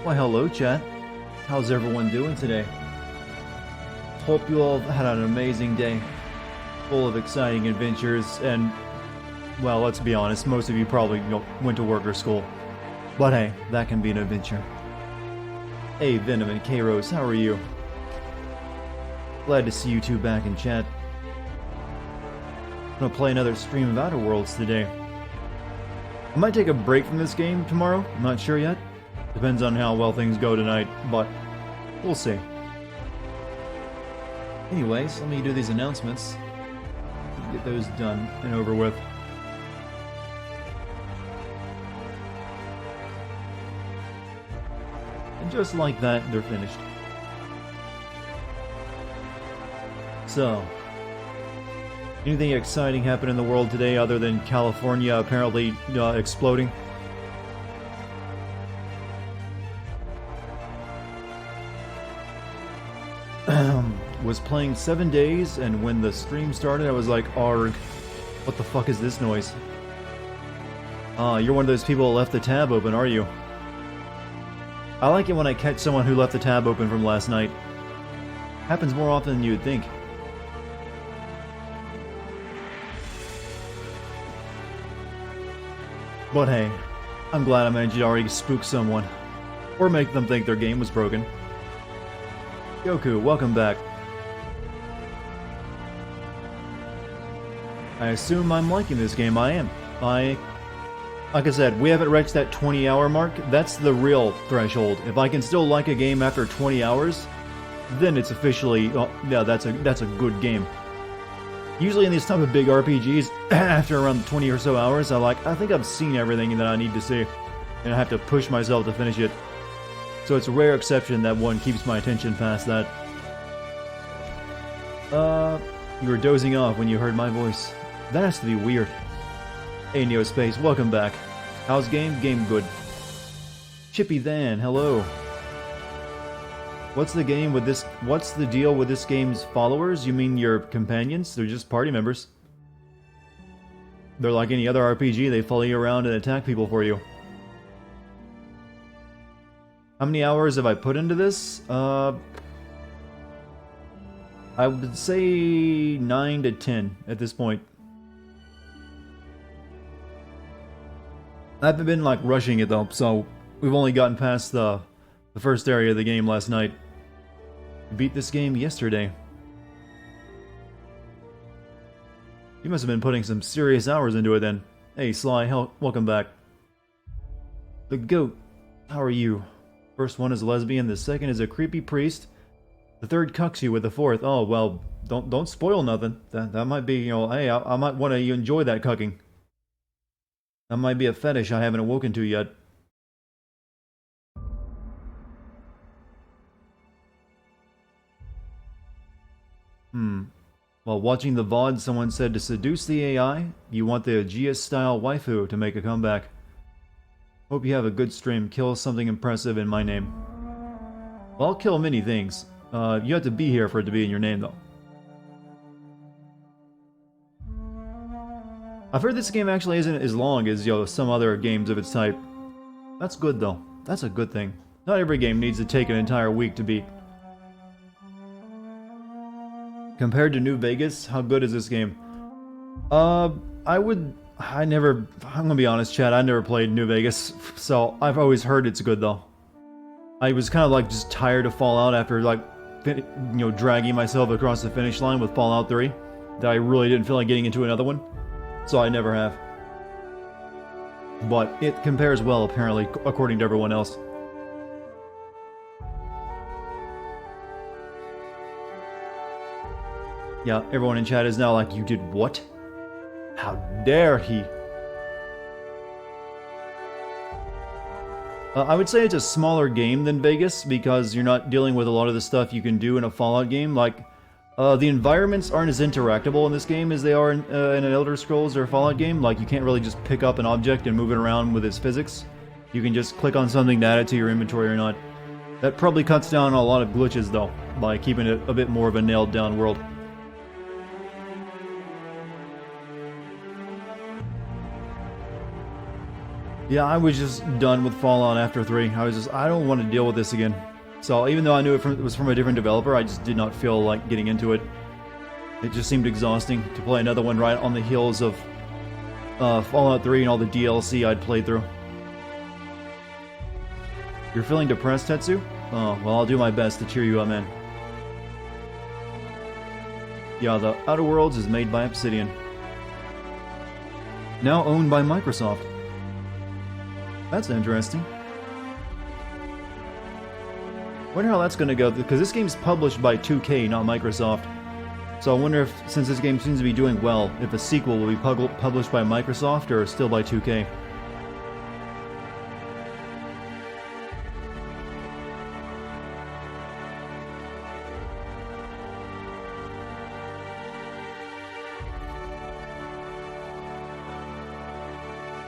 Why, hello, chat. How's everyone doing today? Hope you all had an amazing day, full of exciting adventures, and, well, let's be honest, most of you probably went to work or school. But hey, that can be an adventure. Hey, Venom and K-Rose, how are you? Glad to see you two back in chat. I'm gonna play another stream of Outer Worlds today. I might take a break from this game tomorrow, I'm not sure yet. Depends on how well things go tonight, but we'll see. Anyways, let me do these announcements. Get those done and over with. And just like that, they're finished. So, anything exciting happen in the world today other than California apparently exploding? Was playing 7 days, and when the stream started, I was like, arg, what the fuck is this noise? You're one of those people that left the tab open, are you? I like it when I catch someone who left the tab open from last night. Happens more often than you would think. But hey, I'm glad I managed to already spook someone. Or make them think their game was broken. Goku, welcome back. I assume I'm liking this game. I am. Like I said, we haven't reached that 20-hour mark. That's the real threshold. If I can still like a game after 20 hours, then it's officially, yeah, that's a good game. Usually in these type of big RPGs, after around 20 or so hours, I think I've seen everything that I need to see, and I have to push myself to finish it. So it's a rare exception that one keeps my attention past that. You were dozing off when you heard my voice. That has to be weird. Hey Neospace, welcome back. How's game? Game good. Chippy Than, hello. What's the deal with this game's followers? You mean your companions? They're just party members. They're like any other RPG, they follow you around and attack people for you. How many hours have I put into this? I would say 9 to 10 at this point. I haven't been like rushing it though, so we've only gotten past the first area of the game last night. We beat this game yesterday. You must have been putting some serious hours into it then. Hey Sly, welcome back. The Goat, how are you? First one is a lesbian, the second is a creepy priest, the third cucks you with the fourth. Oh well, don't spoil nothing. That might be, hey, I might want to enjoy that cucking. That might be a fetish I haven't awoken to yet. While watching the VOD, someone said to seduce the AI, you want the Aegeus-style waifu to make a comeback. Hope you have a good stream. Kill something impressive in my name. Well, I'll kill many things. You have to be here for it to be in your name, though. I've heard this game actually isn't as long as, some other games of its type. That's good, though. That's a good thing. Not every game needs to take an entire week to beat. Compared to New Vegas, how good is this game? I'm gonna be honest, Chad, I never played New Vegas, so I've always heard it's good, though. I was kind of like just tired of Fallout after, dragging myself across the finish line with Fallout 3, that I really didn't feel like getting into another one. So I never have. But it compares well, apparently, according to everyone else. Yeah, everyone in chat is now like, you did what? How dare he? I would say it's a smaller game than Vegas, because you're not dealing with a lot of the stuff you can do in a Fallout game. The environments aren't as interactable in this game as they are in an Elder Scrolls or Fallout game. You can't really just pick up an object and move it around with its physics. You can just click on something to add it to your inventory or not. That probably cuts down on a lot of glitches, though, by keeping it a bit more of a nailed-down world. Yeah, I was just done with Fallout after 3. I don't want to deal with this again. So even though I knew it was from a different developer, I just did not feel like getting into it. It just seemed exhausting to play another one right on the heels of Fallout 3 and all the DLC I'd played through. You're feeling depressed, Tetsu? Oh, well, I'll do my best to cheer you up, man. Yeah, the Outer Worlds is made by Obsidian. Now owned by Microsoft. That's interesting. Wonder how that's gonna go, because this game's published by 2K, not Microsoft. So I wonder if, since this game seems to be doing well, if a sequel will be published by Microsoft or still by 2K.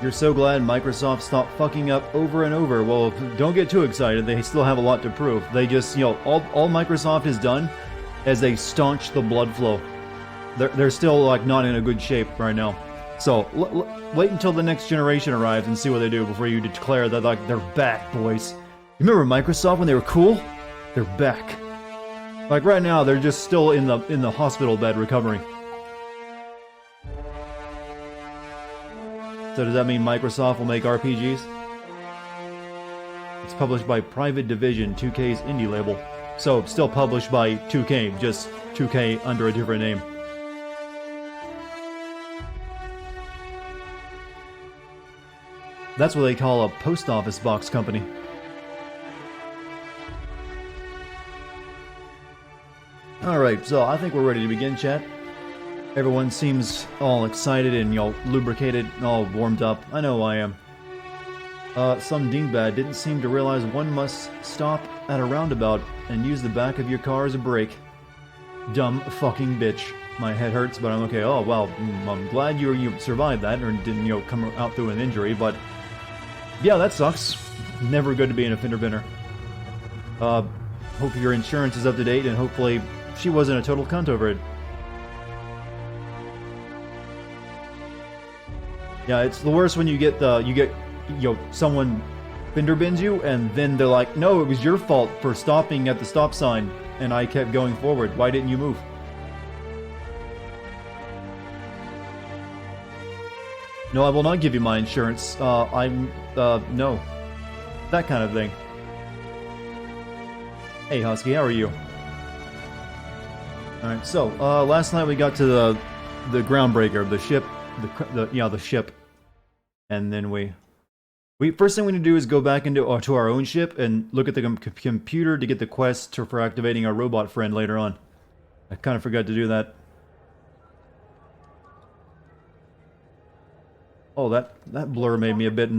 You're so glad Microsoft stopped fucking up over and over. Well, don't get too excited. They still have a lot to prove. They just, you know, all Microsoft has done is they staunch the blood flow. They're still, like, not in a good shape right now. So, wait until the next generation arrives and see what they do before you declare that, like, they're back, boys. You remember Microsoft when they were cool? They're back. Like, right now, they're just still in the hospital bed recovering. So does that mean Microsoft will make RPGs? It's published by Private Division, 2K's indie label. So, still published by 2K, just 2K under a different name. That's what they call a post office box company. Alright, so I think we're ready to begin, chat. Everyone seems all excited and, you know, lubricated, all warmed up. I know I am. Some dingbat didn't seem to realize one must stop at a roundabout and use the back of your car as a brake. Dumb fucking bitch. My head hurts, but I'm okay. Oh, well, I'm glad you survived that, or didn't, you know, come out through an injury, but... yeah, that sucks. Never good to be in a fender bender. Hope your insurance is up to date, and hopefully she wasn't a total cunt over it. Yeah, it's the worst when you get, you know, someone fender bends you, and then they're like, no, it was your fault for stopping at the stop sign, and I kept going forward. Why didn't you move? No, I will not give you my insurance. No. That kind of thing. Hey, Husky, how are you? Alright, so, last night we got to the groundbreaker, the ship, the ship. And then first thing we need to do is go back into to our own ship and look at the computer to get the quest for activating our robot friend later on. I kind of forgot to do that. Oh, that blur made me a bit...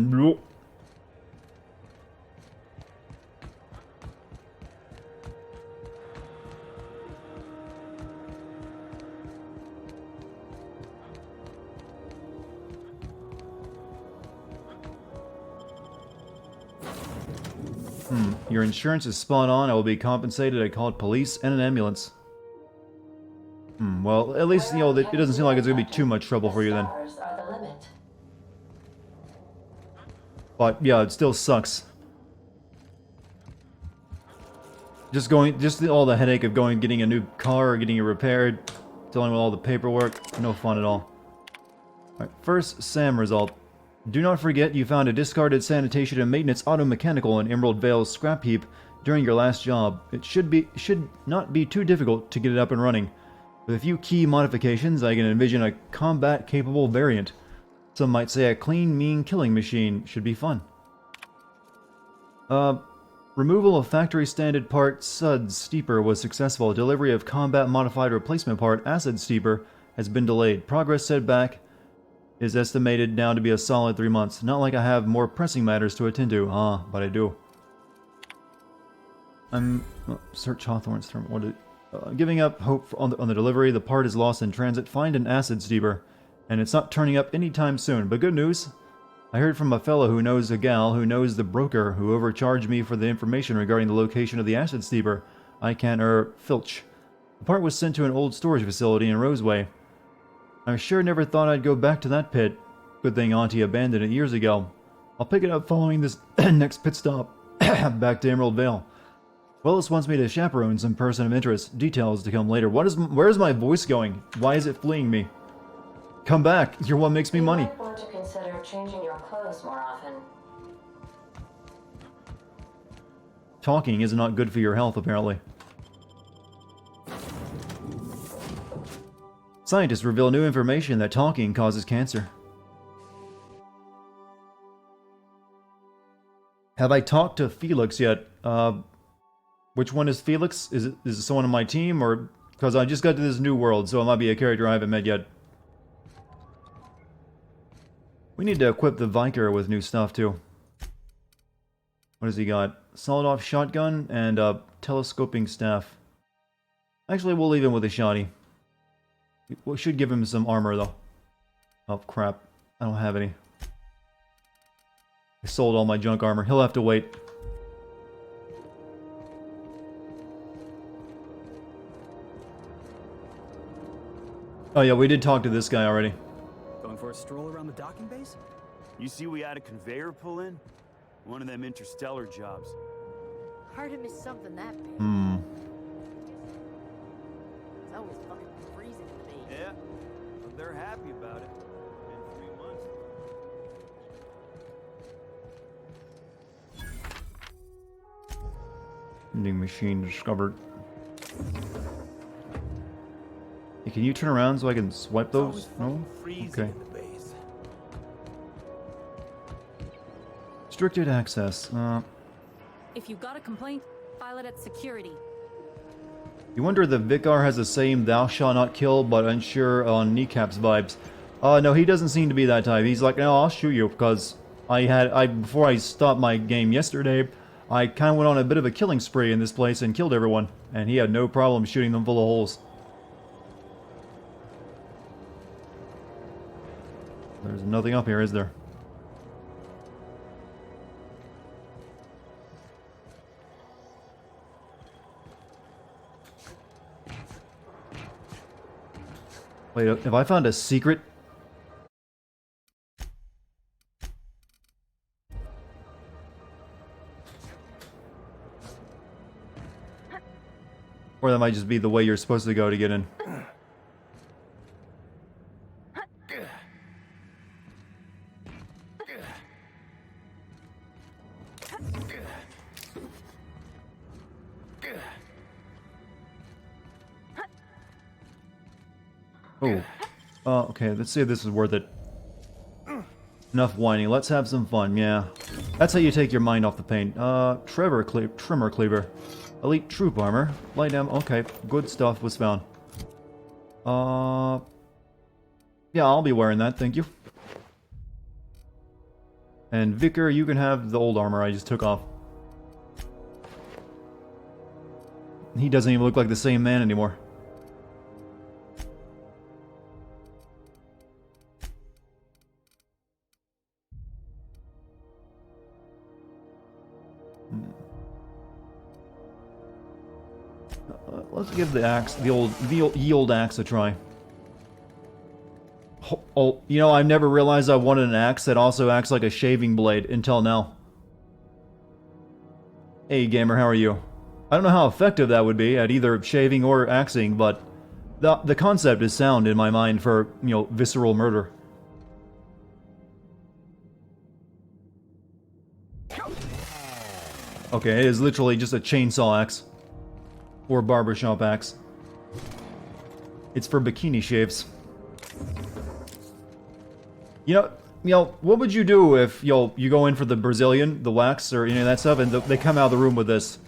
Your insurance is spot on. I will be compensated. I called police and an ambulance. Well, at least, you know, it doesn't seem like it's going to be too much trouble for you then. But, yeah, it still sucks. Just all the headache of getting a new car, or getting it repaired, dealing with all the paperwork, no fun at all. Alright, first, SAM result. Do not forget you found a discarded sanitation and maintenance auto-mechanical in Emerald Vale's scrap heap during your last job. It should not be too difficult to get it up and running. With a few key modifications, I can envision a combat-capable variant. Some might say a clean, mean killing machine should be fun. Removal of factory-standard part SUD Steeper was successful. Delivery of combat-modified replacement part Acid Steeper has been delayed. Progress setback is estimated now to be a solid 3 months. Not like I have more pressing matters to attend to. But I do. Search Hawthorne's term. Giving up hope on the delivery. The part is lost in transit. Find an Acid Steeper. And it's not turning up anytime soon. But good news. I heard from a fellow who knows a gal who knows the broker who overcharged me for the information regarding the location of the Acid Steeper. I can, filch. The part was sent to an old storage facility in Roseway. I sure never thought I'd go back to that pit. Good thing Auntie abandoned it years ago. I'll pick it up following this next pit stop back to Emerald Vale. Willis wants me to chaperone some person of interest. Details to come later. Where's my voice going? Why is it fleeing me? Come back. You're what makes me money. You might want to consider changing your clothes more often. Talking is not good for your health, apparently. Scientists reveal new information that talking causes cancer. Have I talked to Felix yet? Which one is Felix? Is it someone on my team, or... Because I just got to this new world, so it might be a character I haven't met yet. We need to equip the Viker with new stuff, too. What has he got? Solid-off shotgun and a telescoping staff. Actually, we'll leave him with a shotty. We should give him some armor, though. Oh, crap. I don't have any. I sold all my junk armor. He'll have to wait. Oh yeah, we did talk to this guy already. Going for a stroll around the docking base? You see we had a conveyor pull in? One of them interstellar jobs. Hard to miss something that big. Hmm. It's always fucking freezing in the base. Yeah, but they're happy about it. In 3 months. Vending machine discovered. Hey, can you turn around so I can swipe those? No? Okay. Restricted access. If you've got a complaint, file it at security. You wonder if the Vicar has the same thou shalt not kill but unsure on kneecaps vibes. No, he doesn't seem to be that type. He's like, no, I'll shoot you, because before I stopped my game yesterday, I kind of went on a bit of a killing spree in this place and killed everyone, and he had no problem shooting them full of holes. There's nothing up here, is there? Wait, have I found a secret? Or that might just be the way you're supposed to go to get in. Oh. Okay, let's see if this is worth it. Enough whining, let's have some fun, yeah. That's how you take your mind off the pain. Trimmer cleaver. Elite troop armor. Light ammo, okay, good stuff was found. Yeah, I'll be wearing that, thank you. And Vicar, you can have the old armor I just took off. He doesn't even look like the same man anymore. Let's give the axe, the old axe a try. Oh, you know, I've never realized I wanted an axe that also acts like a shaving blade until now. Hey gamer, how are you? I don't know how effective that would be at either shaving or axing, but the concept is sound in my mind for, you know, visceral murder. Okay, it is literally just a chainsaw axe. Or barbershop axe. It's for bikini shaves. You know, what would you do if, you go in for the Brazilian, the wax, or any of that stuff, and they come out of the room with this?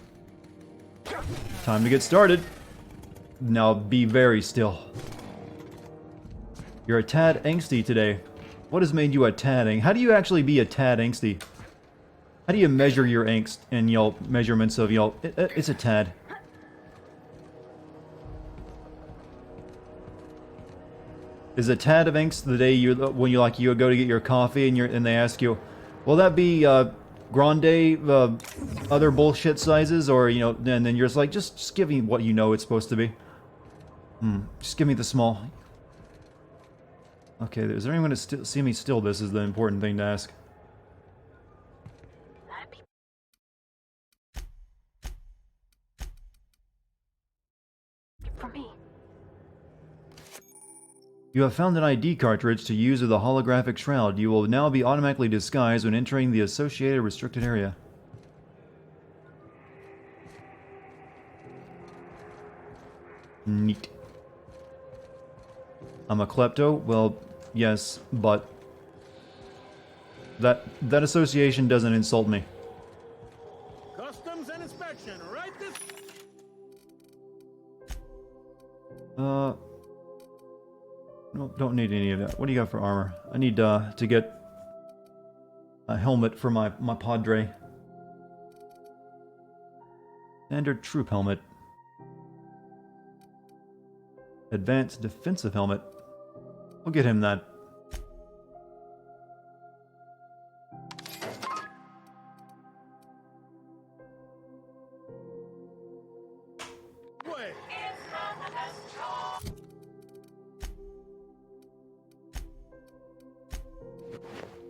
Time to get started. Now be very still. You're a tad angsty today. What has made you a tad angsty? How do you actually be a tad angsty? How do you measure your angst and, measurements of, it's a tad. Is a tad of angst the day when you go to get your coffee and they ask you, will that be grande other bullshit sizes, or and then you're just like, just give me what you know it's supposed to be. Just give me the small. Okay, is there anyone to see me still? This is the important thing to ask. You have found an ID cartridge to use with a holographic shroud. You will now be automatically disguised when entering the associated restricted area. Neat. I'm a klepto? Well, yes, but that association doesn't insult me. Customs and inspection, right this... No, don't need any of that. What do you got for armor? I need to get a helmet for my Padre. Standard troop helmet. Advanced defensive helmet. We'll get him that. Wait.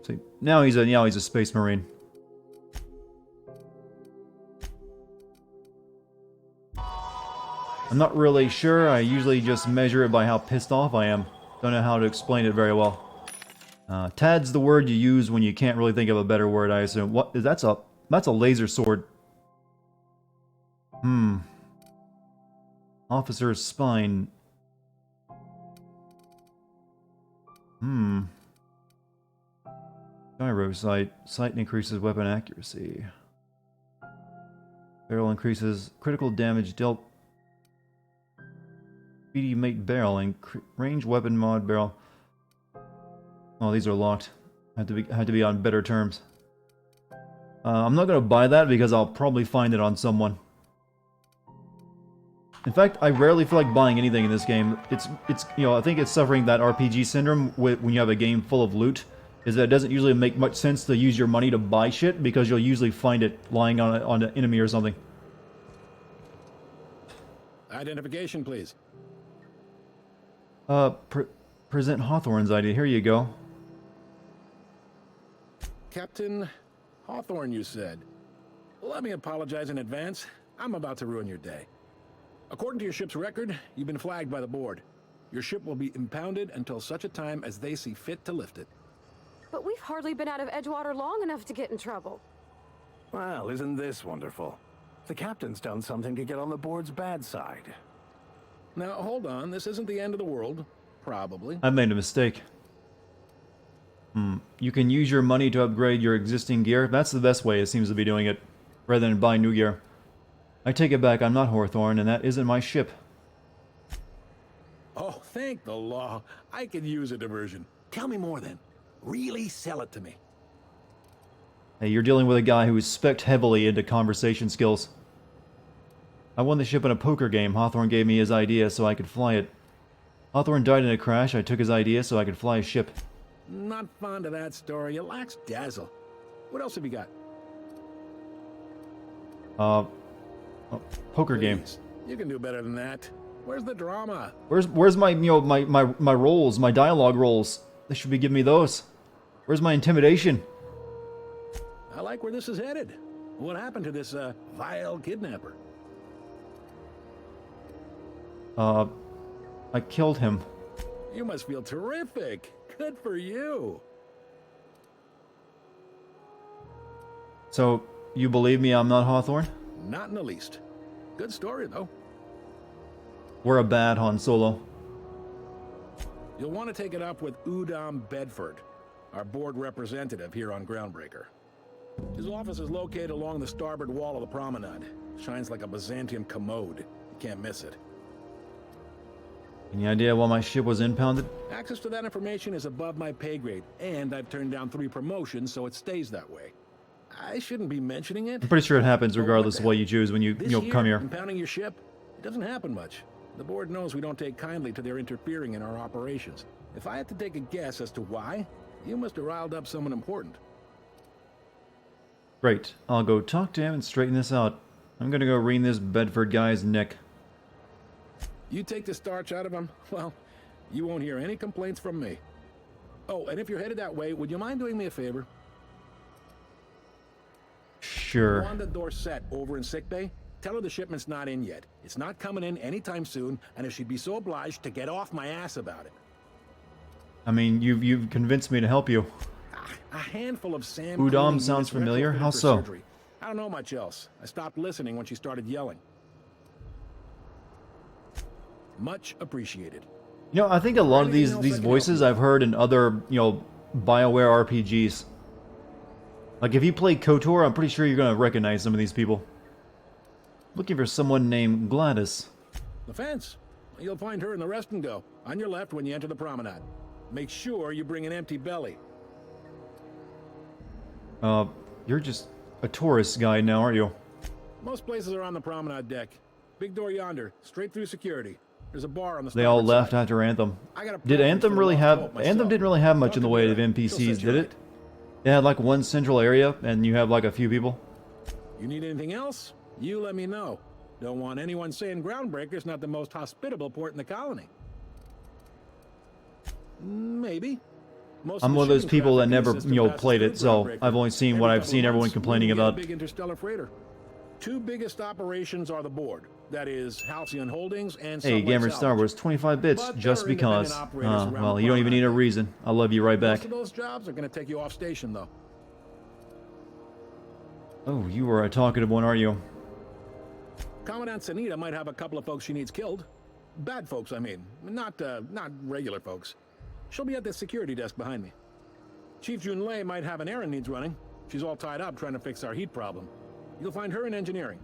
See, now he's a space marine. I'm not really sure. I usually just measure it by how pissed off I am. Don't know how to explain it very well. Tad's the word you use when you can't really think of a better word, I assume. What is that's a laser sword. Officer's spine. Gyro sight. Sight increases weapon accuracy. Barrel increases critical damage dealt. Speedy mate barrel and range weapon mod barrel. Oh, these are locked. Had to be on better terms. I'm not gonna buy that because I'll probably find it on someone. In fact, I rarely feel like buying anything in this game. It's I think it's suffering that RPG syndrome when you have a game full of loot. Is that it doesn't usually make much sense to use your money to buy shit because you'll usually find it lying on an enemy or something. Identification, please. Present Hawthorne's ID. Here you go. Captain Hawthorne, you said. Let me apologize in advance. I'm about to ruin your day. According to your ship's record, you've been flagged by the board. Your ship will be impounded until such a time as they see fit to lift it. But we've hardly been out of Edgewater long enough to get in trouble. Well, isn't this wonderful? The captain's done something to get on the board's bad side. Now, hold on. This isn't the end of the world. Probably. I made a mistake. You can use your money to upgrade your existing gear. That's the best way it seems to be doing it, rather than buy new gear. I take it back, I'm not Hawthorne, and that isn't my ship. Oh, thank the law. I could use a diversion. Tell me more then. Really sell it to me. Hey, you're dealing with a guy who is spec'd heavily into conversation skills. I won the ship in a poker game. Hawthorne gave me his idea so I could fly it. Hawthorne died in a crash. I took his idea so I could fly a ship. Not fond of that story. It lacks dazzle. What else have you got? Poker game. Please, you can do better than that. Where's the drama? Where's my my rolls, my dialogue rolls? They should be giving me those. Where's my intimidation? I like where this is headed. What happened to this vile kidnapper? I killed him. You must feel terrific. Good for you. So, you believe me I'm not Hawthorne? Not in the least. Good story, though. We're a bad Han Solo. You'll want to take it up with Udom Bedford, our board representative here on Groundbreaker. His office is located along the starboard wall of the promenade. Shines like a Byzantium commode. You can't miss it. Any idea why my ship was impounded? Access to that information is above my pay grade, and I've turned down 3 promotions, so it stays that way. I shouldn't be mentioning it. I'm pretty sure it happens regardless of what you choose when you come here. Impounding your ship, it doesn't happen much. The board knows we don't take kindly to their interfering in our operations. If I had to take a guess as to why, you must have riled up someone important. Great. I'll go talk to him and straighten this out. I'm gonna go wring this Bedford guy's neck. You take the starch out of him, well, you won't hear any complaints from me. Oh, and if you're headed that way, would you mind doing me a favor? Sure. Wanda Dorset over in sickbay, tell her the shipment's not in yet. It's not coming in anytime soon, and if she'd be so obliged to get off my ass about it. I mean, you've convinced me to help you. A handful of Sam Udom Clooney sounds units familiar. retrofitted How for so? surgery. I don't know much else. I stopped listening when she started yelling. Much appreciated. You know, I think a lot of Anything else I these can voices help you I've heard in other, you know, BioWare RPGs. Like, if you play KOTOR, I'm pretty sure you're gonna recognize some of these people. Looking for someone named Gladys. The fence. You'll find her in the rest and go. On your left when you enter the promenade. Make sure you bring an empty belly. You're just a tourist guide now, aren't you? Most places are on the promenade deck. Big door yonder, straight through security. There's a bar on the They all starboard left side. after Anthem. I got a Did preference for Anthem the really Lost have... Hope myself. Anthem didn't really have much in the Talk to way of Vera. She'll NPCs, set you did it? right. It had like one central area, and you have like a few people. You need anything else? You let me know. Don't want anyone saying Groundbreaker's not the most hospitable port in the colony. Maybe. Most I'm of the one of those shipping people that traffic in the never, system you know, passes played through it, so Groundbreaker. I've only seen Every what I've couple seen of everyone months, complaining we get a about. Big interstellar freighter. Two biggest operations are the board. That is Halcyon Holdings and Hey, Subway Gamer Star Salvage. Wars, 25 bits, But just there are because. independent operators around Well, the you don't even need a promenade. reason. I love you right back. Most of those jobs are going to take you off station, though. Oh, you are a talkative one, aren't you? Commandant Sanita might have a couple of folks she needs killed. Bad folks, I mean. Not regular folks. She'll be at the security desk behind me. Chief Junlei might have an errand needs running. She's all tied up trying to fix our heat problem. You'll find her in engineering.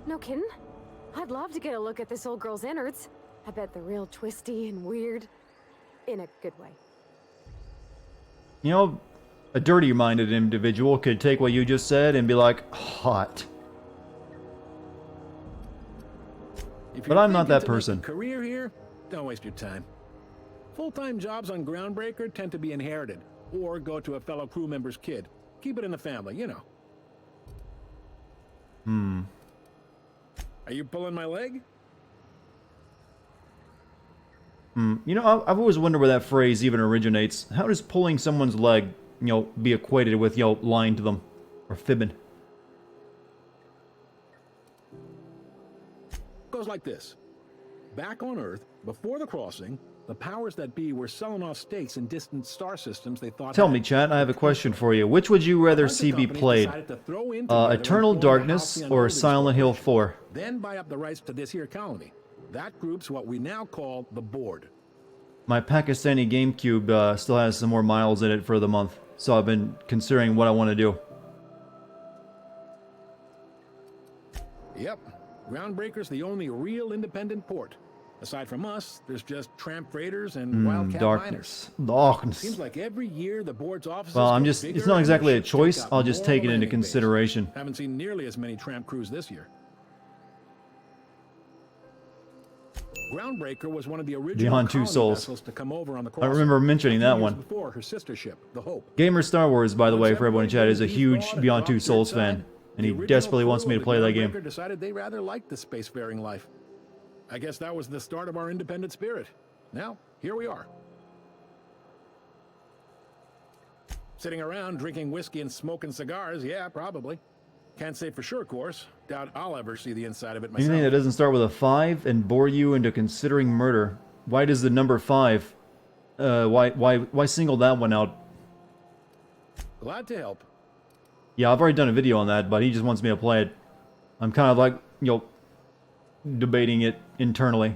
No kidding? I'd love to get a look at this old girl's innards. I bet they're real twisty and weird. In a good way. You know, a dirty-minded individual could take what you just said and be like, hot. If But you're I'm not thinking that to make a person. career here, don't waste your time. Full-time jobs on Groundbreaker tend to be inherited, or go to a fellow crew member's kid. Keep it in the family, you know. Are you pulling my leg? You know, I've always wondered where that phrase even originates. How does pulling someone's leg, you know, be equated with, you know, lying to them? Or fibbing? Goes like this. Back on Earth, before the crossing, the powers that be were selling off stakes in distant star systems they thought Tell had me, chat, I have a question for you. Which would you rather bunch of see be companies played? decided to throw in together and Eternal form the Darkness Halcyon or Holdings Silent Hill Corporation. 4? Then buy up the rights to this here colony. That group's what we now call the Board. My Pakistani GameCube still has some more miles in it for the month, so I've been considering what I want to do. Yep. Groundbreaker's the only real independent port. Aside from us, there's just tramp freighters and wildcat miners. Darkness. Seems like every year the board's offices Well, I'm get just, bigger it's not and exactly the a ships choice, take up I'll just more take it into landing bases. consideration. Haven't seen nearly as many tramp crews this year. Groundbreaker was one of the original Beyond Two colony Souls. vessels to come over on the I crossing. remember mentioning A few that years one. Before her sister ship, the Hope. Gamer Star Wars, by the way, Once for everyone in chat, is a everybody huge bought and Beyond Two dropped Souls their fan, side, and the he original desperately crew wants me of to the play that game. Groundbreaker decided they rather liked the spacefaring life. I guess that was the start of our independent spirit. Now, here we are. Sitting around drinking whiskey and smoking cigars, yeah, probably. Can't say for sure, of course. Doubt I'll ever see the inside of it myself. Anything that doesn't start with a 5 and bore you into considering murder. Why does the number 5? Why single that one out? Glad to help. Yeah, I've already done a video on that, but he just wants me to play it. I'm kind of like, you know, debating it internally.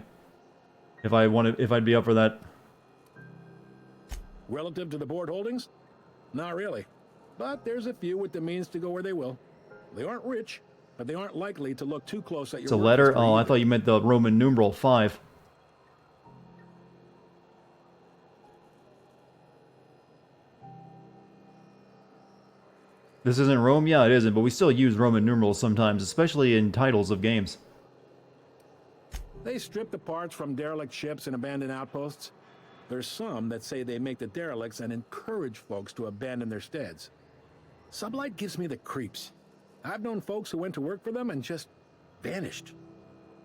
If I'd be up for that. Relative to the board holdings? Not really. But there's a few with the means to go where they will. They aren't rich, but they aren't likely to look too close at your It's a work letter? history Oh, I either. thought you meant the Roman numeral 5. This isn't Rome? Yeah, it isn't, but we still use Roman numerals sometimes, especially in titles of games. They strip the parts from derelict ships and abandoned outposts. There's some that say they make the derelicts and encourage folks to abandon their steads. Sublight gives me the creeps. I've known folks who went to work for them and just vanished.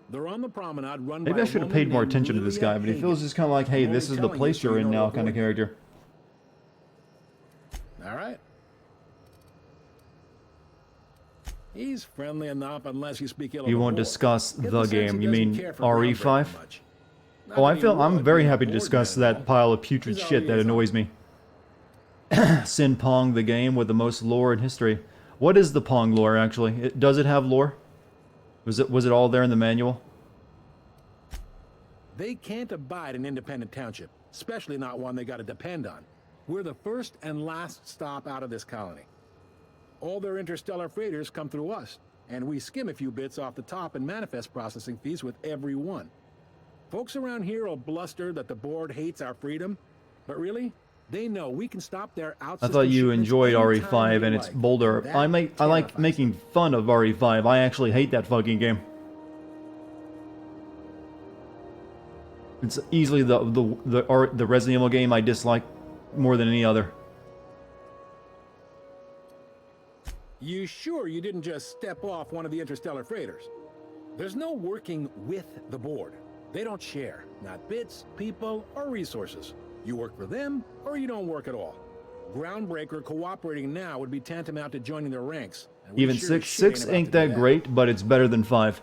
They're on the promenade run Maybe by I a should have woman paid more named attention to this Lilia guy, but he Hagen. feels just kind of like, hey, I'm this only is the telling you place so you're you in know now to kind of avoid it. character. All right. He's friendly enough unless you speak ill of You the won't board. discuss Get the sense he game. You doesn't mean care for RE5? Groundbreaker much. Not Oh, that he I'm would, very being happy to bored discuss man and that all. pile of putrid He's our shit that liaison. annoys me. Sin Pong, the game with the most lore in history. What is the Pong lore, actually? Does it have lore? Was it all there in the manual? They can't abide an independent township, especially not one they gotta depend on. We're the first and last stop out of this colony. All their interstellar freighters come through us, and we skim a few bits off the top and manifest processing fees with every one. Folks around here will bluster that the board hates our freedom, but really, they know we can stop their I out-system thought you shipments enjoyed anytime RE5 they and it's like. bolder. That I like terrifies making them. fun of RE5. I actually hate that fucking game. It's easily the Resident Evil game I dislike more than any other. You sure you didn't just step off one of the interstellar freighters? There's no working with the board. They don't share, not bits, people, or resources. You work for them, or you don't work at all. Groundbreaker cooperating now would be tantamount to joining their ranks. and we Even sure as 6. shit 6 about ain't to do that great, but it's better than 5.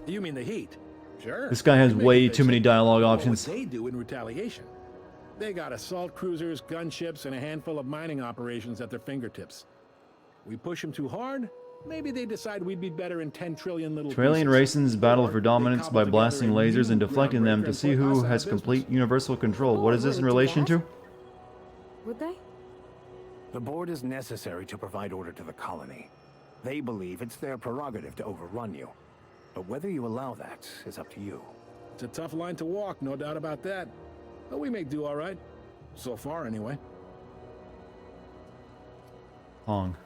You mean the heat? Sure. This guy has They make way it too many fix it. dialogue What options. would they do in retaliation? They got assault cruisers, gunships, and a handful of mining operations at their fingertips. We push them too hard, maybe they decide we'd be better in 10 trillion little Australian pieces. races battle Or for they dominance cobble by together blasting a lasers new and deflecting them groundbreaker to and see put us who out of has business. complete universal control. The What is board this in wouldn't do relation that. to? Would they? The board is necessary to provide order to the colony. They believe it's their prerogative to overrun you. But whether you allow that is up to you. It's a tough line to walk, no doubt about that. But we make do all right. So far, anyway. Pong.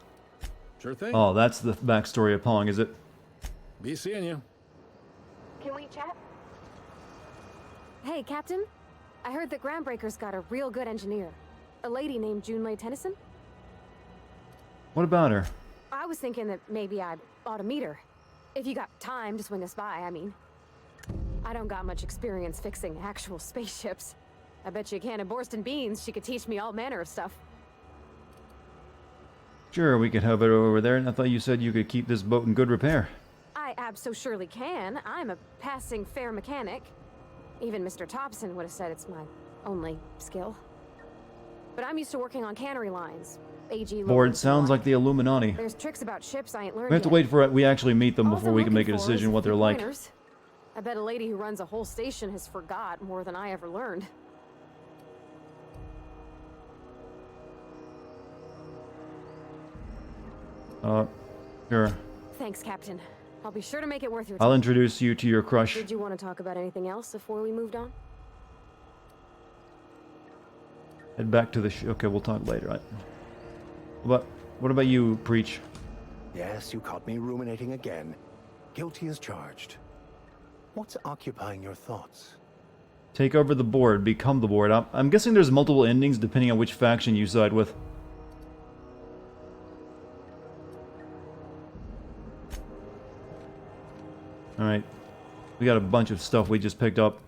Sure thing. Oh, that's the backstory of Pong, is it? Be seeing you. Can we chat? Hey, Captain. I heard that Groundbreaker's got a real good engineer. A lady named Junlei Tennyson. What about her? I was thinking that maybe I ought to meet her. If you got time to swing us by, I mean. I don't got much experience fixing actual spaceships. I bet you a can of Borston beans she could teach me all manner of stuff. Sure, we could have it over there. I thought you said you could keep this boat in good repair. I surely can. I'm a passing fair mechanic. Even Mr. Thompson would have said it's my only skill. But I'm used to working on cannery lines. AG Board loads and sounds all. like the Illuminati. There's tricks about ships I ain't learned We have to yet. wait for it. We actually meet them All before I'm we can make a looking for decision is what a they're few like. pointers. I bet a lady who runs a whole station has forgot more than I ever learned. Sure. Thanks, Captain. I'll be sure to make it worth your I'll time. introduce you to your crush. Did you want to talk about anything else before we moved on? Head back to the okay, we'll talk later. Right? What about you, Preach? Yes, you caught me ruminating again. Guilty as charged. What's occupying your thoughts? Take over the board, become the board. I'm guessing there's multiple endings depending on which faction you side with. Alright. We got a bunch of stuff we just picked up.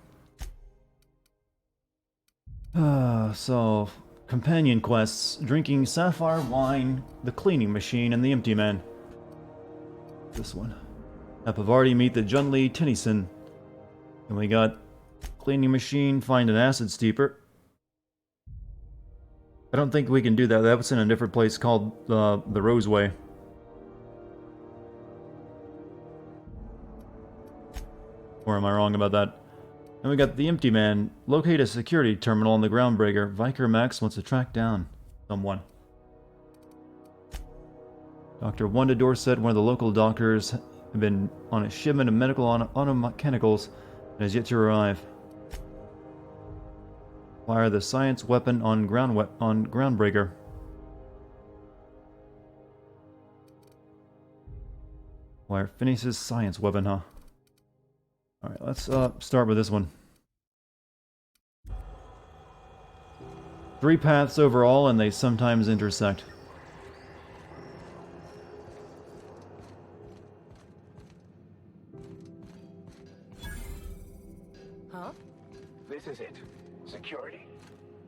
So... Companion quests. Drinking sapphire wine, the cleaning machine, and the empty man. This one. At Pavarti, meet the Junlei Tennyson. And we got... Cleaning machine, find an acid steeper. I don't think we can do that. That was in a different place called the Roseway. Or am I wrong about that? And we got the Empty Man. Locate a security terminal on the Groundbreaker. Vicar Max wants to track down someone. Dr. Wanda Dorset, one of the local doctors, have been on a shipment of medical automechanicals and has yet to arrive. Fire the science weapon on Groundbreaker. Wire finishes science weapon, huh? Alright, let's start with this one. 3 paths overall, and they sometimes intersect. Huh? This is it. Security.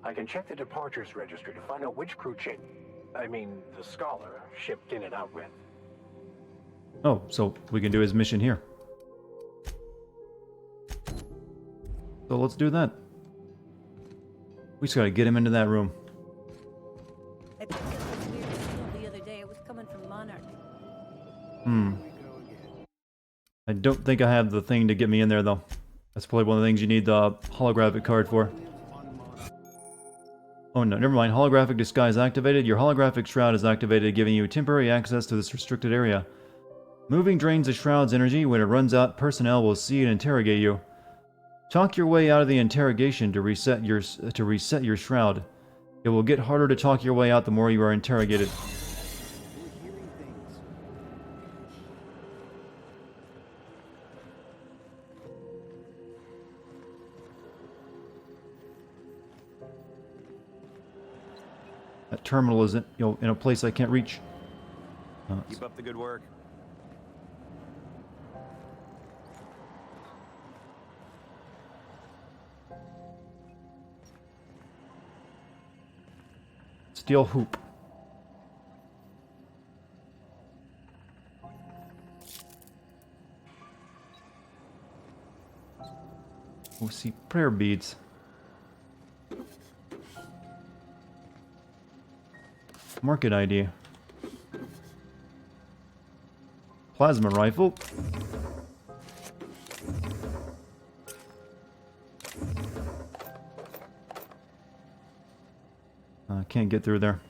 I can check the departures registry to find out which crew the Scholar, shipped in and out with. Oh, so we can do his mission here. So let's do that. We just gotta get him into that room. I picked up this weird signal the other day. It was coming from Monarch. I don't think I have the thing to get me in there, though. That's probably one of the things you need the holographic card for. Oh no, never mind. Holographic disguise activated. Your holographic shroud is activated, giving you temporary access to this restricted area. Moving drains the shroud's energy. When it runs out, personnel will see and interrogate you. Talk your way out of the interrogation to reset your shroud. It will get harder to talk your way out the more you are interrogated. That terminal is in a place I can't reach. Keep up the good work. Steel hoop. We'll see prayer beads. Market ID. Plasma rifle. Can't get through there.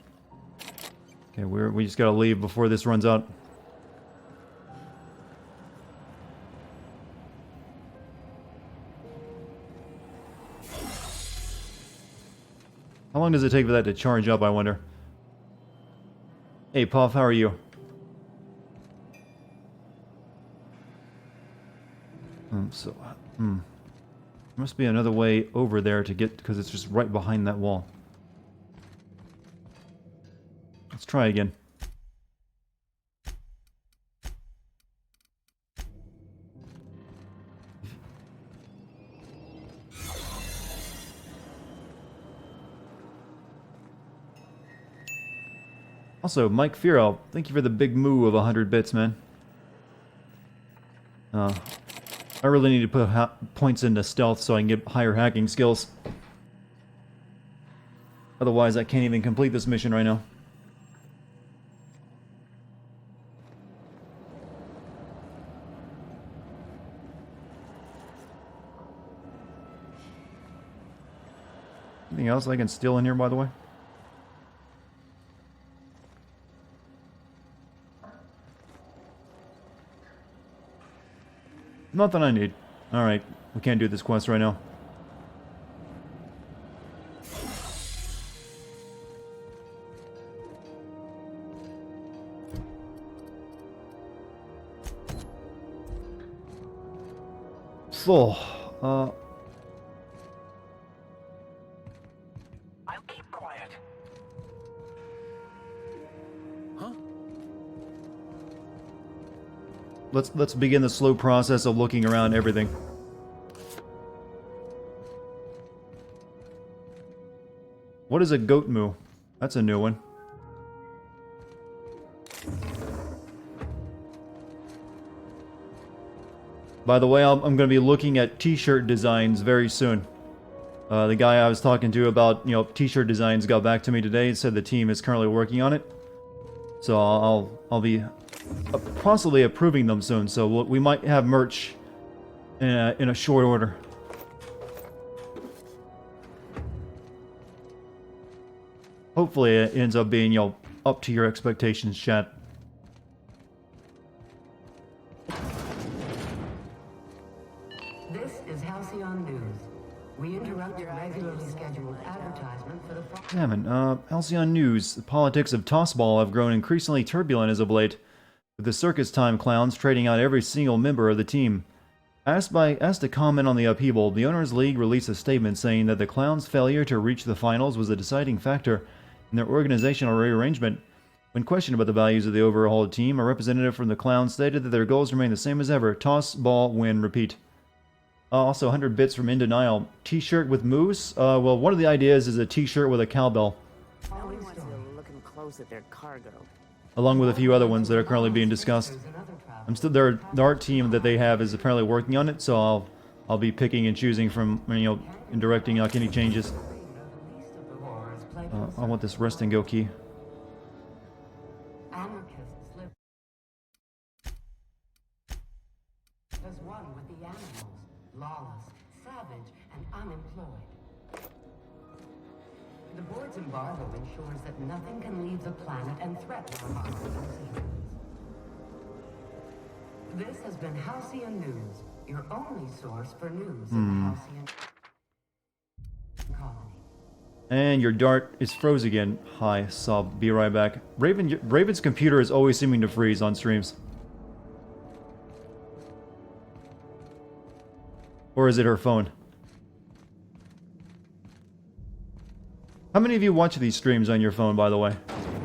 Okay, we just gotta leave before this runs out. How long does it take for that to charge up, I wonder? Hey, Puff, how are you? Must be another way over there to get, because it's just right behind that wall. Let's try again. Also, Mike Firo, thank you for the big moo of 100 bits, man. I really need to put points into stealth so I can get higher hacking skills. Otherwise, I can't even complete this mission right now. Anything else I can steal in here, by the way? Nothing I need. Alright, we can't do this quest right now. So, I'll keep quiet. Huh? let's begin the slow process of looking around everything. What is a goat moo? That's a new one. By the way, I'm going to be looking at t-shirt designs very soon. The guy I was talking to about, t-shirt designs got back to me today and said the team is currently working on it. So I'll be possibly approving them soon. So we might have merch in a short order. Hopefully it ends up being, up to your expectations, chat. This is Halcyon News. We interrupt your regularly scheduled advertisement for the... Damn it, Halcyon News. The politics of Tossball have grown increasingly turbulent as of late, with the circus time clowns trading out every single member of the team. Asked to comment on the upheaval, the Owners' League released a statement saying that the clowns' failure to reach the finals was a deciding factor in their organizational rearrangement. When questioned about the values of the overhauled team, a representative from the clowns stated that their goals remain the same as ever: toss, ball, win, repeat. Also, 100 bits from In Denial. T-shirt with moose? Well, one of the ideas is a t-shirt with a cowbell. No one wants you looking close at their cargo. Along with a few other ones that are currently being discussed. The art team that they have is apparently working on it, so I'll be picking and choosing from, you know, and directing any changes. I want this rest and go key. Anarchists live as one with the animals, lawless, savage, and unemployed. The board's embargo ensures that nothing can leave the planet and threaten our citizens. This has been Halcyon News, your only source for news in the Halcyon colony. And your dart is froze again. Hi, so I'll be right back. Raven's computer is always seeming to freeze on streams. Or is it her phone? How many of you watch these streams on your phone, by the way?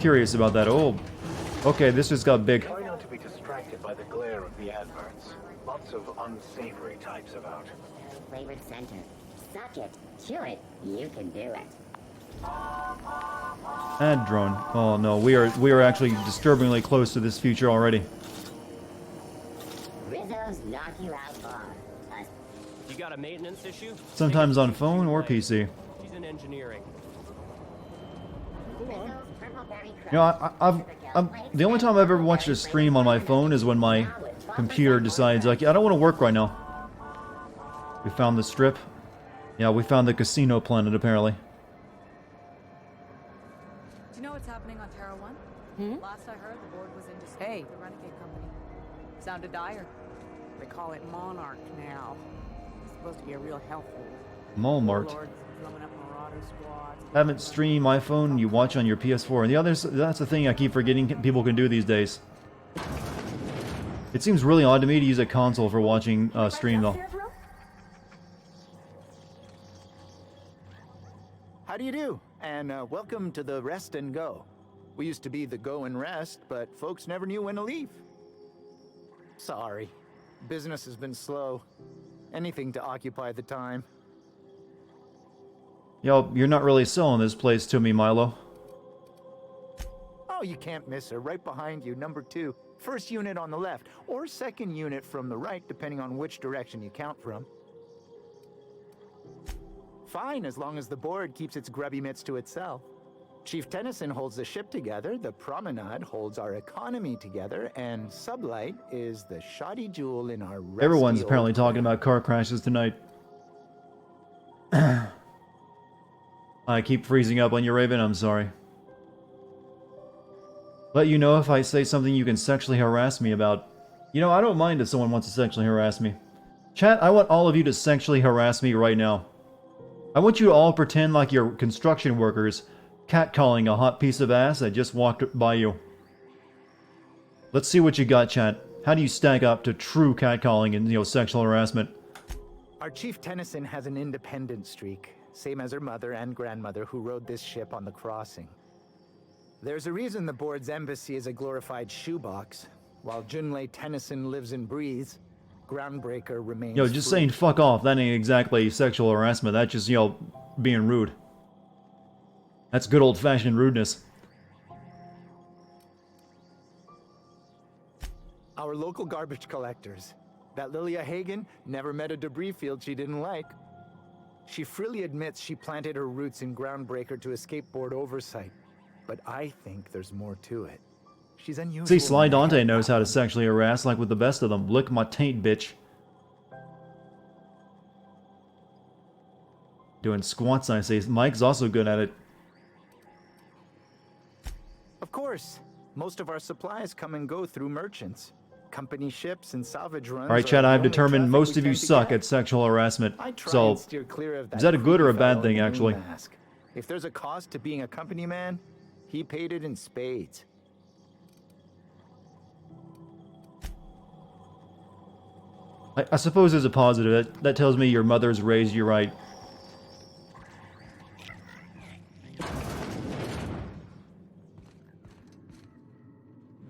Curious about that. Oh, okay, this just got big. Try not to be distracted by the glare of the adverts. Lots of unsavory types about. Flavored center. Suck it. Chew it. You can do it. Ad drone. Oh no, we are actually disturbingly close to this future already. Rizzo's knock you out bar. You got a maintenance issue? Sometimes on phone or PC. She's in engineering. Rizzo's purple berry You know, I've the only time I've ever watched a stream on my phone is when my computer decides, like, I don't want to work right now. We found the strip. Yeah, we found the casino planet, apparently. Do you know what's happening on Terra 1? Last I heard, the board was in dispute with the Renegade Company. Sounded dire. They call it Monarch now. It's supposed to be a real hellhole. Walmart. Lords drumming up Marauder squads. Haven't stream iPhone, you watch on your PS4. And the others, that's the thing I keep forgetting people can do these days. It seems really odd to me to use a console for watching stream, though. How do you do? And welcome to the Rest and Go. We used to be the Go and Rest, but folks never knew when to leave. Sorry. Business has been slow. Anything to occupy the time. Yo, you're not really selling this place to me, Milo. Oh, you can't miss her. Right behind you, number 2. First unit on the left, or second unit from the right, depending on which direction you count from. Fine, as long as the board keeps its grubby mitts to itself. Chief Tennyson holds the ship together, the Promenade holds our economy together, and Sublight is the shoddy jewel in our rusty Everyone's apparently old talking about car crashes tonight. I keep freezing up on you, Raven, I'm sorry. Let you know if I say something you can sexually harass me about. You know, I don't mind if someone wants to sexually harass me. Chat, I want all of you to sexually harass me right now. I want you to all pretend like you're construction workers catcalling a hot piece of ass that just walked by you. Let's see what you got, chat. How do you stack up to true catcalling and, you know, sexual harassment? Our Chief Tennyson has an independent streak, same as her mother and grandmother who rode this ship on the crossing. There's a reason the board's embassy is a glorified shoebox. While Junlei Tennyson lives and breathes, Groundbreaker remains Yo, just free. saying fuck off, that ain't exactly sexual harassment. That's just, you know, being rude. That's good old-fashioned rudeness. Our local garbage collectors. That Lilia Hagen never met a debris field she didn't like. She freely admits she planted her roots in Groundbreaker to escape board oversight. But I think there's more to it. She's unusual. See, Sly Dante knows how to sexually harass, like with the best of them. Lick my taint, bitch. Doing squats, I say. Mike's also good at it. Of course. Most of our supplies come and go through merchants. Company ships and salvage runs. Alright, Chad, I've determined most of you suck at sexual harassment. So, is that a good or a bad thing, actually? If there's a cost to being a company man, he paid it in spades. I suppose there's a positive. That tells me your mother's raised you right.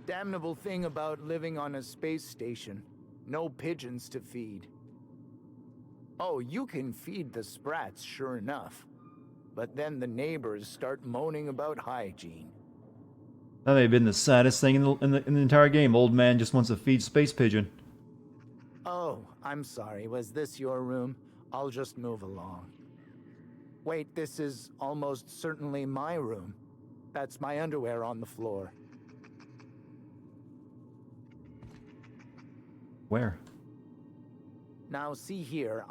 Damnable thing about living on a space station. No pigeons to feed. Oh, you can feed the sprats, sure enough. But then the neighbors start moaning about hygiene. That may have been the saddest thing in the entire game. Old man just wants to feed space pigeon. Oh, I'm sorry. Was this your room? I'll just move along. Wait, this is almost certainly my room. That's my underwear on the floor. Where? Now see here,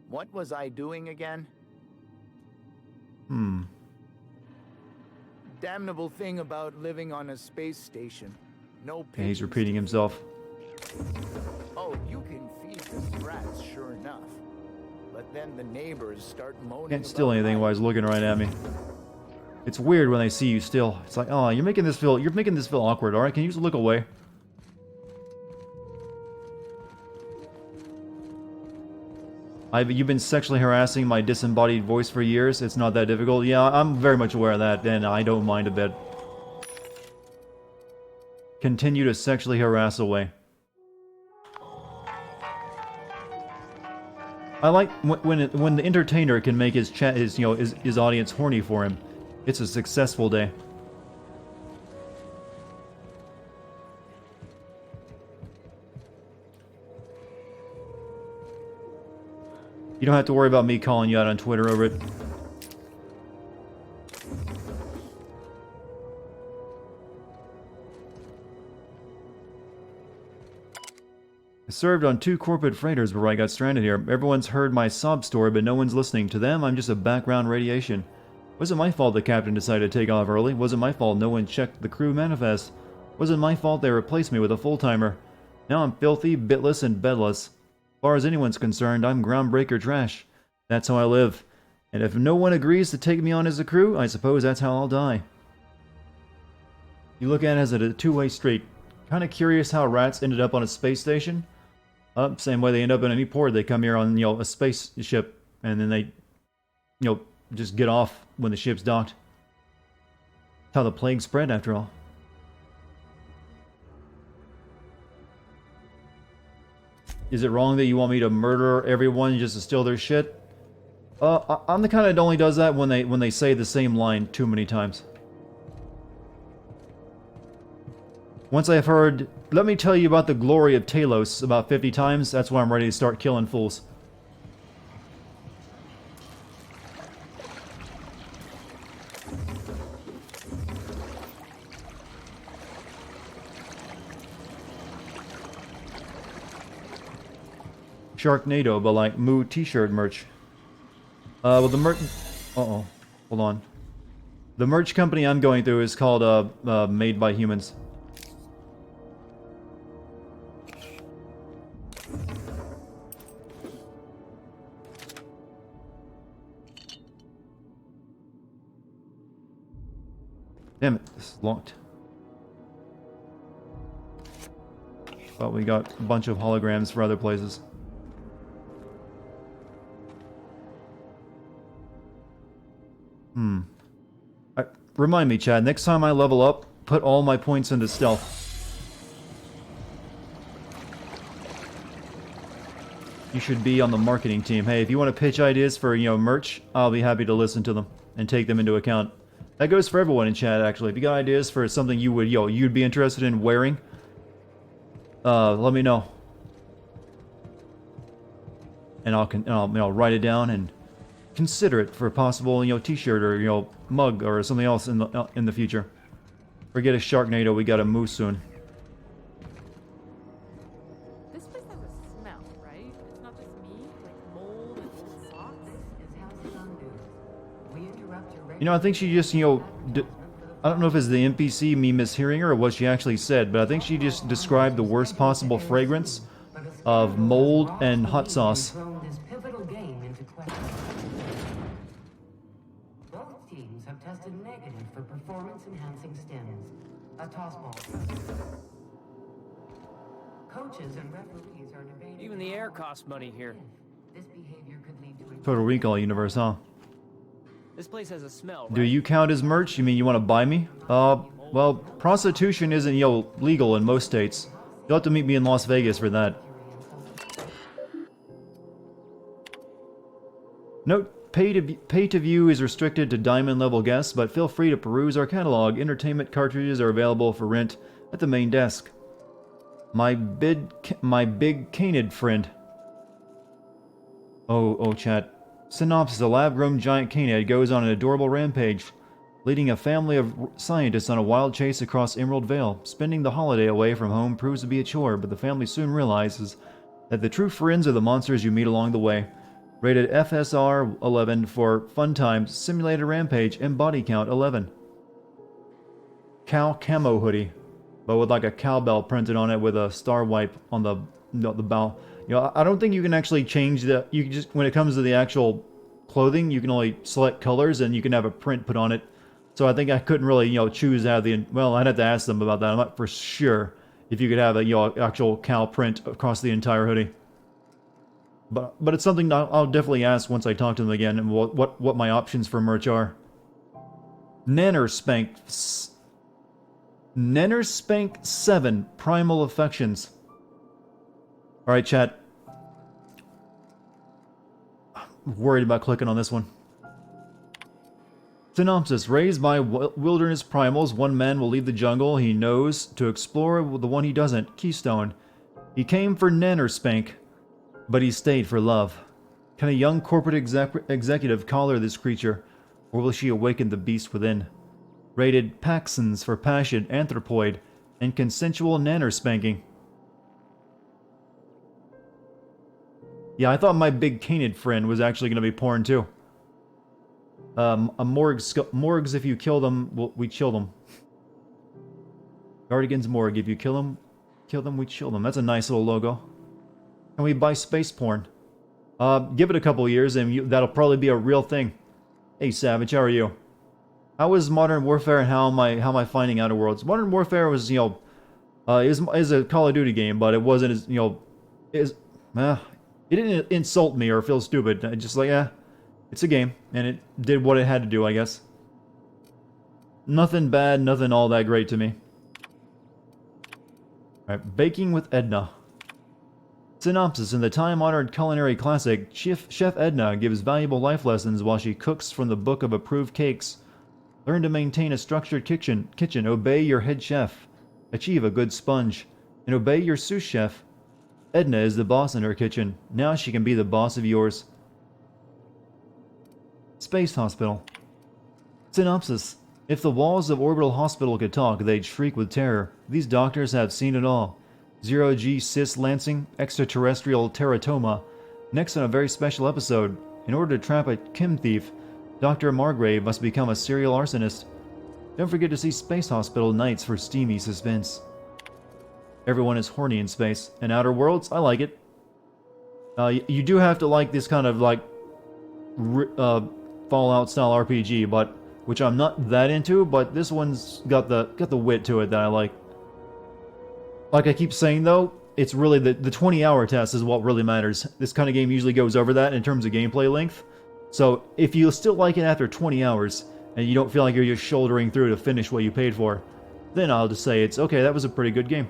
What was I doing again? Damnable thing about living on a space station. No Yeah, he's pigeons repeating to himself. Oh, you can feed the sprats, sure enough. But then the neighbors start moaning. Can't steal anything while he's looking right at me. It's weird when they see you still. It's like, oh, you're making this feel awkward. All right, can you just look away? You've been sexually harassing my disembodied voice for years. It's not that difficult. Yeah, I'm very much aware of that, and I don't mind a bit. Continue to sexually harass away. I like when the entertainer can make his audience horny for him. It's a successful day. You don't have to worry about me calling you out on Twitter over it. I served on 2 corporate freighters before I got stranded here. Everyone's heard my sob story, but no one's listening to them. I'm just a background radiation. Wasn't my fault the captain decided to take off early. Wasn't my fault no one checked the crew manifest. Wasn't my fault they replaced me with a full-timer. Now I'm filthy, bitless, and bedless. As far as anyone's concerned, I'm groundbreaker trash. That's how I live. And if no one agrees to take me on as a crew, I suppose that's how I'll die. You look at it as a two-way street. Kind of curious how rats ended up on a space station. Same way they end up in any port. They come here on, a spaceship, and then they, just get off when the ship's docked. That's how the plague spread, after all. Is it wrong that you want me to murder everyone just to steal their shit? I'm the kind that only does that when they say the same line too many times. Once I've heard, let me tell you about the glory of Talos about 50 times, that's when I'm ready to start killing fools. Sharknado, but like Moo t-shirt merch. Well, the merch... Uh-oh. Hold on. The merch company I'm going through is called, Made by Humans. Damn it, this is locked. Well, we got a bunch of holograms for other places. Remind me, Chad, next time I level up, put all my points into stealth. You should be on the marketing team. Hey, if you want to pitch ideas for, merch, I'll be happy to listen to them and take them into account. That goes for everyone in chat, actually. If you got ideas for something you'd be interested in wearing, let me know. And I'll write it down and consider it for a possible, t-shirt or, mug or something else in the future. Forget a Sharknado, we got a moose soon. This place has a smell, right? It's not just me, like mold and old socks. This is House Sundew. We interrupt your I think she just, I don't know if it's the NPC me mishearing her or what she actually said, but I think she just described the worst possible fragrance of mold and hot sauce. thrown this pivotal game into question. Both teams have tested negative for performance-enhancing stims. A tossball. Coaches and referees are debating. Even the air costs money here. This behavior could lead to Total Recall universe, huh? This place has a smell, Do right? you count as merch? You mean you want to buy me? Well, prostitution isn't, legal in most states. You'll have to meet me in Las Vegas for that. Note, pay to view is restricted to diamond level guests, but feel free to peruse our catalog. Entertainment cartridges are available for rent at the main desk. my big canid friend. Oh, chat. Synopsis: a lab-grown giant canid goes on an adorable rampage, leading a family of scientists on a wild chase across Emerald Vale. Spending the holiday away from home proves to be a chore, but the family soon realizes that the true friends are the monsters you meet along the way. Rated FSR 11 for fun times, simulated rampage, and body count 11. Cow camo hoodie, but with like a cowbell printed on it with a star wipe on the bow. You know, I don't think you can actually change the. You can just, when it comes to the actual clothing, you can only select colors and you can have a print put on it. So I think I couldn't really, choose out of the. Well, I'd have to ask them about that. I'm not for sure if you could have a, actual cow print across the entire hoodie. But it's something I'll definitely ask once I talk to them again and what my options for merch are. Nannerspank 7 Primal Affections. Alright, chat. I'm worried about clicking on this one. Synopsis: raised by wilderness primals, one man will leave the jungle he knows to explore the one he doesn't. Keystone. He came for Nannerspank, but he stayed for love. Can a young corporate executive collar this creature, or will she awaken the beast within? Rated Paxons for passion, anthropoid, and consensual nannerspanking. Yeah, I thought my big canid friend was actually going to be porn too. Morgues, if you kill them, we chill them. Dartigan's morgue, if you kill them, we chill them. That's a nice little logo. Can we buy space porn? Give it a couple years and that'll probably be a real thing. Hey Savage, how are you? How is Modern Warfare and how am I finding Outer Worlds? Modern Warfare was, is a Call of Duty game, but it wasn't as, it didn't insult me or feel stupid. I just like, it's a game, and it did what it had to do, I guess. Nothing bad, nothing all that great to me. Alright, Baking with Edna. Synopsis: in the time-honored culinary classic, Chef Edna gives valuable life lessons while she cooks from the book of approved cakes. Learn to maintain a structured kitchen, obey your head chef, achieve a good sponge, and obey your sous chef. Edna is the boss in her kitchen. Now she can be the boss of yours. Space Hospital. Synopsis: if the walls of Orbital Hospital could talk, they'd shriek with terror. These doctors have seen it all. Zero-G cis lancing, extraterrestrial teratoma. Next on a very special episode, in order to trap a chem thief, Dr. Margrave must become a serial arsonist. Don't forget to see Space Hospital nights for steamy suspense. Everyone is horny in space. And Outer Worlds, I like it. You do have to like this kind of like Fallout style RPG, but which I'm not that into. But this one's got the wit to it that I like. Like I keep saying though, it's really the 20-hour test is what really matters. This kind of game usually goes over that in terms of gameplay length. So if you still like it after 20 hours and you don't feel like you're just shouldering through to finish what you paid for, then I'll just say it's okay. That was a pretty good game.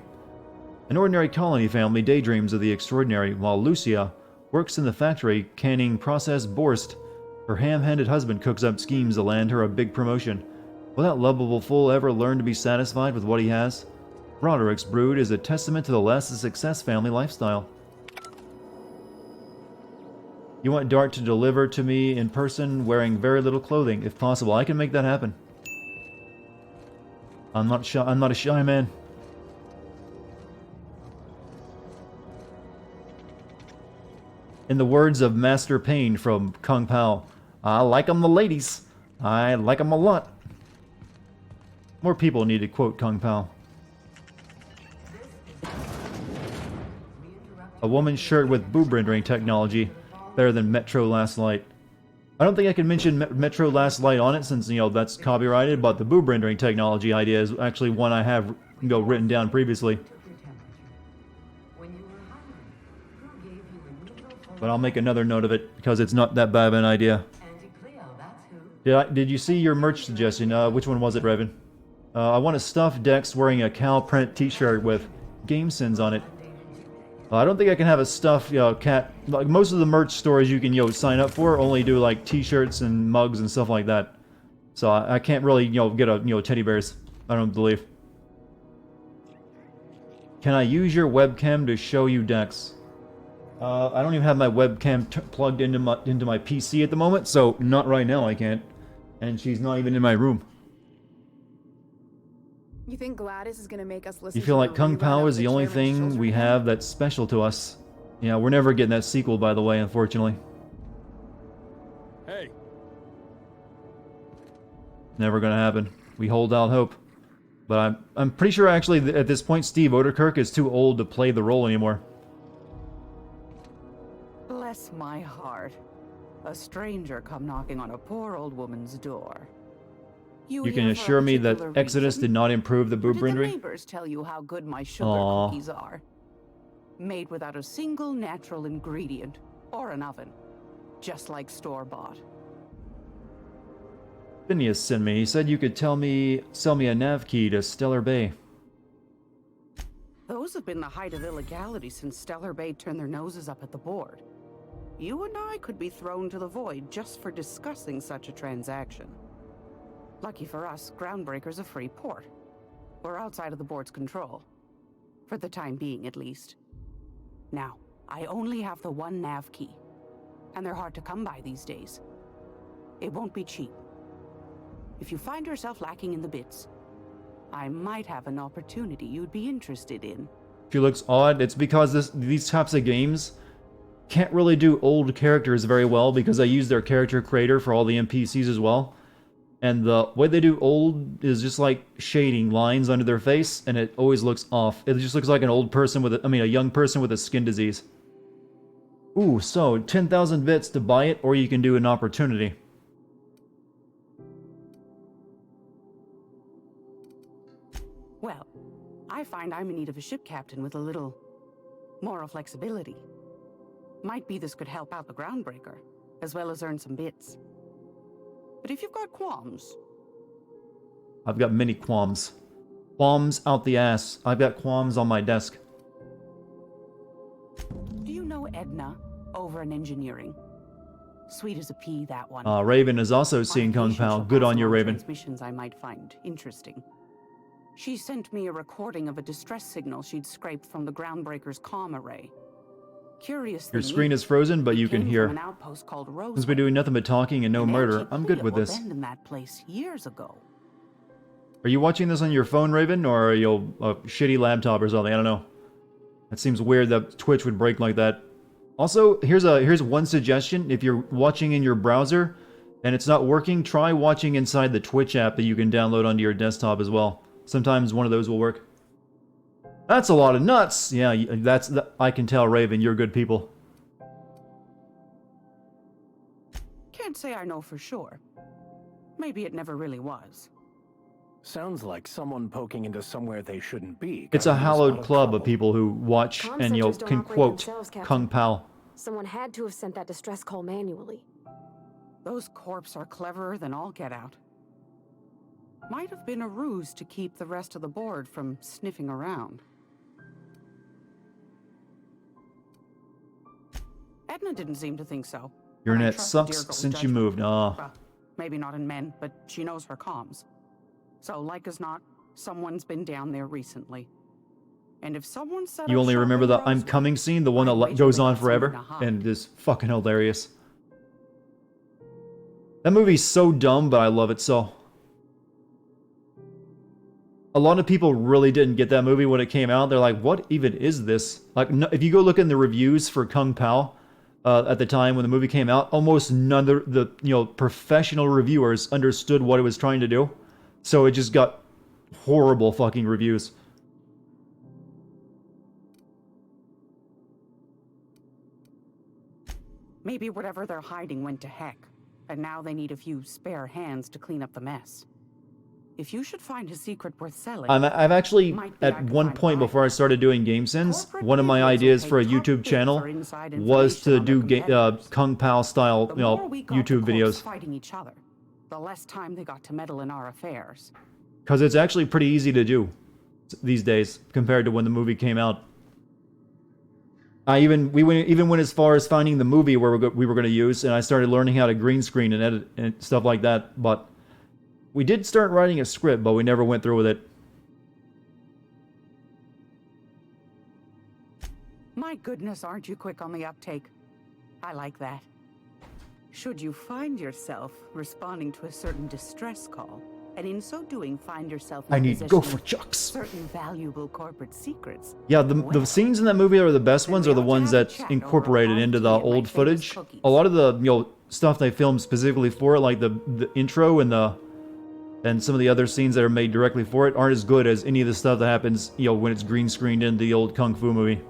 An ordinary colony family daydreams of the extraordinary, while Lucia works in the factory canning processed borscht. Her ham-handed husband cooks up schemes to land her a big promotion. Will that lovable fool ever learn to be satisfied with what he has? Broderick's brood is a testament to the less success family lifestyle. You want Dart to deliver to me in person wearing very little clothing. If possible, I can make that happen. I'm not a shy man. In the words of Master Payne from Kung Pao, I like 'em the ladies. I like 'em a lot. More people need to quote Kung Pao. A woman's shirt with boob rendering technology. Better than Metro Last Light. I don't think I can mention Metro Last Light on it since, that's copyrighted, but the boob rendering technology idea is actually one I have written down previously. But I'll make another note of it because it's not that bad of an idea. Did you see your merch suggestion? Which one was it, Raven? I want a stuffed Dex wearing a cow print t-shirt with game sins on it. I don't think I can have a stuffed cat. Like most of the merch stores you can sign up for only do like t-shirts and mugs and stuff like that. So I can't really get a teddy bears. I don't believe. Can I use your webcam to show you decks? I don't even have my webcam plugged into my PC at the moment, so not right now I can't. And she's not even in my room. You think Gladys is gonna make us listen You feel to like a Kung rerun Pao of is the only Chairman's thing Children we again? have that's special to us. Yeah, we're never getting that sequel, by the way, unfortunately. Hey. Never gonna happen. We hold out hope. But I'm pretty sure actually at this point Steve Odekirk is too old to play the role anymore. Bless my heart. A stranger come knocking on a poor old woman's door. You here can for a assure me that particular Exodus reason? did not improve the Or boob did the rendering? neighbors tell you how good my sugar Aww. cookies are? Made without a single natural ingredient or an oven. Just like store-bought. Phineas sent me. He said you could sell me a nav key to Stellar Bay. Those have been the height of illegality since Stellar Bay turned their noses up at the board. You and I could be thrown to the void just for discussing such a transaction. Lucky for us, Groundbreaker's a free port. We're outside of the board's control. For the time being, at least. Now, I only have the one nav key. And they're hard to come by these days. It won't be cheap. If you find yourself lacking in the bits, I might have an opportunity you'd be interested in. She looks odd. It's because these types of games can't really do old characters very well because I use their character creator for all the NPCs as well. And the way they do old is just like shading lines under their face, and it always looks off. It just looks like an old person with a young person with a skin disease. Ooh, so 10,000 bits to buy it, or you can do an opportunity. Well, I find I'm in need of a ship captain with a little moral flexibility. Might be this could help out the Groundbreaker, as well as earn some bits. But if you've got qualms... I've got many qualms. Qualms out the ass. I've got qualms on my desk. Do you know Edna, over in engineering? Sweet as a pea, that one. Raven is also seeing Kung Pao. Good on you, Raven. Transmissions I might find interesting. She sent me a recording of a distress signal she'd scraped from the Groundbreaker's comm array. Curious. Your screen is frozen, but you can hear. Since we're doing nothing but talking and no murder, I'm good with this. In that place years ago. Are you watching this on your phone, Raven, or are you a shitty laptop or something? I don't know. It seems weird that Twitch would break like that. Also, here's one suggestion. If you're watching in your browser and it's not working, try watching inside the Twitch app that you can download onto your desktop as well. Sometimes one of those will work. That's a lot of nuts! Yeah, I can tell, Raven, you're good people. Can't say I know for sure. Maybe it never really was. Sounds like someone poking into somewhere they shouldn't be. It's a hallowed club of people who watch and can quote Kung Pao. Someone had to have sent that distress call manually. Those corps are cleverer than all get out. Might have been a ruse to keep the rest of the board from sniffing around. Edna didn't seem to think so. Your And I net trust the dear sucks girl's since you judgment. moved. Well, maybe not in men, but she knows her comms. So, like as not, someone's been down there recently. And if someone set You up only shop remember in the I'm Roswell, coming scene, the one I'd that wager goes they on got somewhere forever, to hide. and is fucking hilarious. That movie's so dumb, but I love it so. A lot of people really didn't get that movie when it came out. They're like, what even is this? Like, if you go look in the reviews for Kung Pao, at the time when the movie came out, almost none of the professional reviewers understood what it was trying to do. So it just got horrible fucking reviews. Maybe whatever they're hiding went to heck, and now they need a few spare hands to clean up the mess. If you should find a secret worth selling... I've actually, might be at I could one find point before I started doing GameSins, one of my ideas for a YouTube channel was to do Kung Pao style, YouTube videos. Fighting each other, the less time they got to meddle in our affairs. Because it's actually pretty easy to do these days compared to when the movie came out. We went as far as finding the movie where we were going to use, and I started learning how to green screen and edit and stuff like that. But we did start writing a script, but we never went through with it. My goodness, aren't you quick on the uptake? I like that. Should you find yourself responding to a certain distress call, and in so doing find yourself in I need to go for possession of chucks. certain valuable corporate secrets. Yeah, the scenes in that movie are the best ones, are the ones that incorporated into the old footage. A lot of the stuff they filmed specifically for it, like the intro and some of the other scenes that are made directly for it, aren't as good as any of the stuff that happens, when it's green screened in the old Kung Fu movie.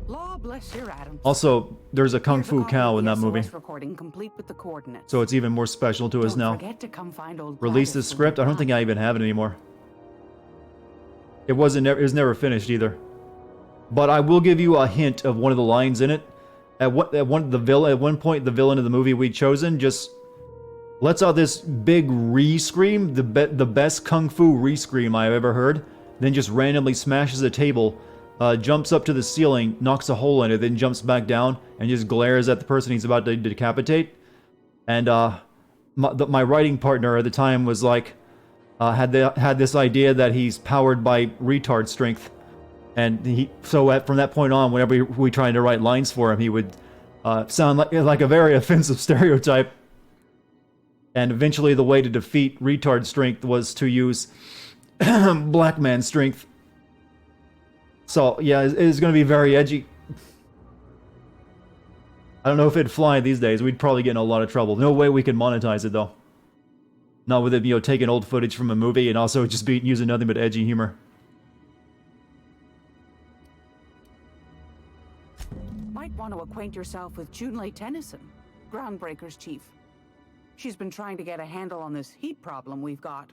Law bless your Adams. Also, there's a Kung Fu cow in that movie, Recording complete with the coordinates. so it's even more special to us Don't now. forget to come find old Release the Gladys when script? you're I don't think done. I even have it anymore. It was never finished either. But I will give you a hint of one of the lines in it. At one point, the villain of the movie we'd chosen just lets out this big re-scream, the best kung fu re-scream I've ever heard. Then just randomly smashes a table, jumps up to the ceiling, knocks a hole in it, then jumps back down and just glares at the person he's about to decapitate. And my writing partner at the time was like, had this idea that he's powered by retard strength. And from that point on, whenever we tried to write lines for him, he would sound like a very offensive stereotype. And eventually the way to defeat retard strength was to use black man strength. So, yeah, it's going to be very edgy. I don't know if it'd fly these days. We'd probably get in a lot of trouble. No way we could monetize it, though. Not with it, taking old footage from a movie and also just using nothing but edgy humor. Might want to acquaint yourself with Junlei Tennyson, Groundbreaker's chief. She's been trying to get a handle on this heat problem we've got.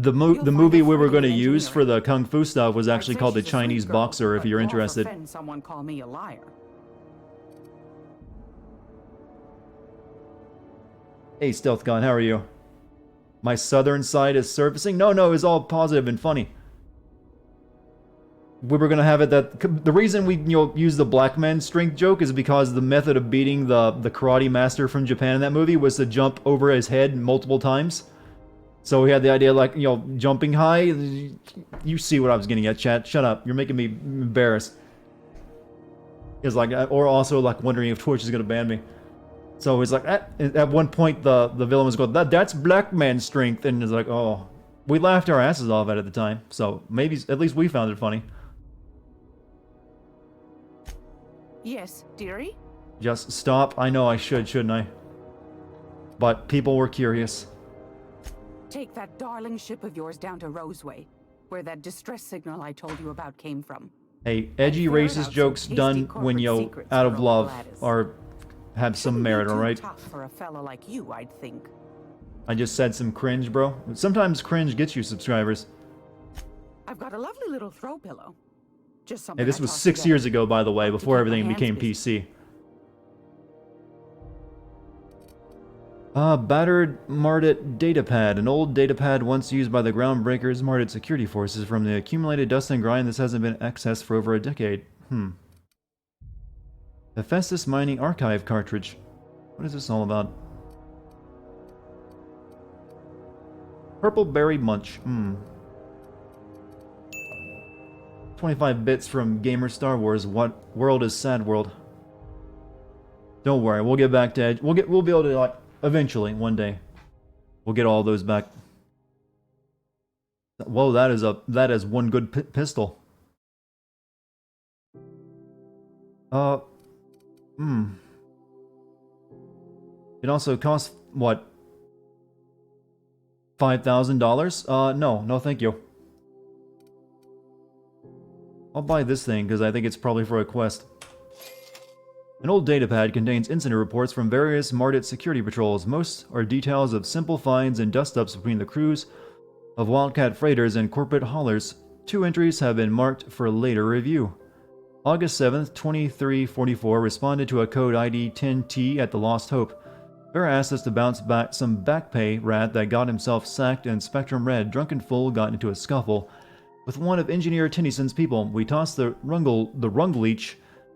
The movie we were going to use for the Kung Fu stuff was actually called The Chinese Boxer, if you're interested. Someone call me a liar. Hey, Stealth Gun, how are you? My southern side is surfacing? No, it's all positive and funny. We were going to have it that... The reason we use the black man strength joke is because the method of beating the karate master from Japan in that movie was to jump over his head multiple times. So we had the idea, like, jumping high. You see what I was getting at, chat. Shut up. You're making me embarrassed. It's like, or also like wondering if Twitch is going to ban me. So it's like, at one point the villain was going, that's black man strength. And it's like, oh, we laughed our asses off at the time. So maybe, at least we found it funny. Yes, dearie? Just stop. I know I should, shouldn't I? But people were curious. Take that darling ship of yours down to Roseway, where that distress signal I told you about came from. Hey, edgy racist jokes done when out of love have some merit, alright? Tough for a fellow like you, I'd think. I just said some cringe, bro. Sometimes cringe gets you subscribers. I've got a lovely little throw pillow. Just something. Hey, this was 6 years ago, by the way, before everything became PC. Battered Mardit datapad. An old datapad once used by the Groundbreakers Mardit security forces. From the accumulated dust and grime, this hasn't been accessed for over a decade. Hephaestus Mining Archive cartridge. What is this all about? Purple Berry Munch. 25 bits from Gamer Star Wars. What world is Sad World? Don't worry, we'll get back to Edge. We'll be able to, like, eventually, one day, we'll get all those back. Whoa, that is one good pistol. It also costs what? $5,000? No, thank you. I'll buy this thing because I think it's probably for a quest. An old datapad contains incident reports from various Mardit security patrols. Most are details of simple finds and dust-ups between the crews of Wildcat freighters and corporate haulers. 2 entries have been marked for later review. August 7th, 2344 responded to a code ID 10T at the Lost Hope. Vera asked us to bounce back some back pay rat that got himself sacked, and Spectrum Red, drunken fool, got into a scuffle with one of Engineer Tennyson's people. We tossed the Rungleech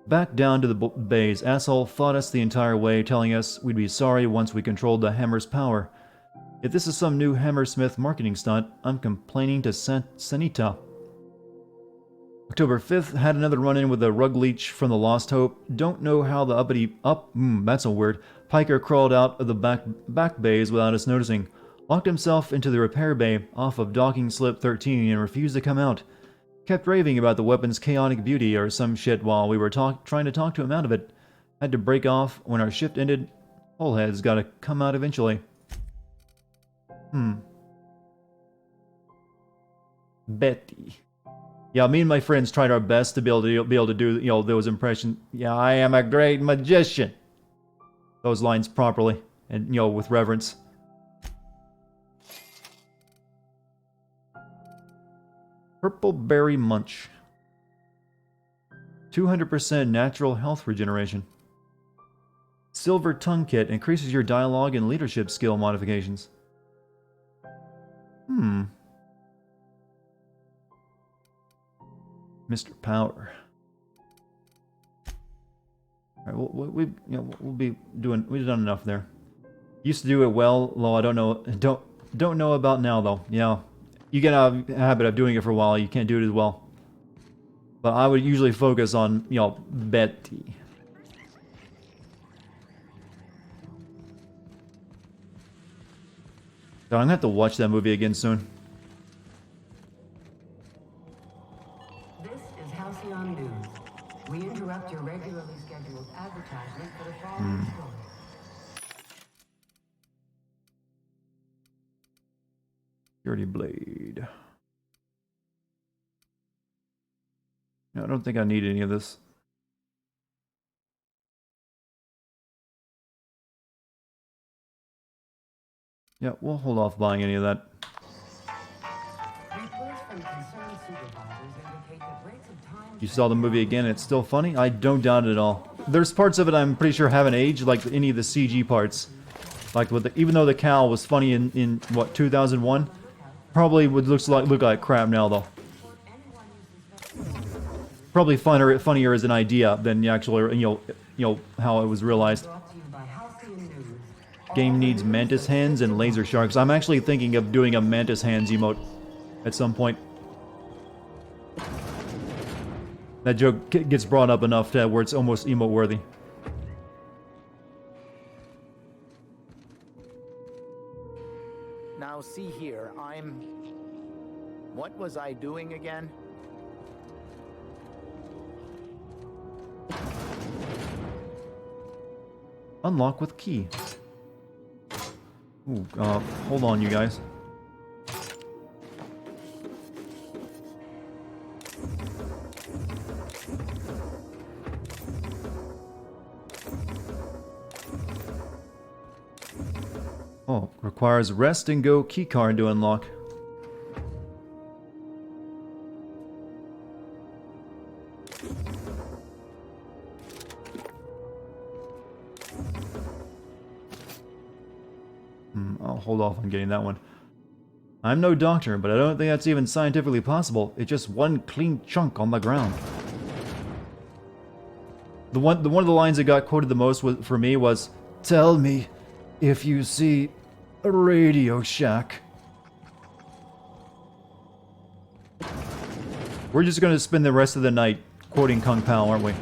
back down to the bays. Asshole fought us the entire way, telling us we'd be sorry once we controlled the hammer's power. If this is some new Hammersmith marketing stunt, I'm complaining to Sanita. October 5th, had another run-in with a rug leech from the Lost Hope. Don't know how the that's a word, piker crawled out of the back bays without us noticing. Locked himself into the repair bay off of docking slip 13 and refused to come out. Kept raving about the weapon's chaotic beauty or some shit while we were trying to talk to him out of it. Had to break off when our shift ended. Hullhead's gotta come out eventually. Betty. Yeah, me and my friends tried our best to be able to do, you know, those impressions. Yeah, I am a great magician. Those lines properly and, you know, with reverence. Purple Berry Munch. 200% natural health regeneration. Silver Tongue Kit increases your dialogue and leadership skill modifications. Mr. Power. Alright, we've done enough there. Used to do it well, though I don't know about now though. Yeah. You get a habit of doing it for a while, you can't do it as well. But I would usually focus on, you know, Betty. So I'm gonna have to watch that movie again soon. This is Halcyon News. We interrupt your regularly scheduled advertisement for the following story. Security Blade. No, I don't think I need any of this. Yeah, we'll hold off buying any of that. Reports from concerned supervisors indicate that rates of time... You saw the movie again, it's still funny? I don't doubt it at all. There's parts of it I'm pretty sure haven't aged, like any of the CG parts. Like, with the, even though the cow was funny in what, 2001? Probably would look like crap now, though. Probably funnier as an idea than the actual, you know how it was realized. Game needs mantis hands and laser sharks. I'm actually thinking of doing a mantis hands emote at some point. That joke gets brought up enough to where it's almost emote worthy. Now see here, what was I doing again? Unlock with key. Ooh, hold on, you guys. Oh, requires rest and go keycard to unlock. I'll hold off on getting that one. I'm no doctor, but I don't think that's even scientifically possible. It's just one clean chunk on the ground. One of the lines that got quoted the most for me was, "Tell me if you see a Radio Shack." We're just going to spend the rest of the night quoting Kung Pao, aren't we?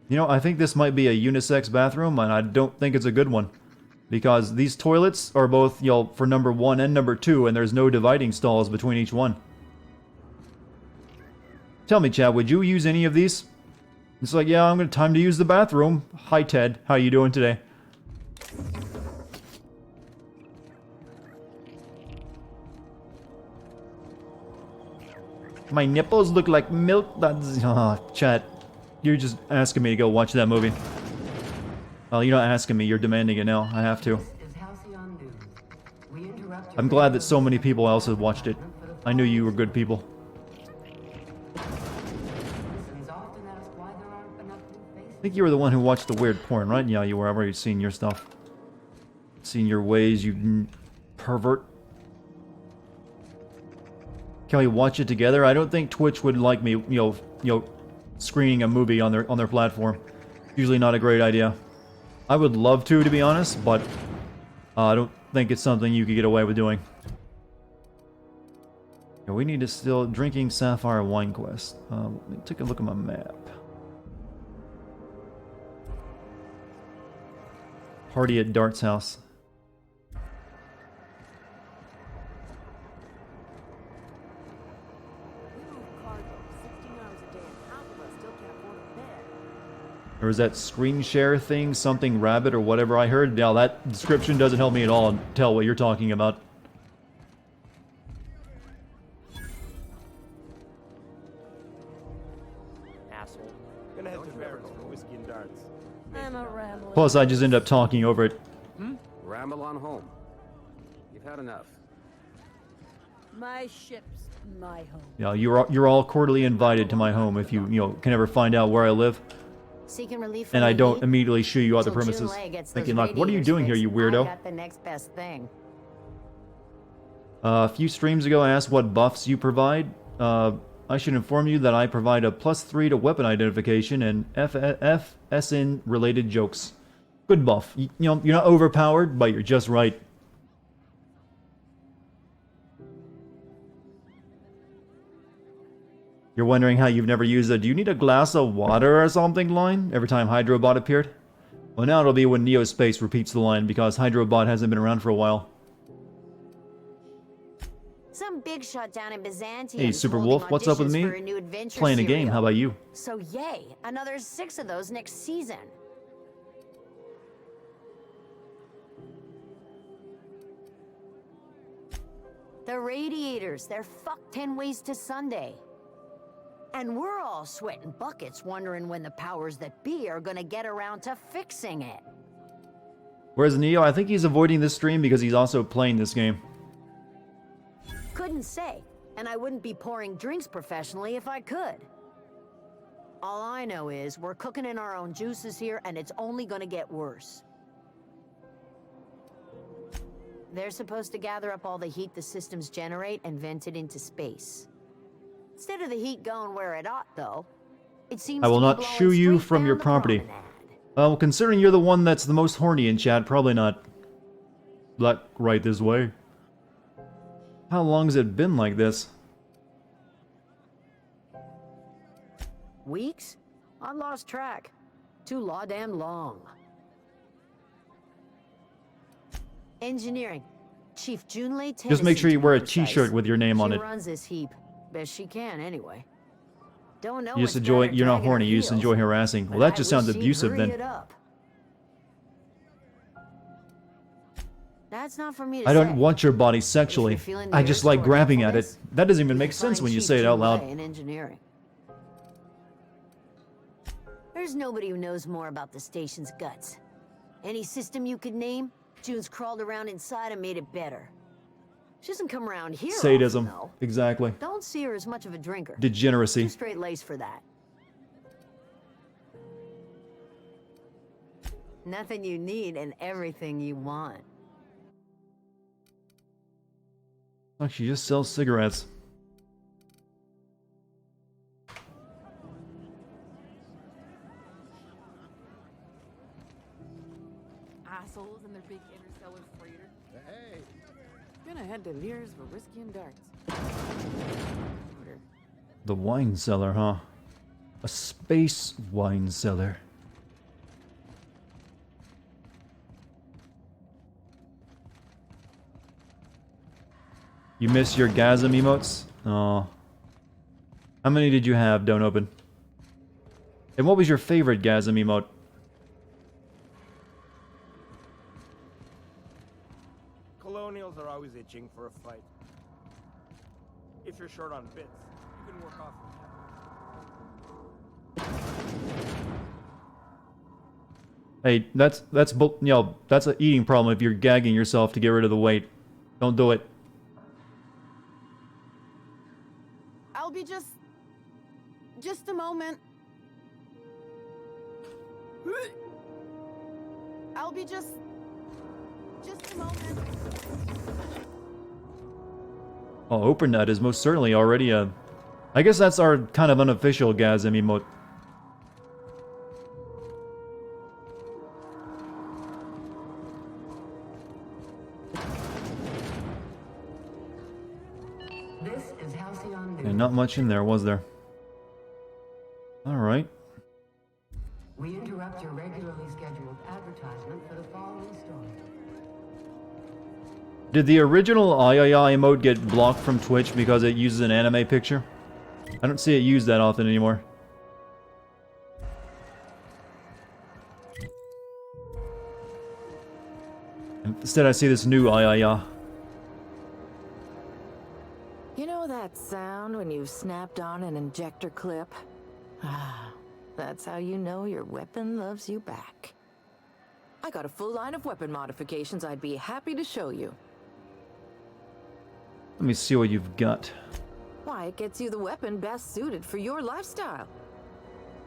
You know, I think this might be a unisex bathroom, and I don't think it's a good one. Because these toilets are both, you know, for number 1 and number 2, and there's no dividing stalls between each one. Tell me, Chad, would you use any of these? It's like, yeah, I'm gonna time to use the bathroom. Hi, Ted. How you doing today? My nipples look like milk. That's... Chad. You're just asking me to go watch that movie. Well, you're not asking me, you're demanding it now. I have to. I'm glad that so many people else have watched it. I knew you were good people. I think you were the one who watched the weird porn, right? Yeah, you were. I've already seen your stuff. Seen your ways, you pervert. Can we watch it together? I don't think Twitch would like me, you know, screening a movie on their platform. Usually not a great idea. I would love to be honest, but I don't think it's something you could get away with doing. Yeah, we need to still drinking Sapphire Wine Quest. Let me take a look at my map. Party at Dart's house. There was that screen share thing, something rabbit or whatever I heard. Yeah, that description doesn't help me at all tell what you're talking about. Asshole. Gonna head to Barrett's for whiskey and darts. I'm a rambler. Plus, I just end up talking over it. Ramble on home. You've had enough. My ship's my home. Yeah, you're all cordially invited to my home if you can ever find out where I live. Seeking relief And from I the don't heat? immediately shoo you out the Till June premises. Lay gets Thinking those like, what are you radiators doing here, you fixed, I weirdo? got the next best thing. A few streams ago I asked what buffs you provide. I should inform you that I provide a +3 to weapon identification and FSN related jokes. Good buff. You know, you're not overpowered, but you're just right. You're wondering how you've never used a "do you need a glass of water or something" line every time Hydrobot appeared? Well, now it'll be when Neo Space repeats the line because Hydrobot hasn't been around for a while. Some big shot down in Byzantium. Hey, Super Wolf, what's up with me? Playing a game, how about you? So yay, another 6 of those next season. The radiators, they're fucked 10 ways to Sunday. And we're all sweating buckets wondering when the powers that be are gonna get around to fixing it. Whereas Neo, I think he's avoiding this stream because he's also playing this game. Couldn't say, and I wouldn't be pouring drinks professionally if I could. All I know is we're cooking in our own juices here, and it's only gonna get worse. They're supposed to gather up all the heat the systems generate and vent it into space. Instead of the heat going where it ought, though, it seems I will to be not blowing shoo you straight from down your the property. promenade. Well, considering you're the one that's the most horny in chat, probably not. Like, right this way. How long has it been like this? Weeks? I lost track. Too law-damn long. Engineering. Chief Junlei Tennyson, Just make sure you to be wear a precise. t-shirt with your name on She it. runs this heap. Best she can, anyway. Don't know You just what's enjoy, got her you're not dragging her horny, you just heels, enjoy harassing. Well, but that I just sounds wish she'd abusive hurry then. it up. That's not for me to I say. don't want your body sexually. feeling I the just urge like toward grabbing at it. helpfulness, That doesn't even you make can sense find when you Chief say it out Junlei loud. in engineering. There's nobody who knows more about the station's guts. Any system you could name, June's crawled around inside and made it better. She doesn't come around here Sadism. often, though. Exactly. Don't see her as much of a drinker. Degeneracy. Too straight-laced for that. Nothing you need and everything you want. Oh, she just sells cigarettes. Assholes and their big interstellar freighter. Hey! Gonna head to Lear's for whiskey and darts. The wine cellar, huh? A space wine cellar. You miss your gasm emotes? Oh. How many did you have? Don't open. And what was your favorite gasm emote? Colonials are always itching for a fight. If you're short on bits, you can work off of Hey, that's an eating problem if you're gagging yourself to get rid of the weight. Don't do it. I'll be just a moment. I'll be just a moment. Oh, open nut is most certainly already a... I guess that's our kind of unofficial gasm emote. much in there, was there? Alright. We interrupt your regularly scheduled advertisement for the following story. Did the original Ayaya emote get blocked from Twitch because it uses an anime picture? I don't see it used that often anymore. Instead I see this new Ayaya. You know that sound when you've snapped on an injector clip? Ah, that's how you know your weapon loves you back. I got a full line of weapon modifications I'd be happy to show you. Let me see what you've got. Why, it gets you the weapon best suited for your lifestyle.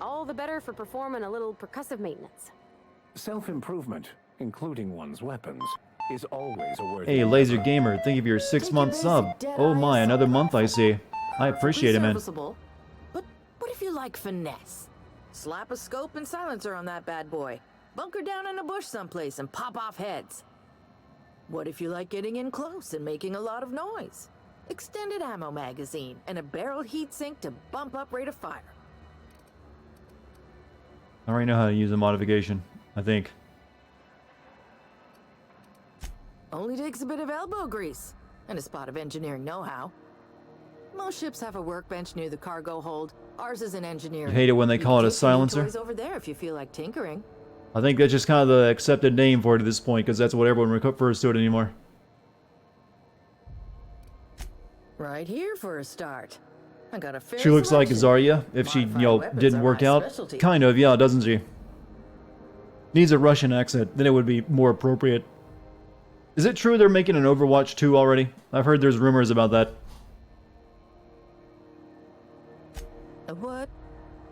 All the better for performing a little percussive maintenance. Self-improvement, including one's weapons, is always a worthy Hey, Laser Gamer, thank you for your 6-month sub. Oh my, another month I see. I appreciate it, man. Serviceable. But what if you like finesse? Slap a scope and silencer on that bad boy. Bunker down in a bush someplace and pop off heads. What if you like getting in close and making a lot of noise? Extended ammo magazine and a barrel heatsink to bump up rate of fire. I already know how to use a modification, I think. Only takes a bit of elbow grease and a spot of engineering know-how. Most ships have a workbench near the cargo hold. Ours is an engineering. You hate it when they call it a silencer? Toys over there if you feel like tinkering. I think that's just kind of the accepted name for it at this point, because that's what everyone refers to it anymore. Right here for a start. I got a fair She looks like selection. Zarya, if she, didn't work out. specialty. Kind of, yeah, doesn't she? Needs a Russian accent, then it would be more appropriate. Is it true they're making an Overwatch 2 already? I've heard there's rumors about that. A what?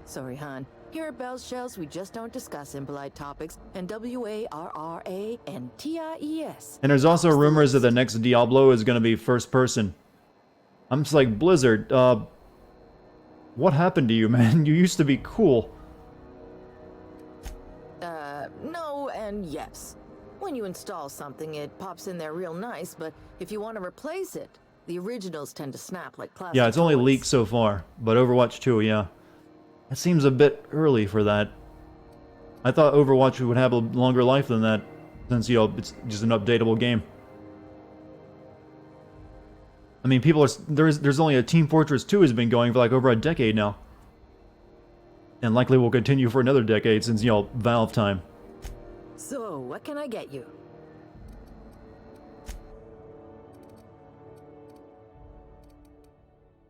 Sorry, hon. Here at Bell's Shells, we just don't discuss impolite topics, and WARRA and TIES. And there's also rumors that the next Diablo is going to be first person. I'm just like, Blizzard, what happened to you, man? You used to be cool. No and yes. When you install something, it pops in there real nice, but if you want to replace it, the originals tend to snap like plastic. Yeah, it's only toys. leaked so far, but Overwatch 2, yeah. That seems a bit early for that. I thought Overwatch would have a longer life than that, since, it's just an updatable game. I mean, people are... There's only a Team Fortress 2 has been going for like over a decade now. And likely will continue for another decade since, Valve time. So, what can I get you?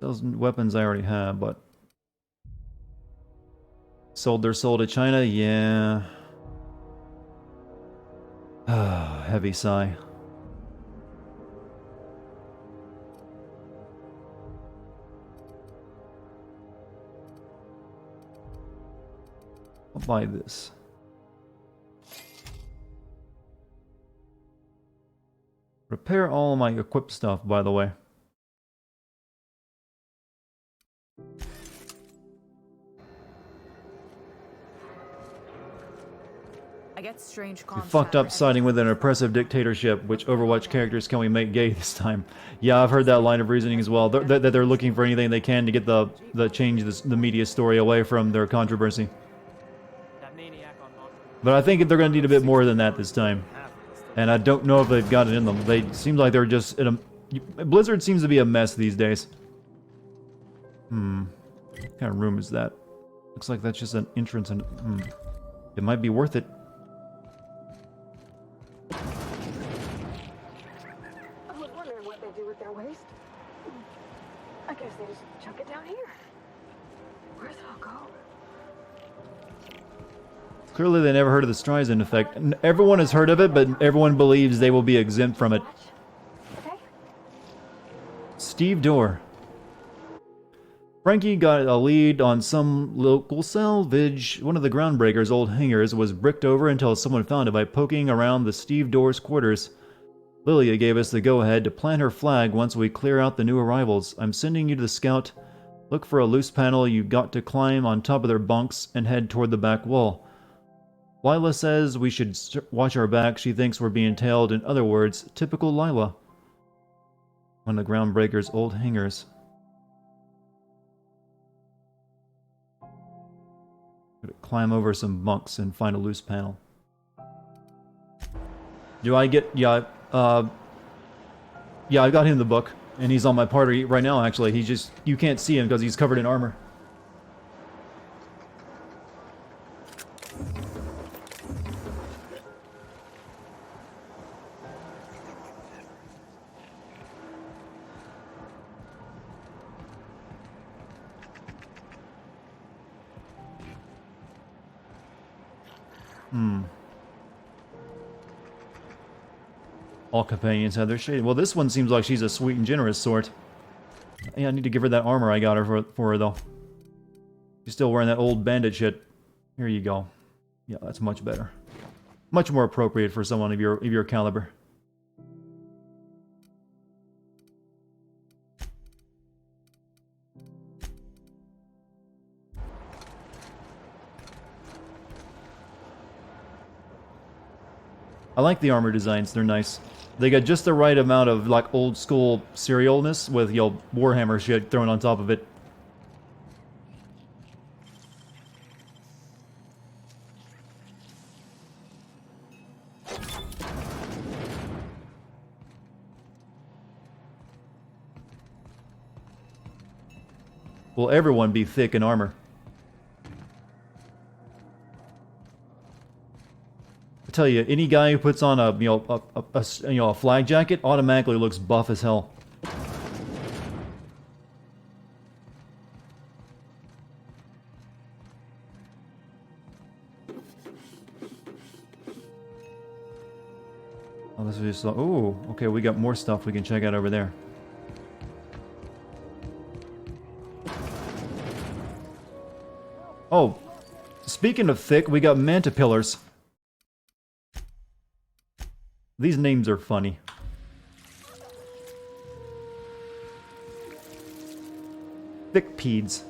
Those weapons I already have, but... Sold their soul to China? Yeah. Heavy sigh. I'll buy this. Repair all my equipped stuff, by the way. I get strange You fucked up siding with an oppressive dictatorship. Which Overwatch characters can we make gay this time? Yeah, I've heard that line of reasoning as well. That they're looking for anything they can to get the the media story away from their controversy. But I think they're going to need a bit more than that this time. And I don't know if they've got it in them. They seem like they're just in a... Blizzard seems to be a mess these days. What kind of room is that? Looks like that's just an entrance and... It might be worth it. I was wondering what they do with their waste. I guess they just chuck it down here. Where's it all go? Clearly they never heard of the Streisand effect. Everyone has heard of it, but everyone believes they will be exempt from it. Okay. Steve Dorr. Frankie got a lead on some local salvage. One of the groundbreakers' old hangars was bricked over until someone found it by poking around the Steve Dorr's quarters. Lilia gave us the go-ahead to plant her flag once we clear out the new arrivals. I'm sending you to the scout. Look for a loose panel. You've got to climb on top of their bunks and head toward the back wall. Lila says we should watch our back. She thinks we're being tailed. In other words, typical Lila. One of the groundbreakers' old hangars. Gotta climb over some bunks and find a loose panel. Do I get... Yeah, yeah, I got him the book. And he's on my party right now, actually. He just... You can't see him because he's covered in armor. All companions have their shade. Well, this one seems like she's a sweet and generous sort. Yeah, I need to give her that armor I got her for her, though. She's still wearing that old bandit shit. Here you go. Yeah, that's much better. Much more appropriate for someone of your caliber. I like the armor designs, they're nice. They got just the right amount of, like, old school serialness with, you know, Warhammer shit thrown on top of it. Will everyone be thick in armor? I tell you, any guy who puts on a a flag jacket automatically looks buff as hell. Oh, this is just... Oh, okay, we got more stuff we can check out over there. Oh, speaking of thick, we got manta pillars. These names are funny. Thick peds.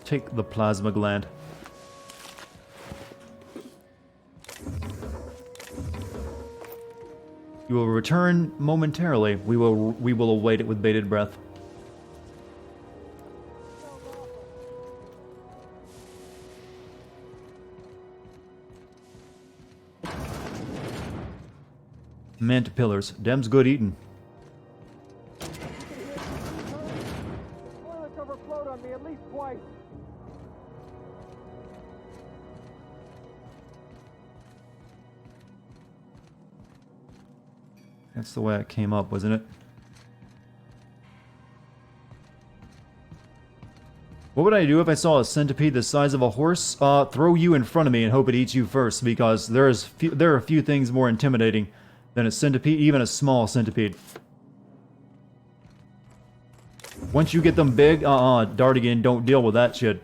Take the plasma gland. You will return momentarily. We will await it with bated breath. Manta pillars. Dem's good eating. Toilet cover flowed on me at least twice. That's the way it came up, wasn't it? What would I do if I saw a centipede the size of a horse? Throw you in front of me and hope it eats you first, because there are a few things more intimidating than a centipede, even a small centipede. Once you get them big, Dartigan, don't deal with that shit.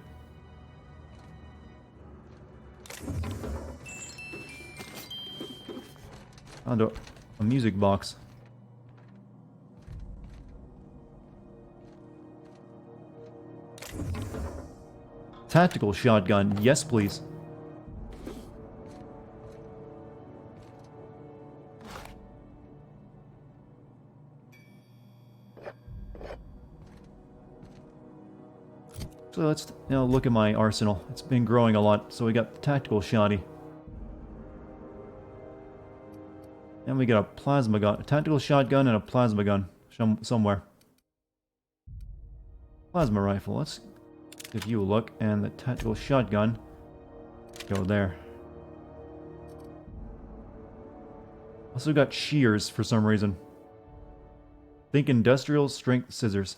Found a music box. Tactical shotgun, yes please. So let's now look at my arsenal. It's been growing a lot. So we got the tactical shotty. And we got a plasma gun, a tactical shotgun and a plasma gun somewhere. Plasma rifle, let's give you a look, and the tactical shotgun, go there. Also got shears for some reason. Think industrial strength scissors.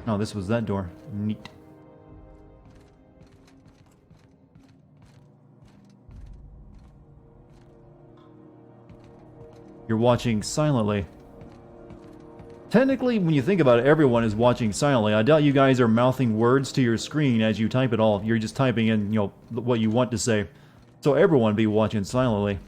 Oh, this was that door. Neat. You're watching silently. Technically, when you think about it, everyone is watching silently. I doubt you guys are mouthing words to your screen as you type it all. You're just typing in, you know, what you want to say. So everyone be watching silently.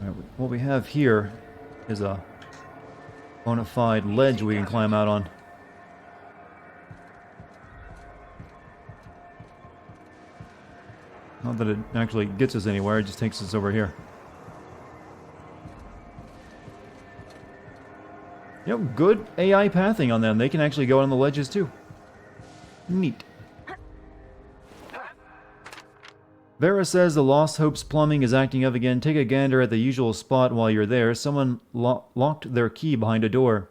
Alright, what we have here is a bona fide ledge we can climb out on. Not that it actually gets us anywhere, it just takes us over here. You know, good AI pathing on them. They can actually go on the ledges too. Neat. Vera says the Lost Hopes plumbing is acting up again. Take a gander at the usual spot while you're there. Someone locked their key behind a door.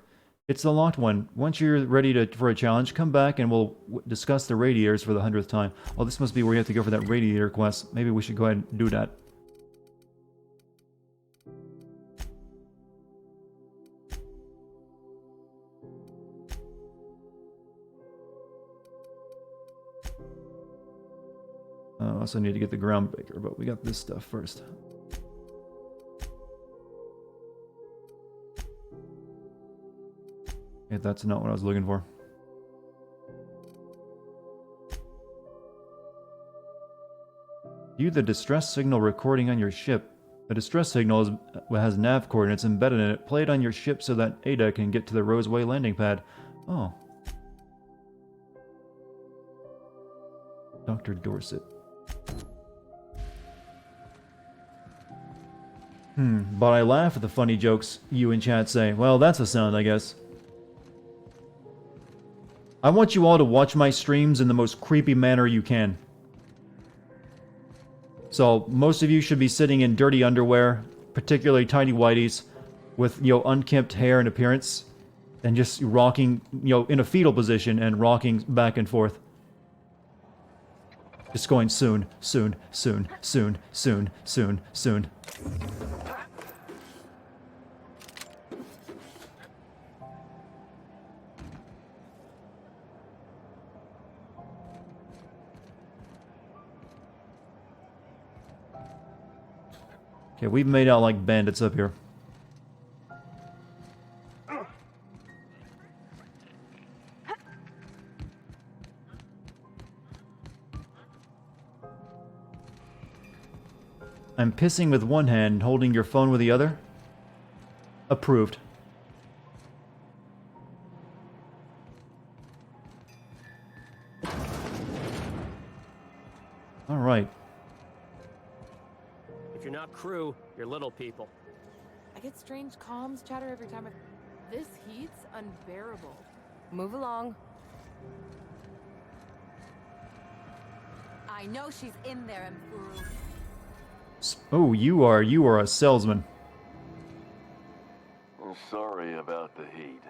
It's the locked one. Once you're ready for a challenge, come back and we'll discuss the radiators for the 100th time. Oh, this must be where you have to go for that radiator quest. Maybe we should go ahead and do that. I also need to get the ground breaker, but we got this stuff first. Okay, that's not what I was looking for. View the distress signal recording on your ship. The distress signal has nav coordinates embedded in it. Play it on your ship so that Ada can get to the Roseway landing pad. Oh. Dr. Dorset. But I laugh at the funny jokes you in chat say. Well, that's a sound, I guess. I want you all to watch my streams in the most creepy manner you can. So, most of you should be sitting in dirty underwear, particularly tidy whities, with, you know, unkempt hair and appearance, and just rocking, you know, in a fetal position and rocking back and forth. Just going soon, soon, soon, soon, soon, soon, soon. Okay, we've made out like bandits up here. I'm pissing with one hand, holding your phone with the other. Approved. All right. If you're not crew, you're little people. I get strange comms chatter every time This heat's unbearable. Move along. I know she's in there, Mfuru. Oh, you are a salesman. I'm sorry about the heat.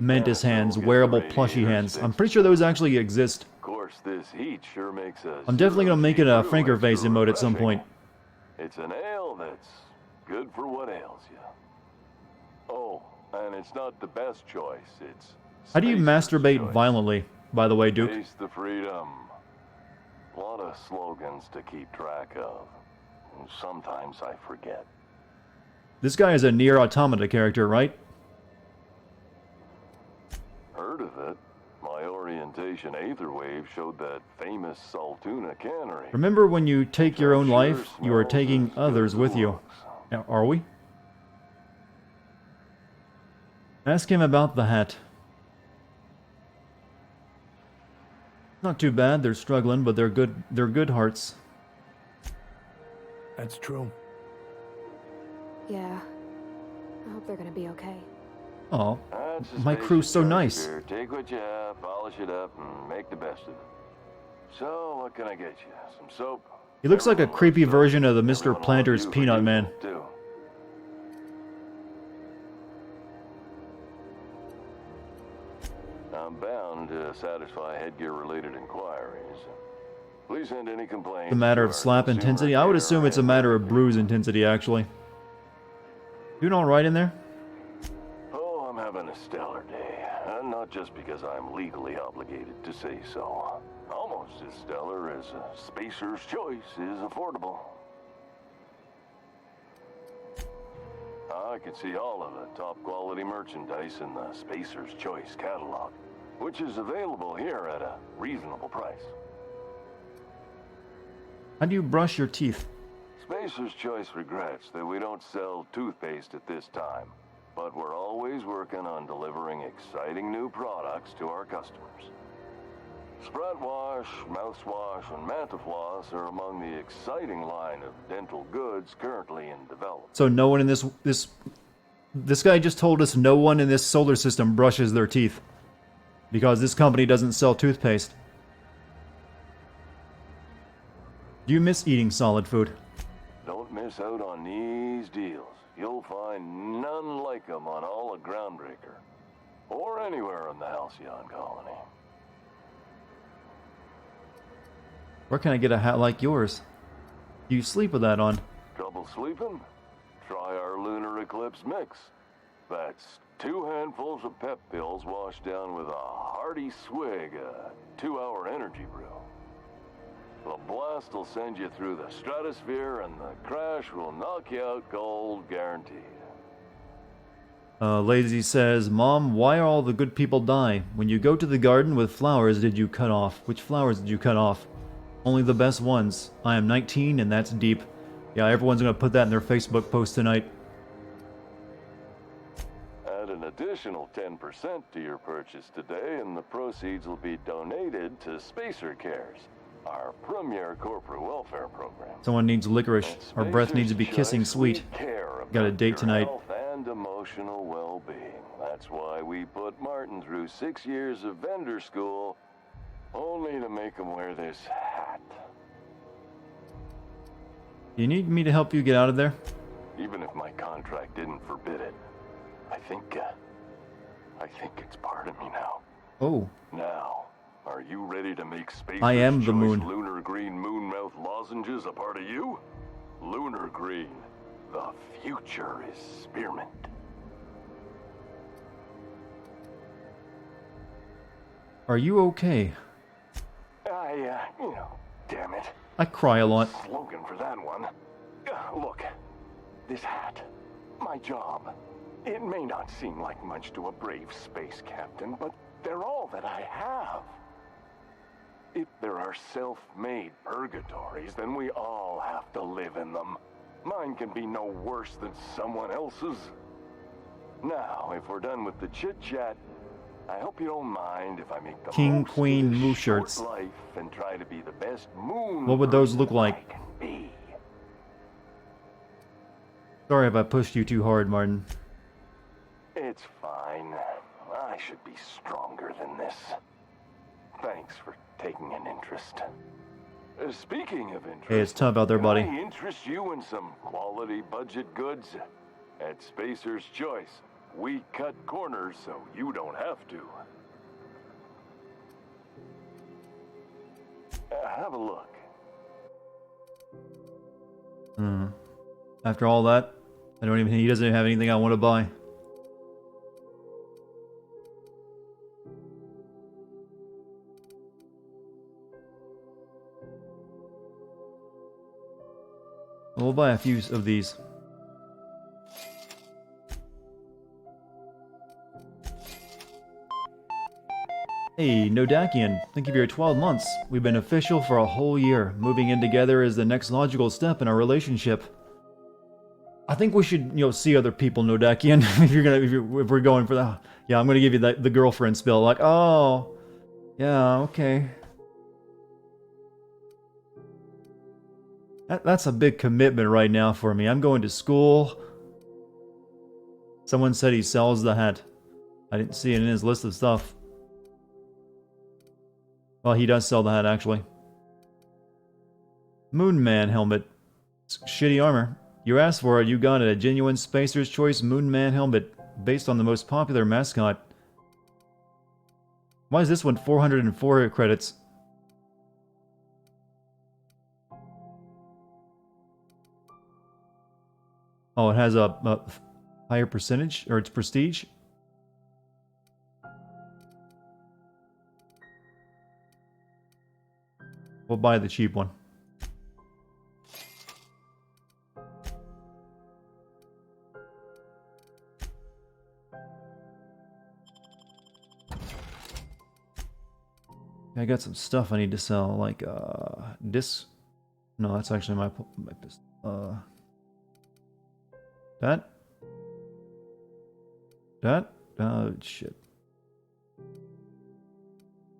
Mantis hands, wearable plushy hands. I'm pretty sure those actually exist. Of course, this heat sure makes us. I'm definitely gonna make it a Franker face emote at some point. It's an ale that's good for what ails you. Oh, and it's not the best choice. It's. How do you masturbate violently, by the way, Duke? Taste the freedom. A lot of slogans to keep track of. Sometimes I forget. This guy is a Nier Automata character, right? Heard of it. My orientation Aetherwave showed that famous Saltuna cannery. Remember when you take your own life, you are taking others with you. Now, are we? Ask him about the hat. Not too bad, they're struggling, but they're good hearts. That's true. Yeah. I hope they're gonna be okay. Oh, my crew's so nice. Here. Take what you have, polish it up, and make the best of it. So, what can I get you? Some soap? He looks like a creepy version of the Mr. Planters Peanut Man. Too. I'm bound to satisfy headgear-related inquiries. Please send any complaints. The matter of slap intensity? I would assume it's a matter of bruise intensity, actually. Doing alright in there? Oh, I'm having a stellar day. Not just because I'm legally obligated to say so. Almost as stellar as a Spacer's Choice is affordable. I can see all of the top quality merchandise in the Spacer's Choice catalog, which is available here at a reasonable price. How do you brush your teeth? Spacer's Choice regrets that we don't sell toothpaste at this time, but we're always working on delivering exciting new products to our customers. Spread wash, mouthwash, and Mantafloss are among the exciting line of dental goods currently in development. So no one in this guy just told us no one in this solar system brushes their teeth because this company doesn't sell toothpaste. Do you miss eating solid food? Don't miss out on these deals. You'll find none like them on all of Groundbreaker, or anywhere in the Halcyon colony. Where can I get a hat like yours? Do you sleep with that on? Trouble sleeping? Try our Lunar Eclipse mix. That's 2 handfuls of pep pills washed down with a hearty swig of 2-hour energy brew. The blast will send you through the stratosphere, and the crash will knock you out cold, guaranteed. Lazy says, Mom, why are all the good people die? When you go to the garden with flowers, did you cut off? Which flowers did you cut off? Only the best ones. I am 19, and that's deep. Yeah, everyone's gonna put that in their Facebook post tonight. Add an additional 10% to your purchase today, and the proceeds will be donated to Spacer Cares, our premier corporate welfare program. Someone needs licorice. Our breath needs to be kissing sweet. Got a date tonight. Health and emotional well-being. That's why we put Martin through 6 years of vendor school, only to make him wear this hat. You need me to help you get out of there? Even if my contract didn't forbid it, I think it's part of me now. Oh. Now, are you ready to make Spacer's I am the Choice moon. Lunar Green Moonmouth lozenges a part of you? Lunar Green. The future is spearmint. Are you okay? Damn it. I cry a lot. Slogan for that one. Look, this hat, my job. It may not seem like much to a brave space captain, but they're all that I have. If there are self-made purgatories, then we all have to live in them. Mine can be no worse than someone else's. Now, if we're done with the chit-chat, I hope you don't mind if I make the King, most Queen, of this Moo short shirts. life and try to be the best moon. What would those look person like? I can be. Sorry if I pushed you too hard, Martin. It's fine. I should be stronger than this. Thanks for taking an interest. Speaking of interest, Hey, it's tough out there, buddy. can I interest you in some quality budget goods? At Spacer's Choice, we cut corners so you don't have to. Have a look. After all that, he doesn't have anything I want to buy. We'll buy a few of these. Hey, Nodakian, thank you for your 12 months. We've been official for a whole year. Moving in together is the next logical step in our relationship. I think we should, see other people, Nodakian. if we're going for that. Yeah, I'm gonna give you the girlfriend spill. Like, oh, yeah, okay. That's a big commitment right now for me. I'm going to school. Someone said he sells the hat. I didn't see it in his list of stuff. Well, he does sell the hat, actually. Moon Man helmet. Shitty armor. You asked for it, you got it. A genuine Spacer's Choice Moon Man helmet, based on the most popular mascot. Why is this one 404 credits? Oh, it has a higher percentage, or it's prestige? We'll buy the cheap one. I got some stuff I need to sell, like discs. No, that's actually my that. Oh shit.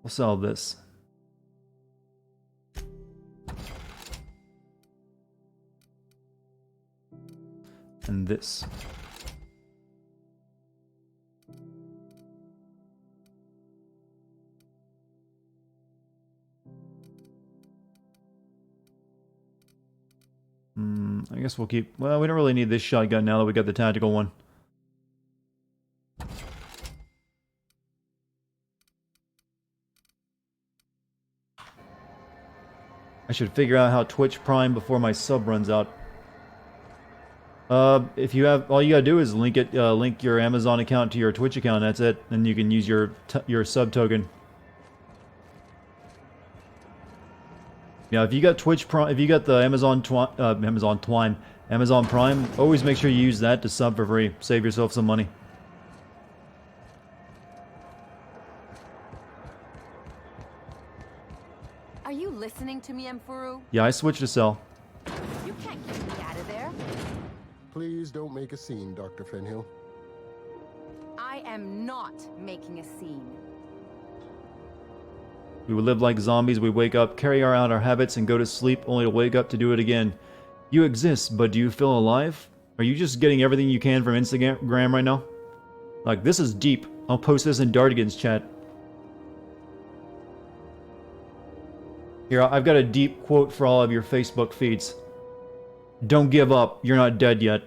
We'll sell this. And this. I guess we'll keep... Well, we don't really need this shotgun now that we got the tactical one. I should figure out how Twitch Prime before my sub runs out. If you have... All you gotta do is link it, link your Amazon account to your Twitch account, that's it. And you can use your sub token. Yeah, if you got Twitch Prime, if you got the Amazon Prime, always make sure you use that to sub for free. Save yourself some money. Are you listening to me, Emfuru? Yeah, I switched to cell. You can't get me out of there. Please don't make a scene, Dr. Fenhill. I am not making a scene. We would live like zombies. We wake up, carry out our habits, and go to sleep only to wake up to do it again. You exist, but do you feel alive? Are you just getting everything you can from Instagram right now? Like, this is deep. I'll post this in Dartigan's chat. Here, I've got a deep quote for all of your Facebook feeds. Don't give up. You're not dead yet.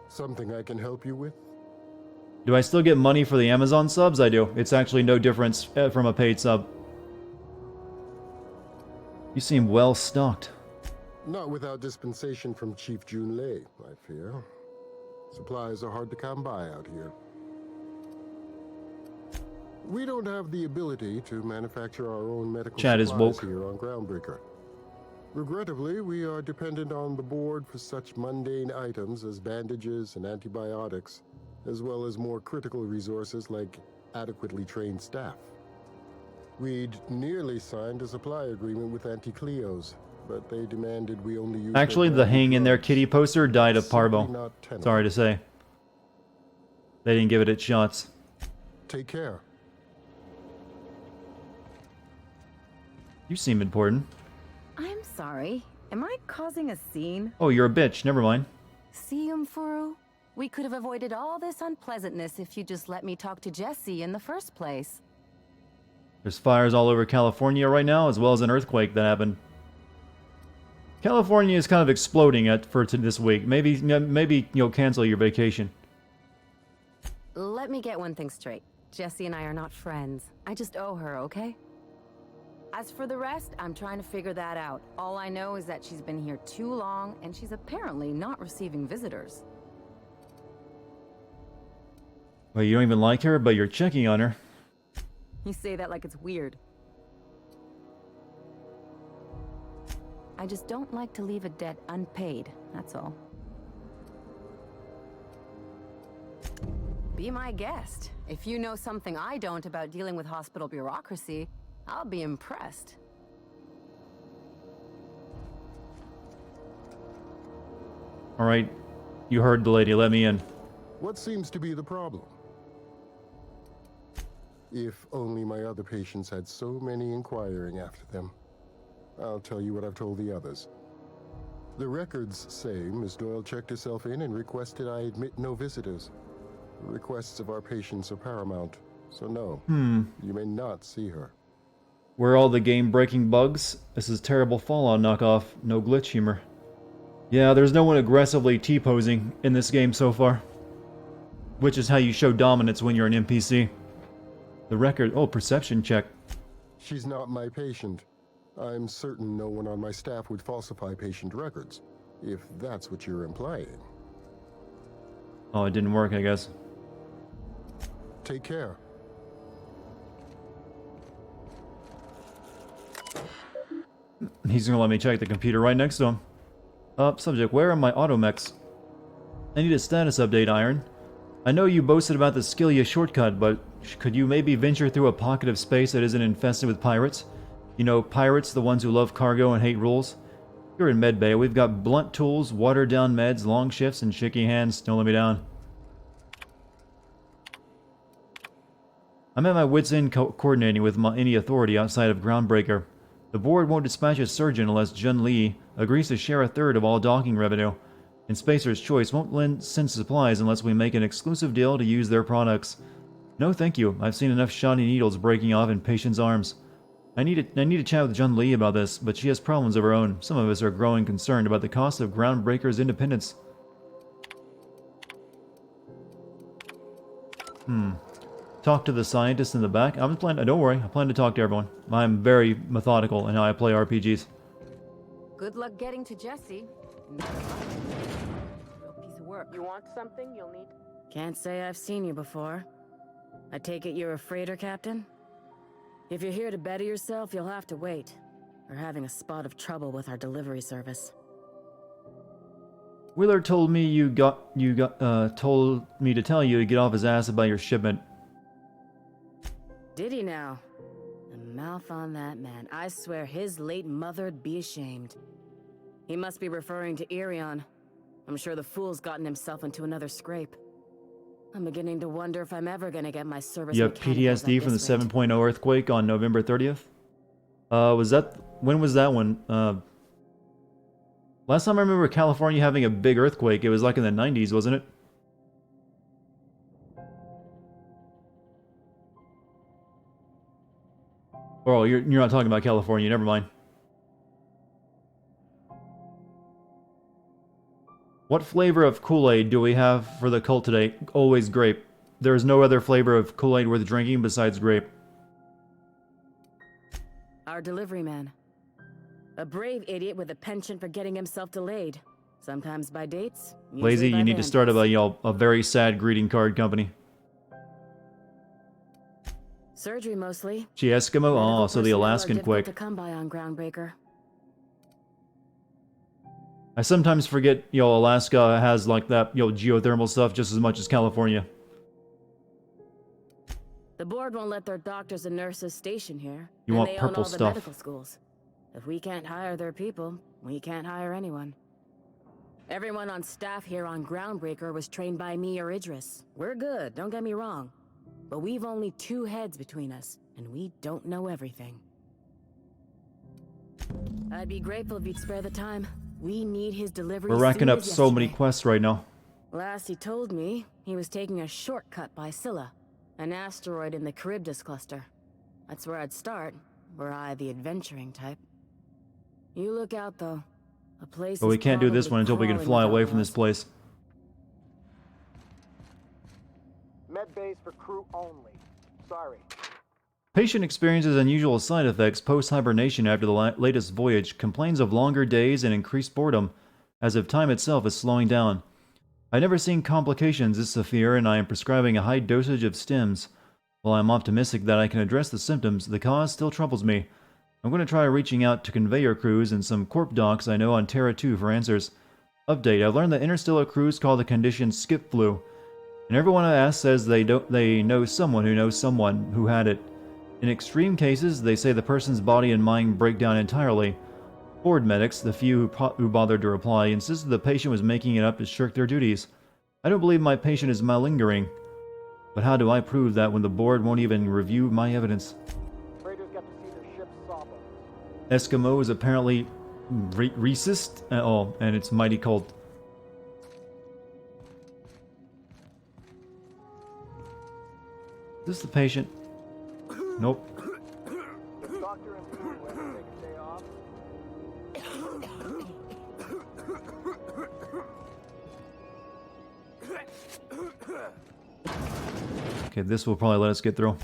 Something I can help you with? Do I still get money for the Amazon subs? I do. It's actually no difference from a paid sub. You seem well stocked. Not without dispensation from Chief Junlei, I fear. Supplies are hard to come by out here. We don't have the ability to manufacture our own medical supplies here on Groundbreaker. Regrettably, we are dependent on the board for such mundane items as bandages and antibiotics, as well as more critical resources like adequately trained staff. We'd nearly signed a supply agreement with Anti-Cleos, but they demanded we only use... Actually, the hang in there kitty poster died of parvo. Sorry to say. They didn't give it its shots. Take care. You seem important. I'm sorry. Am I causing a scene? Oh, you're a bitch. Never mind. See, Umfuru? We could have avoided all this unpleasantness if you just let me talk to Jesse in the first place. There's fires all over California right now, as well as an earthquake that happened. California is kind of exploding this week. Maybe you'll cancel your vacation. Let me get one thing straight. Jesse and I are not friends. I just owe her, okay? As for the rest, I'm trying to figure that out. All I know is that she's been here too long, and she's apparently not receiving visitors. Well, you don't even like her, but you're checking on her. You say that like it's weird. I just don't like to leave a debt unpaid, that's all. Be my guest. If you know something I don't about dealing with hospital bureaucracy, I'll be impressed. All right, you heard the lady. Let me in. What seems to be the problem? If only my other patients had so many inquiring after them. I'll tell you what I've told the others. The records say Miss Doyle checked herself in and requested I admit no visitors. The requests of our patients are paramount, so no, you may not see her. Where are all the game-breaking bugs? This is terrible Fallout knockoff. No glitch humor. Yeah, there's no one aggressively T-posing in this game so far. Which is how you show dominance when you're an NPC. The record... Oh, perception check. She's not my patient. I'm certain no one on my staff would falsify patient records, if that's what you're implying. Oh, it didn't work, I guess. Take care. He's gonna let me check the computer right next to him. Subject, where are my automechs? I need a status update, Iron. I know you boasted about the Skillia shortcut, but could you maybe venture through a pocket of space that isn't infested with pirates? You know, pirates, the ones who love cargo and hate rules? You're in medbay. We've got blunt tools, watered-down meds, long shifts, and shaky hands. Don't let me down. I'm at my wits' end coordinating with any authority outside of Groundbreaker. The board won't dispatch a surgeon unless Jun Lee agrees to share a third of all docking revenue. And Spacer's Choice won't send supplies unless we make an exclusive deal to use their products. No thank you. I've seen enough shoddy needles breaking off in patients' arms. I need to chat with Jun Lee about this, but she has problems of her own. Some of us are growing concerned about the cost of Groundbreaker's independence. Talk to the scientist in the back. Don't worry, I plan to talk to everyone. I'm very methodical in how I play RPGs. Good luck getting to Jesse. Real piece of work. You want something, you'll need... Can't say I've seen you before. I take it you're a freighter captain? If you're here to better yourself, you'll have to wait. We're having a spot of trouble with our delivery service. Wheeler told me told me to tell you to get off his ass about your shipment. Did he now? The mouth on that man. I swear his late mother'd be ashamed. He must be referring to Irion. I'm sure the fool's gotten himself into another scrape. I'm beginning to wonder if I'm ever gonna get my service. You have PTSD from the 7.0 earthquake on November 30th? When was that one? Last time I remember California having a big earthquake, it was like in the 90s, wasn't it? Oh, you're not talking about California, never mind. What flavor of Kool-Aid do we have for the cult today? Always grape. There is no other flavor of Kool-Aid worth drinking besides grape. Our delivery man. A brave idiot with a penchant for getting himself delayed. Sometimes by dates. Lazy, you need to start a very sad greeting card company. Surgery mostly. Gee, Eskimo? Oh, so the Alaskan quake. To come by on Groundbreaker. I sometimes forget, Alaska has like that, geothermal stuff just as much as California. The board won't let their doctors and nurses station here. You want they purple own all stuff. The medical schools. If we can't hire their people, we can't hire anyone. Everyone on staff here on Groundbreaker was trained by me or Idris. We're good, don't get me wrong. But we've only 2 heads between us, and we don't know everything. I'd be grateful if you'd spare the time. We need his delivery. We're racking up so many quests right now. Last he told me, he was taking a shortcut by Scylla, an asteroid in the Charybdis cluster. That's where I'd start, were I the adventuring type. You look out, though. A place. But we can't do this one until we can fly away from this place. Med bays for crew only. Sorry. Patient experiences unusual side effects post-hibernation after the latest voyage, complains of longer days and increased boredom, as if time itself is slowing down. I've never seen complications this severe, and I am prescribing a high dosage of stims. While I'm optimistic that I can address the symptoms, the cause still troubles me. I'm going to try reaching out to conveyor crews and some corp docs I know on Terra 2 for answers. Update, I've learned that interstellar crews call the condition skip flu, and everyone I ask says they know someone who had it. In extreme cases, they say the person's body and mind break down entirely. Board medics, the few who bothered to reply, insisted the patient was making it up to shirk their duties. I don't believe my patient is malingering. But how do I prove that when the board won't even review my evidence? Freighters got to see their ship's sawbones. Eskimo is apparently racist, and it's mighty cold. Is this the patient? Nope. Doctor and crew have to take a day off. Okay, this will probably let us get through.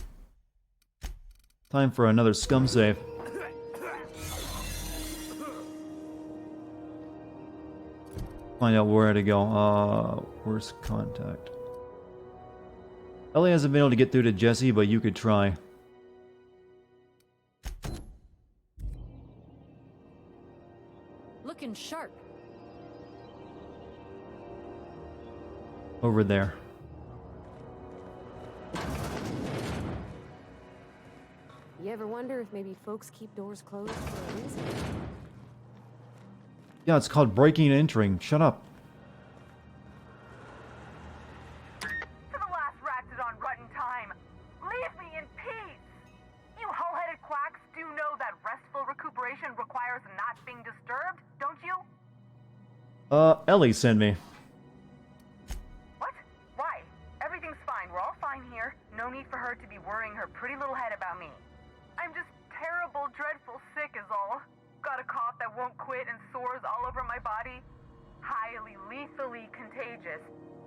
Time for another scum save. Find out where to go. Worst contact. Ellie hasn't been able to get through to Jesse, but you could try. Over there. You ever wonder if maybe folks keep doors closed for a reason? Yeah, it's called breaking and entering. Shut up. To the last ratchet on rotten time, leave me in peace! You hull-headed quacks do know that restful recuperation requires not being disturbed, don't you? Ellie sent me. What? Why? Everything's fine. We're all fine here. No need for her to be worrying her pretty little head about me. I'm just terrible, dreadful sick is all. Got a cough that won't quit and sores all over my body. Highly, lethally contagious.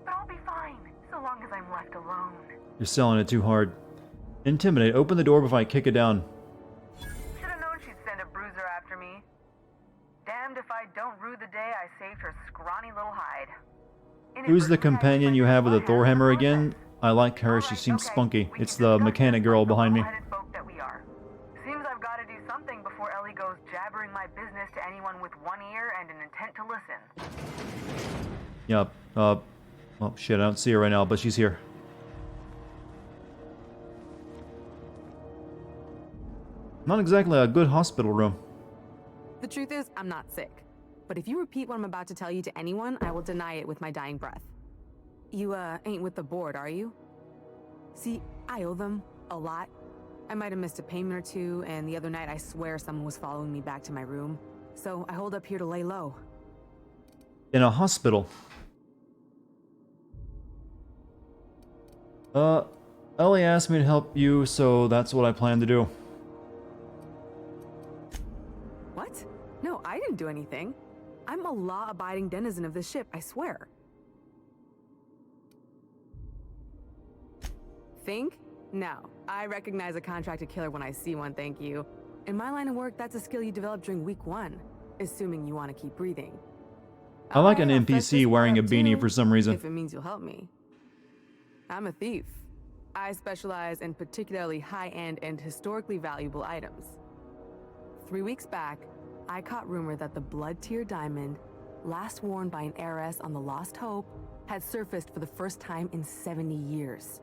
But I'll be fine, so long as I'm left alone. You're selling it too hard. Intimidate. Open the door before I kick it down. Should've known she'd send a bruiser after me. Damned if I don't rue the day I saved her scrawny little hide. Who's the companion you have with the Thor hammer again? I like her. She seems spunky. It's the mechanic girl behind me. Seems I've got to do something before Ellie goes jabbering my business to anyone with one ear and an intent to listen. Yep. Oh shit, I don't see her right now, but she's here. Not exactly a good hospital room. The truth is, I'm not sick. But if you repeat what I'm about to tell you to anyone, I will deny it with my dying breath. You, ain't with the board, are you? See, I owe them a lot. I might have missed a payment or two, and the other night I swear someone was following me back to my room. So I hold up here to lay low. In a hospital. Ellie asked me to help you, so that's what I plan to do. What? No, I didn't do anything. I'm a law-abiding denizen of this ship, I swear. Think? No. I recognize a contracted killer when I see one, thank you. In my line of work, that's a skill you develop during week 1, assuming you want to keep breathing. I like an NPC wearing a beanie for some reason. If it means you'll help me. I'm a thief. I specialize in particularly high-end and historically valuable items. 3 weeks back, I caught rumor that the Blood Tier diamond, last worn by an heiress on the Lost Hope, had surfaced for the first time in 70 years.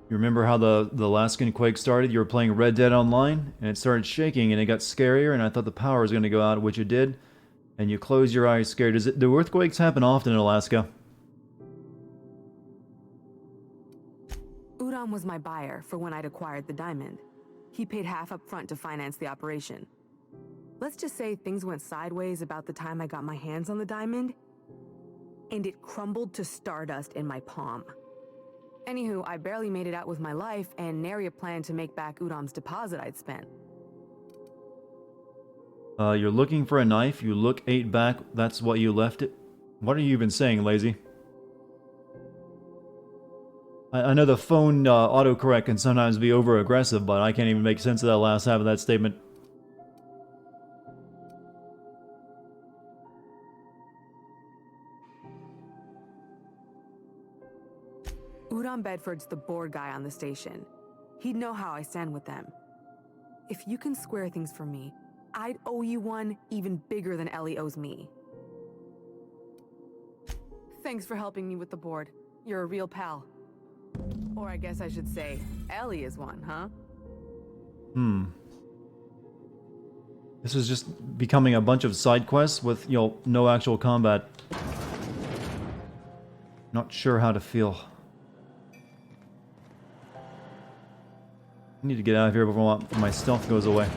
You remember how the Alaskan quake started? You were playing Red Dead Online, and it started shaking, and it got scarier, and I thought the power was going to go out, which it did, and you closed your eyes scared. Do earthquakes happen often in Alaska? Udon was my buyer for when I'd acquired the diamond. He paid half up front to finance the operation. Let's just say things went sideways about the time I got my hands on the diamond, and it crumbled to stardust in my palm. Anywho, I barely made it out with my life, and nary a plan to make back Udom's deposit I'd spent. You're looking for a knife, you look 8 back, that's what you left it? What are you even saying, lazy? I know the phone autocorrect can sometimes be over-aggressive, but I can't even make sense of that last half of that statement. Udon Bedford's the board guy on the station. He'd know how I stand with them. If you can square things for me, I'd owe you one even bigger than Ellie owes me. Thanks for helping me with the board. You're a real pal. Or I guess I should say, Ellie is one, huh? This is just becoming a bunch of side quests with, you know, no actual combat. Not sure how to feel. I need to get out of here before my stealth goes away.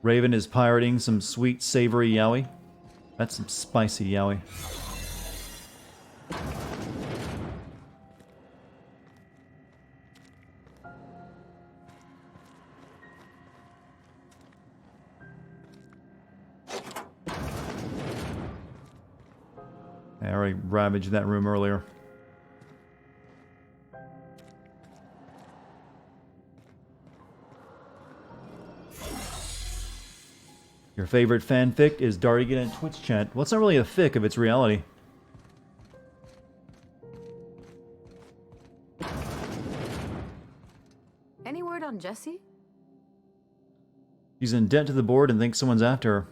Raven is pirating some sweet, savory yaoi. That's some spicy yaoi. I already ravaged that room earlier. Your favorite fanfic is Dartigan and Twitch chat. Well, it's not really a fic if it's reality. Any word on Jesse? She's in debt to the board and thinks someone's after her.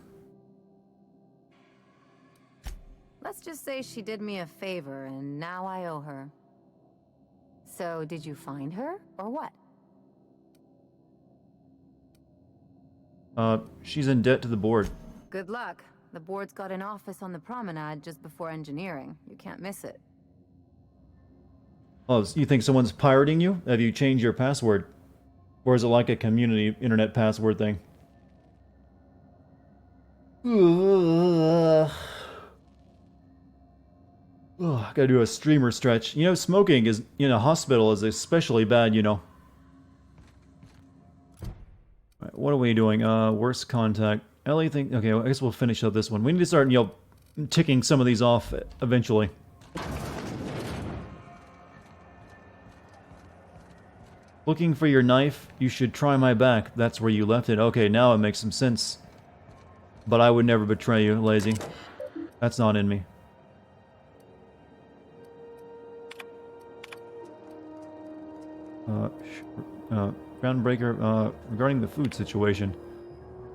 Let's just say she did me a favor and now I owe her. So, did you find her, or what? She's in debt to the board. Good luck. The board's got an office on the promenade just before engineering. You can't miss it. Oh, you think someone's pirating you? Have you changed your password? Or is it like a community internet password thing? Ugh. Oh, I gotta do a streamer stretch. You know, smoking is in a hospital is especially bad, you know. Right, what are we doing? Worst contact. Ellie think okay, well, I guess we'll finish up this one. We need to start, you know, ticking some of these off eventually. Looking for your knife? You should try my back. That's where you left it. Okay, now it makes some sense. But I would never betray you, lazy. That's not in me. Groundbreaker, regarding the food situation.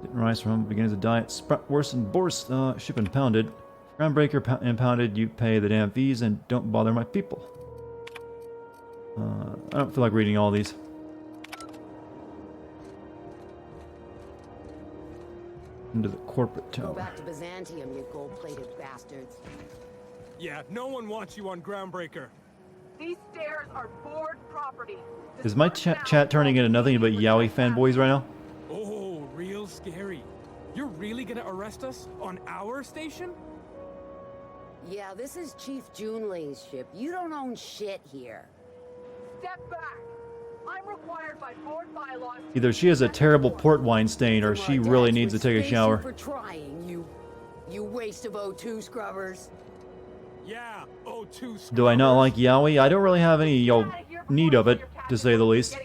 Didn't rise from beginnings of diet. Sprout worse and worse, ship impounded. Groundbreaker impounded, you pay the damn fees and don't bother my people. I don't feel like reading all these. Into the corporate tower. Go back to Byzantium, you gold-plated bastards. Yeah, no one wants you on Groundbreaker. These stairs are board property. Is my chat turning into nothing but yaoi fanboys right now? Oh, real scary. You're really gonna arrest us on our station? Yeah, this is Chief Junlei's ship. You don't own shit here. Step back. I'm required by board bylaws. Either she has a terrible port wine stain or she really needs to take a shower. For trying, you waste of O2 scrubbers. Yeah, O2 scrubbers. Do I not like yaoi? I don't really have any, you know, need of it, to say the least.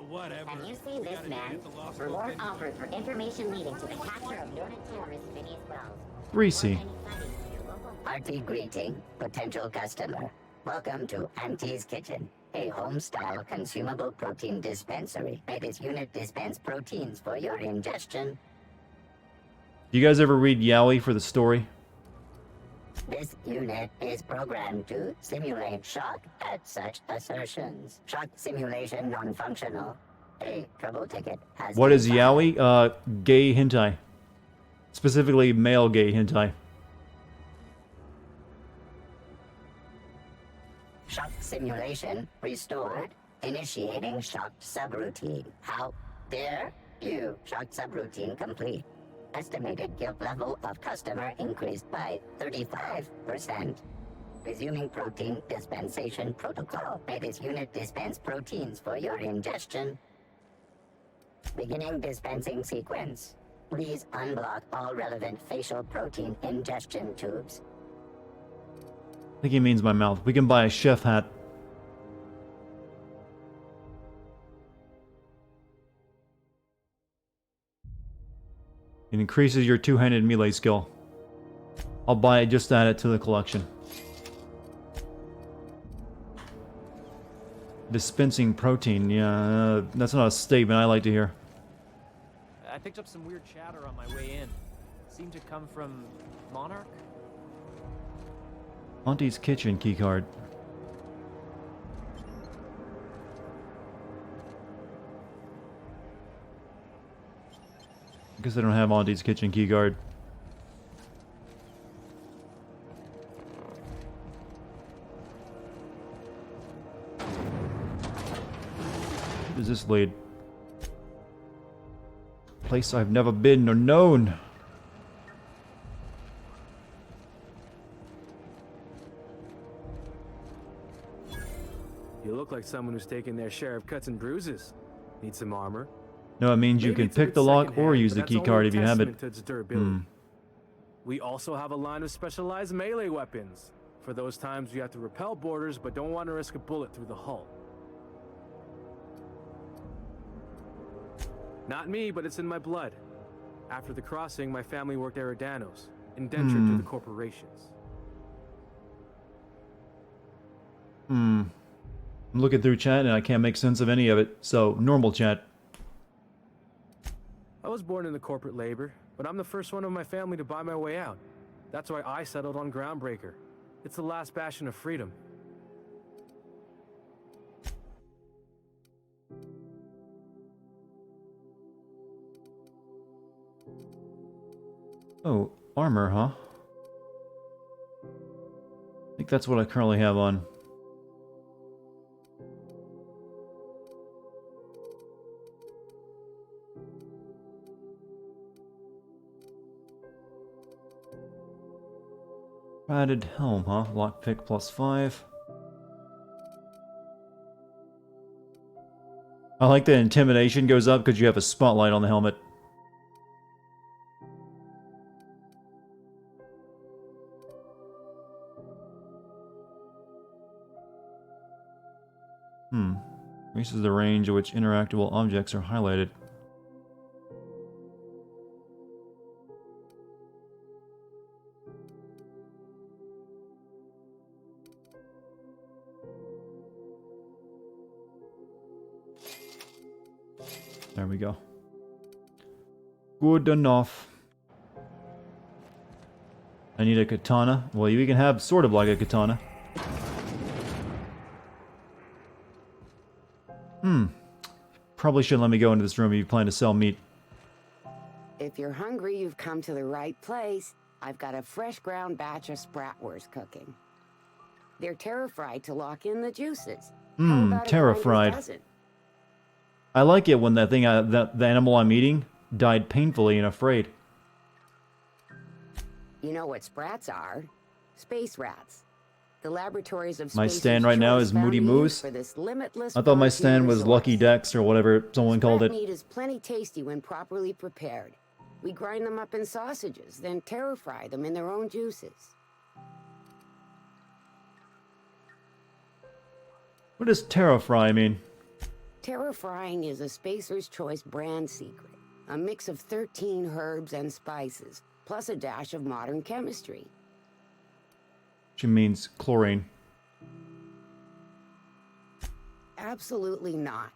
Whatever. Have you seen this man? Reward offered for information leading to the capture of noted terrorist Vinny's Wells. Greasy. Hearty greeting, potential customer. Welcome to Auntie's Kitchen, a home-style consumable protein dispensary. May this unit dispense proteins for your ingestion. Do you guys ever read yaoi for the story? This unit is programmed to simulate shock at such assertions. Shock simulation non-functional. A trouble ticket has What been is filed. yaoi? Gay hentai. Specifically male gay hentai. Shock simulation restored. Initiating shock subroutine. How dare you? Shock subroutine complete. Estimated guilt level of customer increased by 35%. Resuming protein dispensation protocol. May this unit dispense proteins for your ingestion. Beginning dispensing sequence. Please unblock all relevant facial protein ingestion tubes. I think he means my mouth. We can buy a chef hat. It increases your two-handed melee skill. I'll buy it, just add it to the collection. Dispensing protein, yeah, that's not a statement I like to hear. I picked up some weird chatter on my way in. Seemed to come from Monarch? Auntie's Kitchen keycard. I guess I don't have Auntie's Kitchen keycard. Where does this lead? Place I've never been or known. You look like someone who's taken their share of cuts and bruises. Need some armor? No, it means you Maybe can it's a pick good the lock second or hand, use but the that's key only card a if you have it. testament to its durability. We also have a line of specialized melee weapons. For those times you have to repel boarders but don't want to risk a bullet through the hull. Not me, but it's in my blood. After the crossing, my family worked Eridanos, indentured to the corporations. I'm looking through chat and I can't make sense of any of it, so normal chat. was born into corporate labor, but I'm the first one of my family to buy my way out. That's why I settled on Groundbreaker. It's the last bastion of freedom. Oh, armor, huh? I think that's what I currently have on. Padded helm, huh? Lockpick +5. I like that intimidation goes up because you have a spotlight on the helmet. Increases the range at which interactable objects are highlighted. There we go. Good enough. I need a katana. Well, you can have sort of like a katana. Probably shouldn't let me go into this room if you plan to sell meat. If you're hungry, you've come to the right place. I've got a fresh ground batch of spratwurst cooking. They're terra-fried to lock in the juices. Terra-fried. I like it when that thing, the animal I'm eating, died painfully and afraid. You know what sprats are? Space rats. The laboratories of My Spacer's stand right now Choice is found Moody a use Moose. for this limitless I thought my frontier stand was resource. Lucky Dex or whatever someone called Sprat it. meat is plenty tasty when properly prepared. We grind them up in sausages, then terra-fry them in their own juices. What does terra-fry mean? Terra-frying is a Spacer's Choice brand secret. A mix of 13 herbs and spices, plus a dash of modern chemistry. She means chlorine. Absolutely not.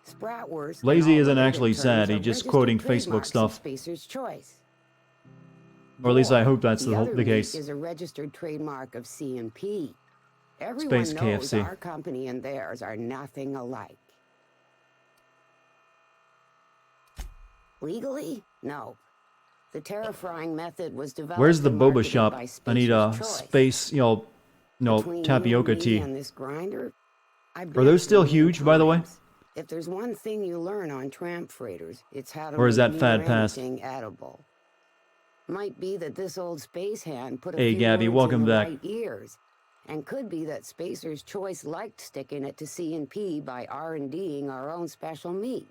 Spratwurst. Lazy isn't actually sad, he's just quoting Facebook stuff. Spacer's Choice. Or at least I hope that's other the case. meat is a registered trademark of C&P. Everyone Space knows KFC. our company and theirs are nothing alike. Legally? No. The terra-frying method was developed. Where's the and boba marketed shop? by I need a Spacer's Choice. space, Between tapioca you and me tea. and this grinder, I Are bet those still you huge, by the way? if there's one thing you learn on tramp freighters, it's how to Or is make that fad near past? anything edible. Might be that this old space hand put a Hey, few Gabby, words welcome in the back. right ears, and could be that Spacer's Choice liked sticking it to C&P by R&Ding our own special meat.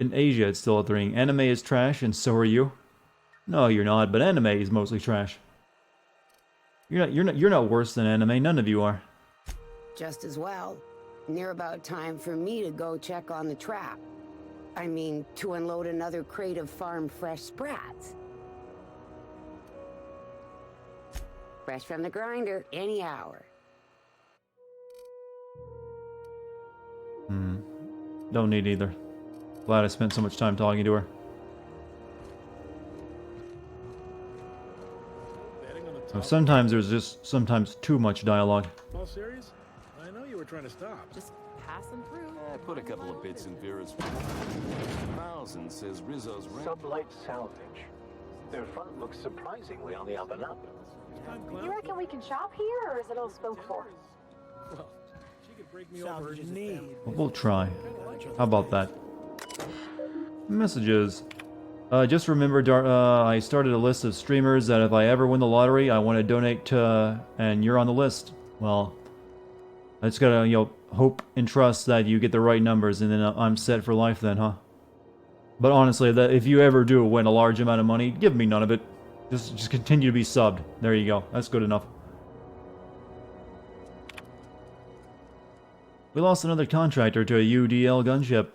In Asia, it's still a thing. Anime is trash, and so are you. No, you're not. But anime is mostly trash. You're not worse than anime. None of you are. Just as well. Near about time for me to go check on the trap. I mean, to unload another crate of farm fresh sprats. Fresh from the grinder, any hour. Don't need either. Glad I spent so much time talking to her. Sometimes there's just too much dialogue. All serious? I know you were trying to stop. Just passing through. Put a couple of bits in Vera's. Mausen says Rizzo's Sublight salvage. Their fund looks surprisingly on the up and up. You reckon we can shop here, or is it all spoke for? Well, she could break me over just need. We'll try. How about that? Messages. Just remember, I started a list of streamers that if I ever win the lottery, I want to donate to, and you're on the list. Well, I just gotta, hope and trust that you get the right numbers, and then I'm set for life then, huh? But honestly, that if you ever do win a large amount of money, give me none of it. Just continue to be subbed. There you go. That's good enough. We lost another contractor to a UDL gunship.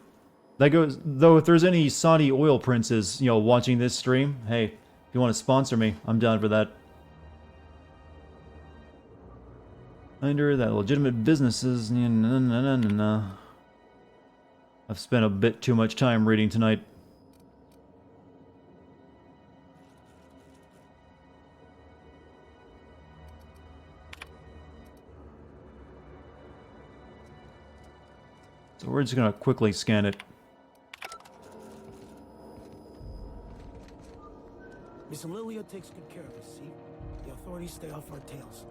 That goes, though, if there's any Saudi oil princes, watching this stream, hey, if you want to sponsor me, I'm down for that. Reminder that legitimate businesses, I've spent a bit too much time reading tonight. So we're just gonna quickly scan it. Miss Lilia takes good care of us, see? The authorities stay off our tails.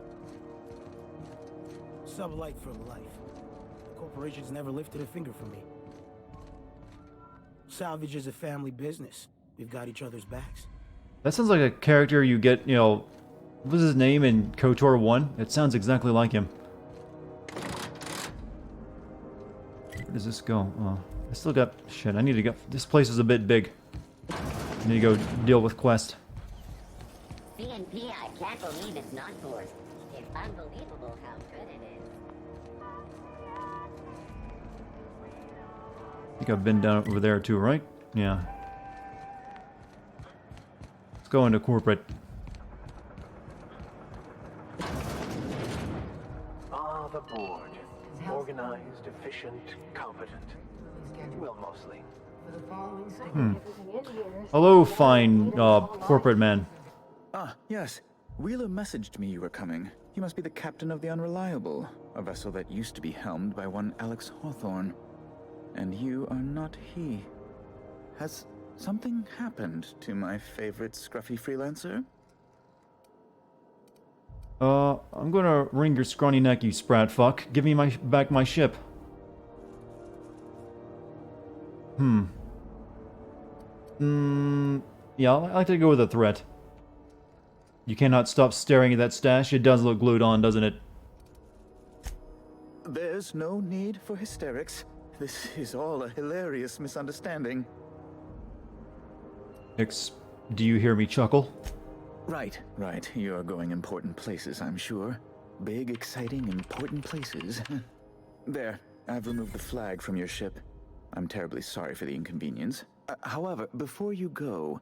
Sublight for life. The corporation's never lifted a finger for me. Salvage is a family business. We've got each other's backs. That sounds like a character you get, you know, what was his name in KOTOR 1? It sounds exactly like him. Where does this go? Oh, I still got... Shit, I need to go... This place is a bit big. I need to go deal with Quest. CNP, I can't believe it's not forced. It's unbelievable how good it is. I think I've been down over there too, right? Yeah. Let's go into corporate. Ah, the board. Organized, efficient, competent. Well, mostly. Hello, fine corporate man. Ah, yes. Wheeler messaged me you were coming. You must be the captain of the Unreliable, a vessel that used to be helmed by one Alex Hawthorne. And you are not he. Has something happened to my favorite scruffy freelancer? I'm gonna wring your scrawny neck, you sprat fuck. Give me back my ship. Yeah, I like to go with a threat. You cannot stop staring at that stash. It does look glued on, doesn't it? There's no need for hysterics. This is all a hilarious misunderstanding. Do you hear me chuckle? Right. You're going important places, I'm sure. Big, exciting, important places. There, I've removed the flag from your ship. I'm terribly sorry for the inconvenience. However, before you go,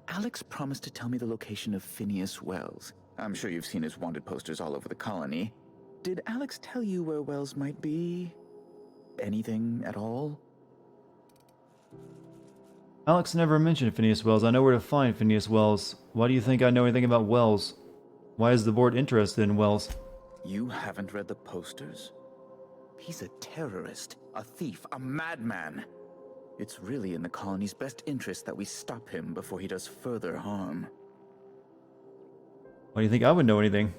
Alex promised to tell me the location of Phineas Wells. I'm sure you've seen his wanted posters all over the colony. Did Alex tell you where Wells might be? Anything at all? Alex never mentioned Phineas Wells. I know where to find Phineas Wells. Why do you think I know anything about Wells? Why is the board interested in Wells? You haven't read the posters? He's a terrorist, a thief, a madman. It's really in the colony's best interest that we stop him before he does further harm. Why do you think I would know anything?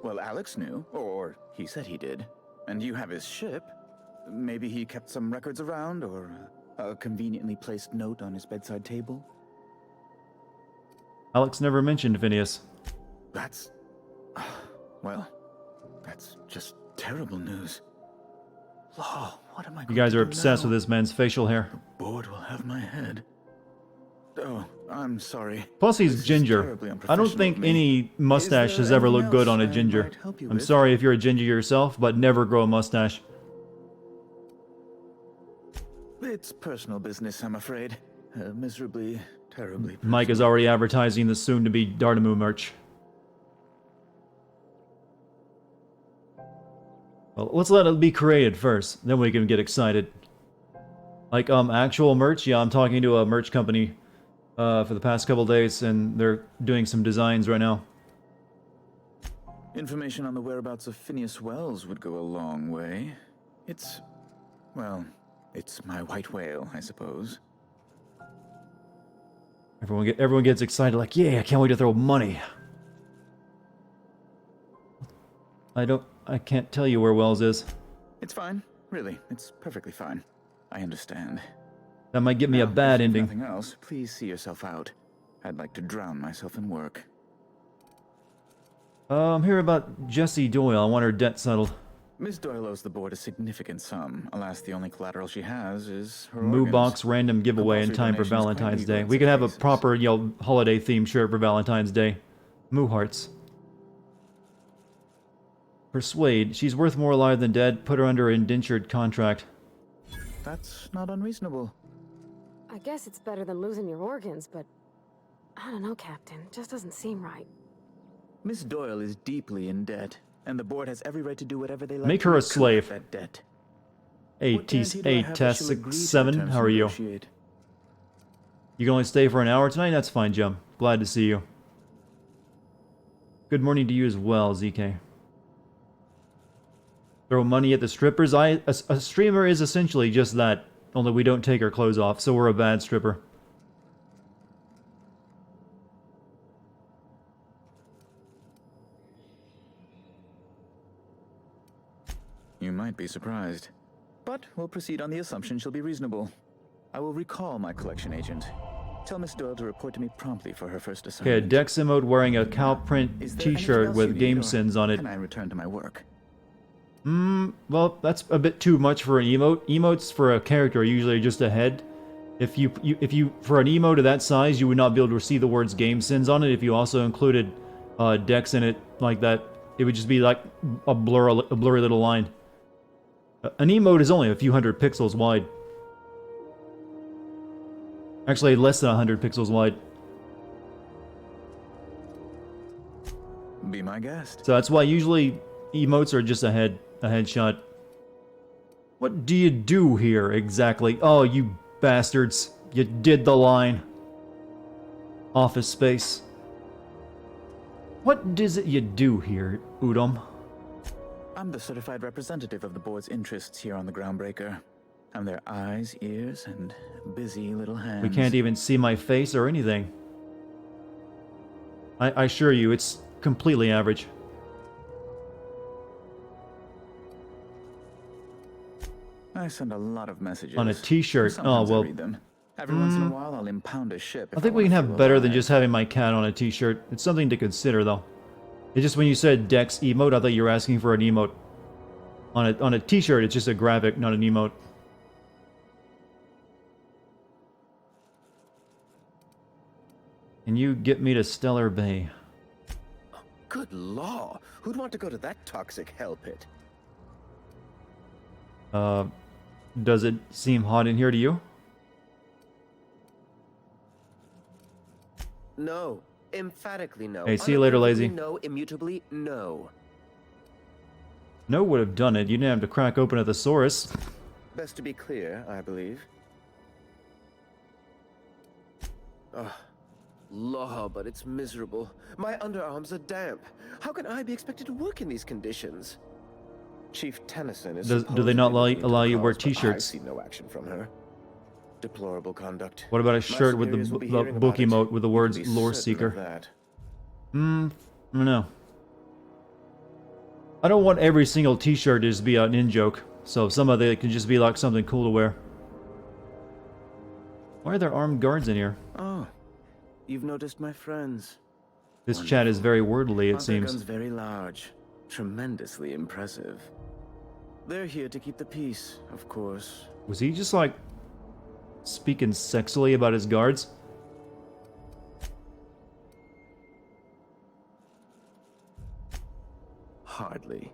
Well, Alex knew, or he said he did. And you have his ship. Maybe he kept some records around, or a conveniently placed note on his bedside table? Alex never mentioned Phineas. That's... well, that's just terrible news. Law, what am I going You guys to are do obsessed now? with this man's facial hair. The board will have my head. Oh, I'm sorry. Plus he's This is ginger. terribly I don't unprofessional think of me. any mustache Is there has ever looked anything good on a else I ginger. might help you I'm with? sorry if you're a ginger yourself, but never grow a mustache. It's personal business, I'm afraid. Miserably, terribly. Mike is already advertising the soon-to-be Dartimu merch. Well, let's let it be created first, then we can get excited. Like, actual merch? Yeah, I'm talking to a merch company for the past couple days, and they're doing some designs right now. Information on the whereabouts of Phineas Wells would go a long way. It's... well, it's my white whale, I suppose. Everyone gets excited, like, yeah, I can't wait to throw money. I can't tell you where Wells is. It's fine, really. It's perfectly fine. I understand. That might get me a bad if ending. Nothing else, please see yourself out. I'd like to drown myself in work. I'm here about Jessie Doyle. I want her debt settled. Miss Doyle owes the board a significant sum. Alas, the only collateral she has is her Moo organs. Box random giveaway in time for donations quite Valentine's legal Day. in We such could have a cases. proper, holiday themed shirt for Valentine's Day. Moo Hearts. Persuade. She's worth more alive than dead. Put her under an indentured contract. That's not unreasonable. I guess it's better than losing your organs, but I don't know, Captain. Just doesn't seem right. Miss Doyle is deeply in debt, and the board has every right to do whatever they like. Make to her a recoup slave. That debt. Hey, What guarantee do I have that she'll agree to the T7, terms how we are you? negotiate? You can only stay for an hour tonight? That's fine, Jim. Glad to see you. Good morning to you as well, ZK. Throw money at the strippers. A streamer is essentially just that. Only we don't take our clothes off, so we're a bad stripper. You might be surprised. But we'll proceed on the assumption she'll be reasonable. I will recall my collection agent. Tell Miss Doyle to report to me promptly for her first assignment. Okay, Dex emote wearing a cow print t-shirt with game sins on it. Can I return to my work? Well, that's a bit too much for an emote. Emotes for a character are usually just a head. If you for an emote of that size, you would not be able to see the words game sins on it. If you also included Dex in it like that, it would just be like a blurry little line. An emote is only a few hundred pixels wide. Actually, less than 100 pixels wide. Be my guest. So that's why usually emotes are just a headshot. What do you do here exactly? Oh, you bastards. You did the line. Office space. What does it you do here, Udom? I'm the certified representative of the board's interests here on the Groundbreaker. I'm their eyes, ears, and busy little hands. We can't even see my face or anything. I assure you, it's completely average. I send a lot of messages. On a t-shirt. Oh, well. I read them. Every once in a while, I'll impound a ship. I think we can have better than just having my cat on a t-shirt. It's something to consider, though. It's just when you said Dex emote, I thought you were asking for an emote. On a t-shirt, it's just a graphic, not an emote. Can you get me to Stellar Bay? Good law. Who'd want to go to that toxic hell pit? Does it seem hot in here to you? No. Emphatically no. Hey, see you later, lazy. No, immutably no. No would have done it. You didn't have to crack open a thesaurus. Best to be clear, I believe. Ugh. Law, but it's miserable. My underarms are damp. How can I be expected to work in these conditions? Chief Tennyson is. Do they not allow you to wear t-shirts? I see no action from her. Deplorable conduct. What about a shirt with the book emote with the words Lore Seeker? No. I don't want every single t-shirt to just be an in-joke, so some of it can just be like something cool to wear. Why are there armed guards in here? Oh, you've noticed my friends. This chat is very wordly, it seems. Guns very large, tremendously impressive. They're here to keep the peace, of course. Was he just like speaking sexily about his guards? Hardly.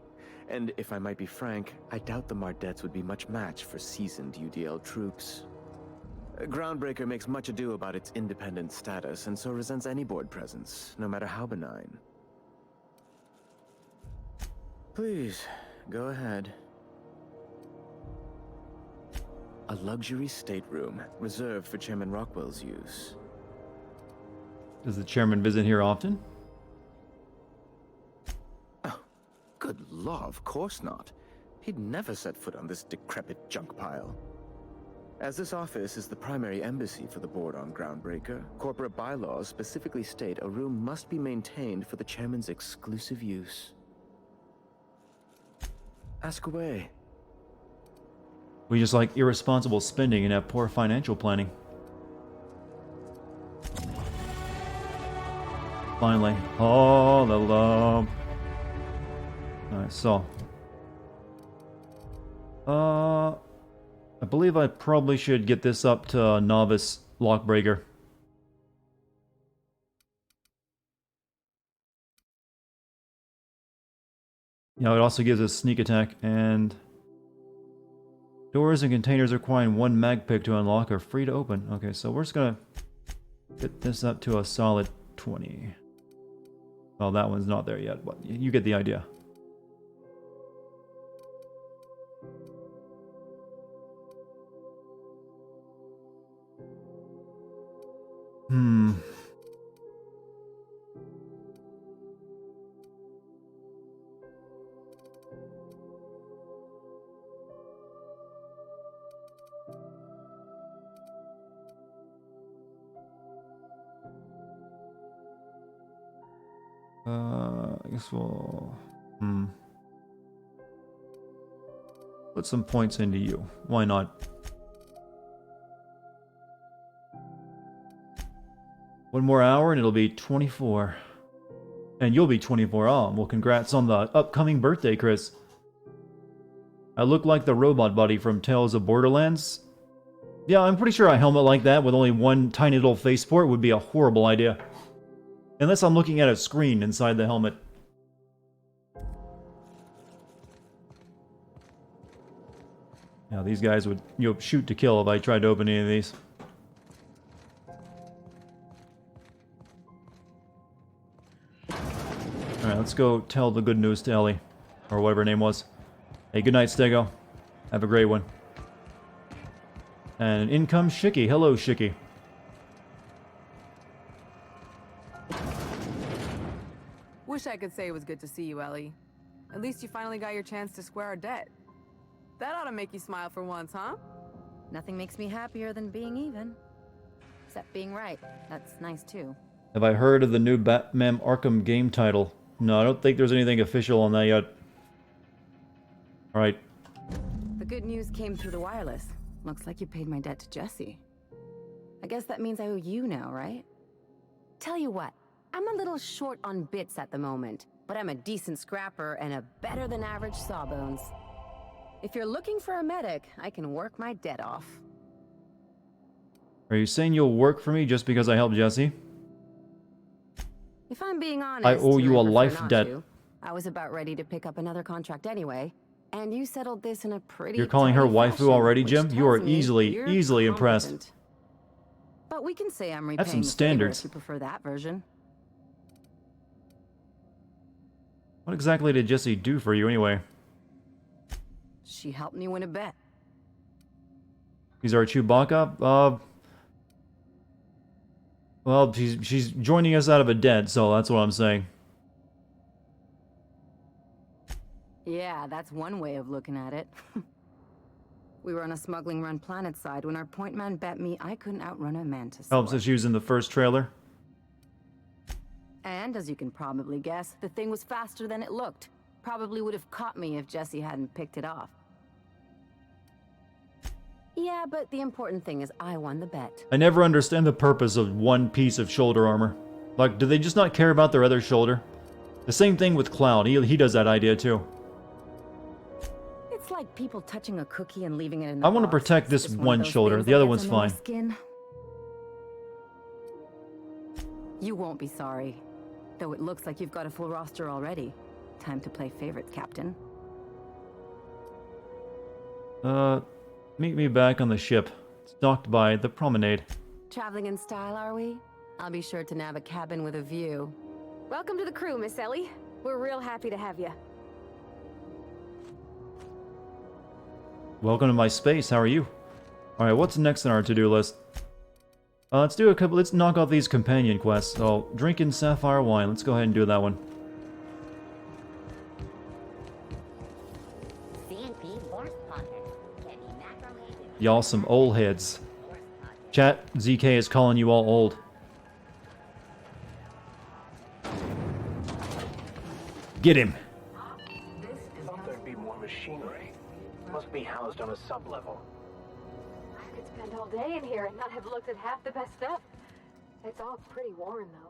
And if I might be frank, I doubt the Mardettes would be much match for seasoned UDL troops. Groundbreaker makes much ado about its independent status, and so resents any board presence, no matter how benign. Please, go ahead. A luxury stateroom, reserved for Chairman Rockwell's use. Does the chairman visit here often? Oh, good law, of course not. He'd never set foot on this decrepit junk pile. As this office is the primary embassy for the board on Groundbreaker, corporate bylaws specifically state a room must be maintained for the chairman's exclusive use. Ask away. We just like irresponsible spending and have poor financial planning. Finally. All the love. Alright, so. I believe I probably should get this up to Novice Lockbreaker. Yeah, it also gives us sneak attack, and doors and containers requiring 1 mag pick to unlock are free to open. Okay, so we're just gonna get this up to a solid 20. Well, that one's not there yet, but you get the idea. I guess we'll... Put some points into you. Why not? One more hour and it'll be 24. And you'll be 24. Oh, well, congrats on the upcoming birthday, Chris. I look like the robot buddy from Tales of Borderlands. Yeah, I'm pretty sure a helmet like that with only one tiny little faceport would be a horrible idea. Unless I'm looking at a screen inside the helmet. Yeah, these guys would, shoot to kill if I tried to open any of these. Alright, let's go tell the good news to Ellie. Or whatever her name was. Hey, good night, Stego. Have a great one. And in comes Shiki. Hello, Shiki. Wish I could say it was good to see you, Ellie. At least you finally got your chance to square our debt. That ought to make you smile for once, huh? Nothing makes me happier than being even. Except being right. That's nice, too. Have I heard of the new Batman Arkham game title? No, I don't think there's anything official on that yet. Alright. The good news came through the wireless. Looks like you paid my debt to Jesse. I guess that means I owe you now, right? Tell you what, I'm a little short on bits at the moment, but I'm a decent scrapper and a better-than-average sawbones. If you're looking for a medic, I can work my debt off. Are you saying you'll work for me just because I helped Jesse? If I'm being honest, I owe you a I'd prefer life not debt. to. I was about ready to pick up another contract anyway, and you settled this in a pretty You're calling her tidy waifu fashion, already, which Jim? You are tells me you're easily impressed. competent. But we can say I'm repaying Have some the favor standards. if you prefer that version. What exactly did Jesse do for you anyway? She helped me win a bet. He's our Chewbacca? Well, she's joining us out of a debt, so that's what I'm saying. Yeah, that's one way of looking at it. We were on a smuggling run planet side when our point man bet me I couldn't outrun a mantis. Helps that she was in the first trailer. And as you can probably guess, the thing was faster than it looked. Probably would have caught me if Jesse hadn't picked it off. Yeah, but the important thing is I won the bet. I never understand the purpose of one piece of shoulder armor. Like, do they just not care about their other shoulder? The same thing with Cloud. He does that idea too. It's like people touching a cookie and leaving it in the I want to box. protect this It's just one of those shoulder. things The that other gets one's under my fine. skin. You won't be sorry. Though it looks like you've got a full roster already. Time to play favorites, Captain. Meet me back on the ship. It's docked by the promenade. Traveling in style, are we? I'll be sure to nab a cabin with a view. Welcome to the crew, Miss Ellie. We're real happy to have you. Welcome to my space. How are you? Alright, what's next on our to-do list? Let's knock off these companion quests. Oh, drinking sapphire wine. Let's go ahead and do that one. Y'all some old heads. Chat, ZK is calling you all old. Get him! Thought there'd be more machinery. Must be housed on a sub-level. I could spend all day in here and not have looked at half the best stuff. It's all pretty worn, though.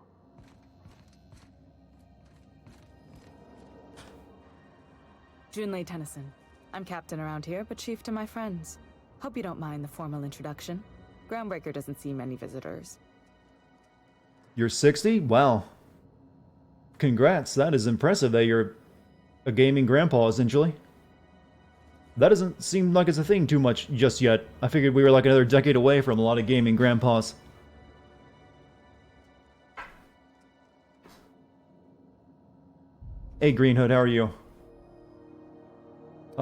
Junlei Tennyson. I'm captain around here, but chief to my friends. Hope you don't mind the formal introduction. Groundbreaker doesn't see many visitors. You're 60? Wow. Congrats, that is impressive that you're a gaming grandpa, essentially. That doesn't seem like it's a thing too much just yet. I figured we were like another decade away from a lot of gaming grandpas. Hey Green Hood, how are you?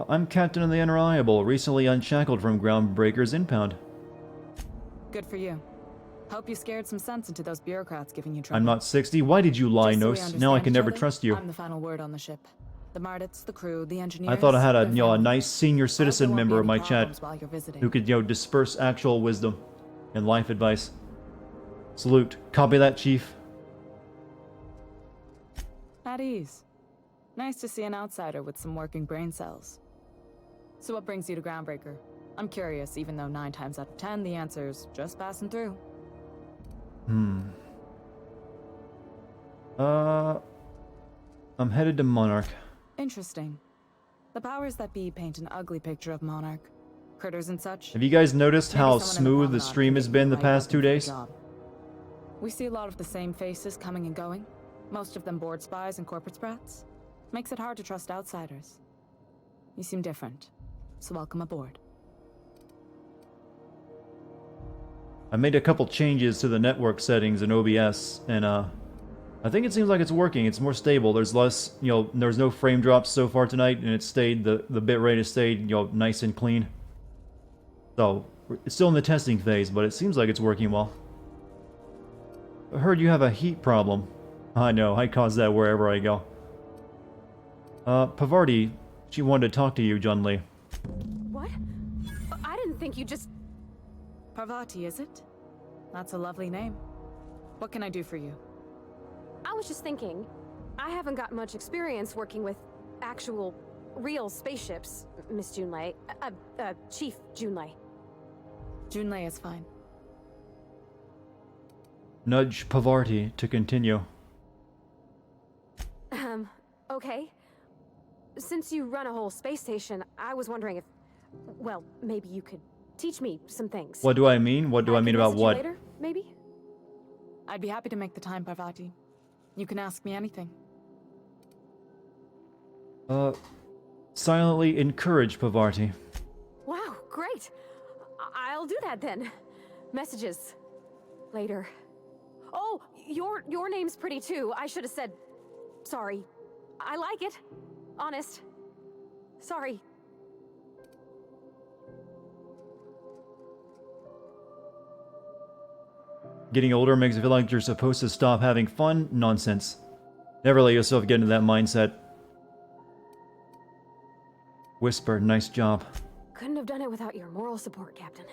I'm Captain of the Unreliable, recently unshackled from Groundbreaker's impound. Good for you. Hope you scared some sense into those bureaucrats giving you trouble. I'm not 60. Why did you lie, Just so we Nos? Now I understand can each never other, trust you. I'm the final word on the ship. The Mardits, the crew, the engineers. I thought I had a, their a family. nice senior citizen won't be member of any my chat problems while you're visiting. who could, disperse actual wisdom and life advice. Salute. Copy that, Chief. At ease. Nice to see an outsider with some working brain cells. So what brings you to Groundbreaker? I'm curious, even though 9 times out of 10 the answer's just passing through. I'm headed to Monarch. Interesting. The powers that be paint an ugly picture of Monarch. Critters and such. Have you guys noticed Maybe how someone in the smooth the promenade stream could has get been you the right past weapon 2 for the days? job. We see a lot of the same faces coming and going. Most of them board spies and corporate sprats. Makes it hard to trust outsiders. You seem different, so welcome aboard. I made a couple changes to the network settings in OBS, and I think it seems like it's working. It's more stable. There's less, there's no frame drops so far tonight, and it stayed, the bit rate has stayed, nice and clean. So, it's still in the testing phase, but it seems like it's working well. I heard you have a heat problem. I know, I cause that wherever I go. Pavarti, she wanted to talk to you, John Lee. What? I didn't think you just... Parvati, is it? That's a lovely name. What can I do for you? I was just thinking, I haven't got much experience working with actual, real spaceships, Miss Junlei. Chief Junlei. Junlei is fine. Nudge Pavarti to continue. Okay. Since you run a whole space station, I was wondering if, well, maybe you could teach me some things. What do I mean? What do I mean about what? Later, maybe? I'd be happy to make the time, Parvati. You can ask me anything. Silently encourage Pavarti. Wow, great. I'll do that then. Messages. Later. Oh, your name's pretty too. I should have said sorry. I like it. Honest. Sorry. Getting older makes you feel like you're supposed to stop having fun? Nonsense. Never let yourself get into that mindset. Whisper, nice job. Couldn't have done it without your moral support, Captain.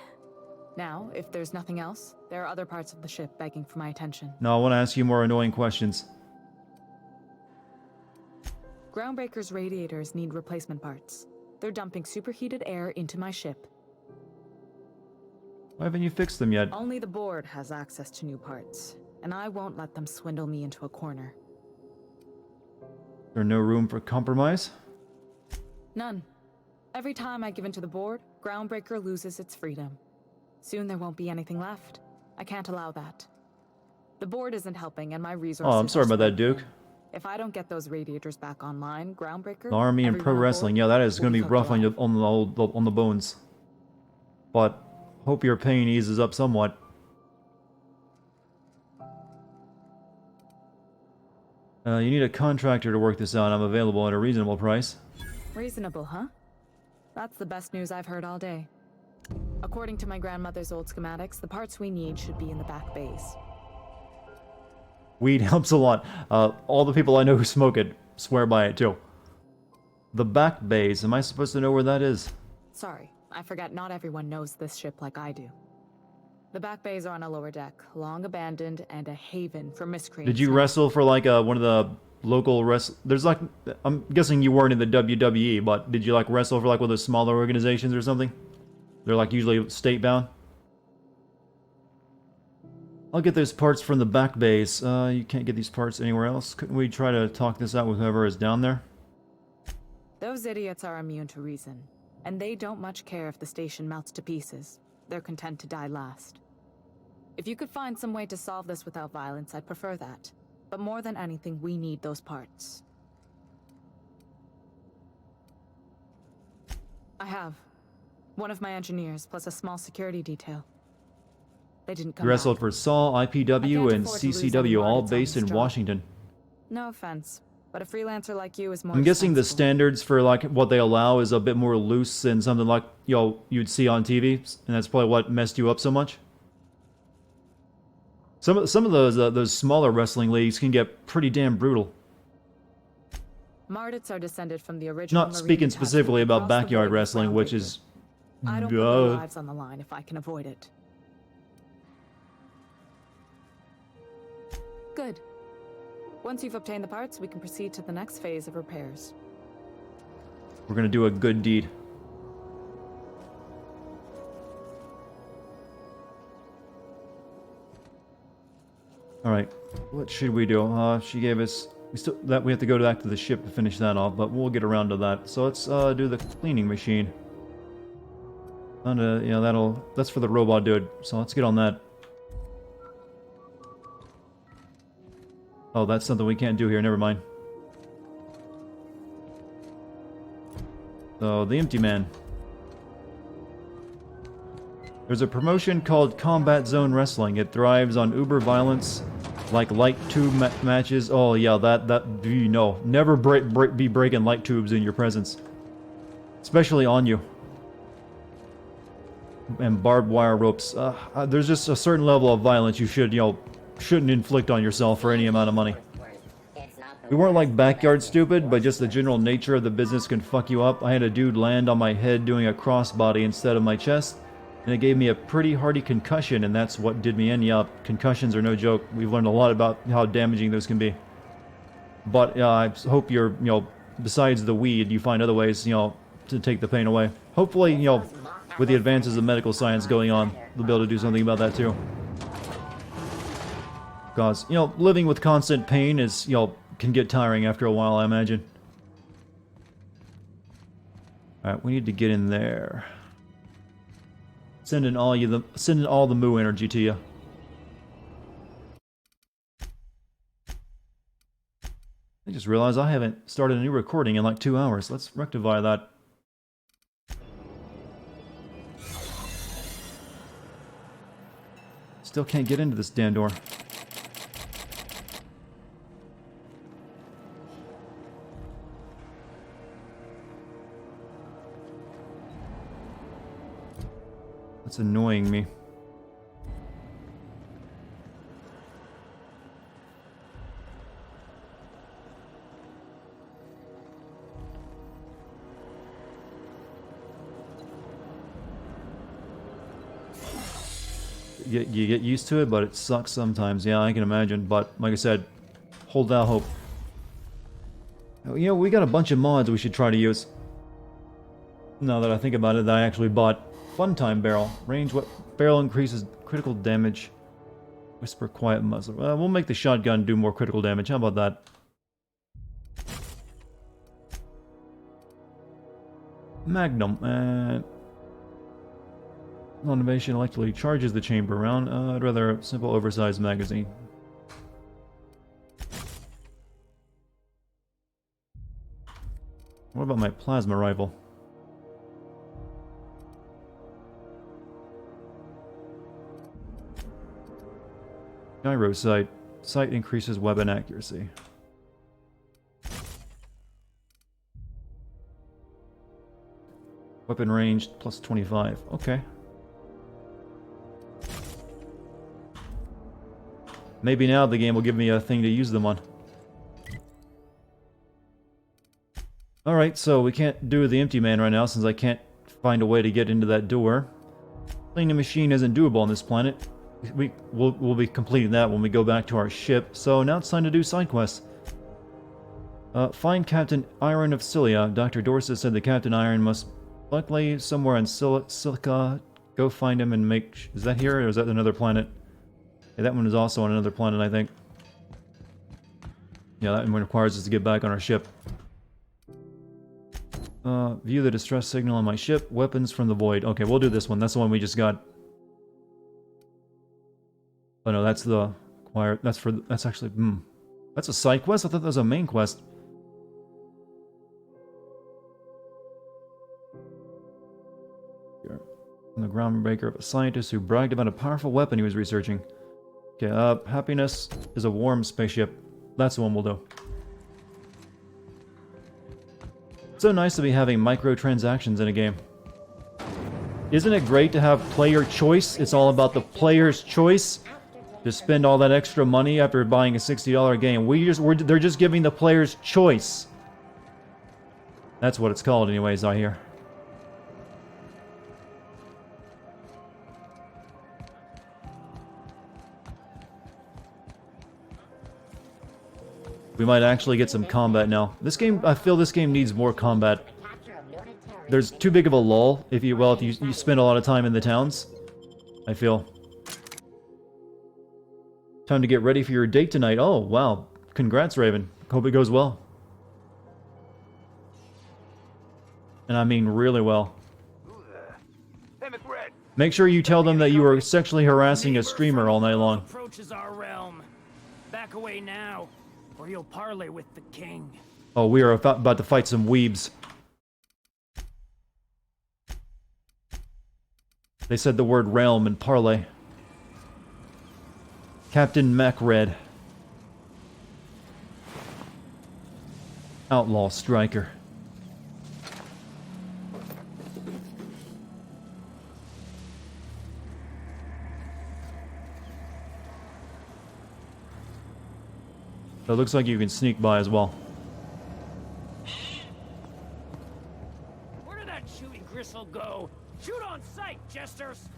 Now, if there's nothing else, there are other parts of the ship begging for my attention. No, I want to ask you more annoying questions. Groundbreaker's radiators need replacement parts. They're dumping superheated air into my ship. Why haven't you fixed them yet? Only the board has access to new parts, and I won't let them swindle me into a corner. There's no room for compromise? None. Every time I give in to the board, Groundbreaker loses its freedom. Soon there won't be anything left. I can't allow that. The board isn't helping, and my resources. Oh, I'm sorry about that, Duke. If I don't get those radiators back online, Groundbreaker, The Army and pro wrestling, yeah, that is going to be rough on the bones. But hope your pain eases up somewhat. You need a contractor to work this out. I'm available at a reasonable price. Reasonable, huh? That's the best news I've heard all day. According to my grandmother's old schematics, the parts we need should be in the back bays. Weed helps a lot. All the people I know who smoke it swear by it too. The back bays, am I supposed to know where that is? Sorry, I forgot not everyone knows this ship like I do. The back bays are on a lower deck, long abandoned, and a haven for miscreants. Did you wrestle for like one of the local there's like, I'm guessing you weren't in the WWE, but did you like wrestle for like one of those smaller organizations or something? They're like usually state bound. I'll get those parts from the back base. You can't get these parts anywhere else. Couldn't we try to talk this out with whoever is down there? Those idiots are immune to reason, and they don't much care if the station melts to pieces. They're content to die last. If you could find some way to solve this without violence, I'd prefer that. But more than anything, we need those parts. I have. One of my engineers, plus a small security detail. They didn't come You wrestled back. for Saul, IPW, and afford to lose CCW, anyone all that's on based this in job. Washington. No offense, but a freelancer like you is more I'm guessing the responsible. standards for like what they allow is a bit more loose than something like you'd see on TV, and that's probably what messed you up so much. Some of those smaller wrestling leagues can get pretty damn brutal. Mardits are descended from the original Not Marine speaking detachment specifically about across the backyard board with wrestling, which is I don't put their lives on the line if I can avoid it. Good. Once you've obtained the parts, we can proceed to the next phase of repairs. We're gonna do a good deed. Alright, what should we do? She gave us... we have to go back to the ship to finish that off, but we'll get around to that. So let's do the cleaning machine. Yeah, that's for the robot dude, so let's get on that. Oh, that's something we can't do here, never mind. So, the Empty Man. There's a promotion called Combat Zone Wrestling. It thrives on uber violence, like light tube matches. Oh yeah, never be breaking light tubes in your presence. Especially on you. And barbed wire ropes. There's just a certain level of violence you shouldn't inflict on yourself for any amount of money. We weren't like backyard stupid, but just the general nature of the business can fuck you up. I had a dude land on my head doing a crossbody instead of my chest, and it gave me a pretty hearty concussion, and that's what did me in. Yeah, concussions are no joke. We've learned a lot about how damaging those can be. But I hope you're, besides the weed, you find other ways, to take the pain away. Hopefully, with the advances of medical science going on, we'll be able to do something about that too. Because, living with constant pain is, can get tiring after a while, I imagine. Alright, we need to get in there. Sending all the moo energy to you. I just realized I haven't started a new recording in like 2 hours. Let's rectify that. Still can't get into this damn door. That's annoying me. You get used to it, but it sucks sometimes. Yeah, I can imagine. But like I said, hold out hope. We got a bunch of mods we should try to use. Now that I think about it, that I actually bought. Funtime barrel. Range what barrel increases critical damage. Whisper quiet muzzle. We'll make the shotgun do more critical damage. How about that? Magnum. Motivation electrically charges the chamber round. I'd rather a simple oversized magazine. What about my plasma rifle? Gyro sight. Sight increases weapon accuracy. Weapon range plus 25. Okay. Maybe now the game will give me a thing to use them on. Alright, so we can't do the Empty Man right now since I can't find a way to get into that door. Cleaning machine isn't doable on this planet. We'll be completing that when we go back to our ship, so now it's time to do side quests. Find Captain Iron of Cilia. Dr. Dorset said that Captain Iron must likely somewhere in Silica. Go find him and make... Is that here, or is that another planet? Yeah, that one is also on another planet, I think. Yeah, that one requires us to get back on our ship. View the distress signal on my ship. Weapons from the void. Okay, we'll do this one. That's the one we just got. Oh no, that's the choir. That's actually that's a side quest? I thought that was a main quest. Here. The groundbreaker of a scientist who bragged about a powerful weapon he was researching. Okay, happiness is a warm spaceship. That's the one we'll do. So nice to be having microtransactions in a game. Isn't it great to have player choice? It's all about the player's choice. To spend all that extra money after buying a $60 game. They're just giving the players choice. That's what it's called anyways, I hear. We might actually get some combat now. This game, I feel this game needs more combat. There's too big of a lull if you spend a lot of time in the towns, I feel. Time to get ready for your date tonight. Oh, wow. Congrats, Raven. Hope it goes well. And I mean really well. Make sure you tell them that you were sexually harassing a streamer all night long. Approaches our realm. Back away now, or you'll parley with the king. Oh, we are about to fight some weebs. They said the word realm and parlay. Captain Macred. Outlaw striker. So it looks like you can sneak by as well. Where did that shooting gristle go? Shoot on sight, jesters!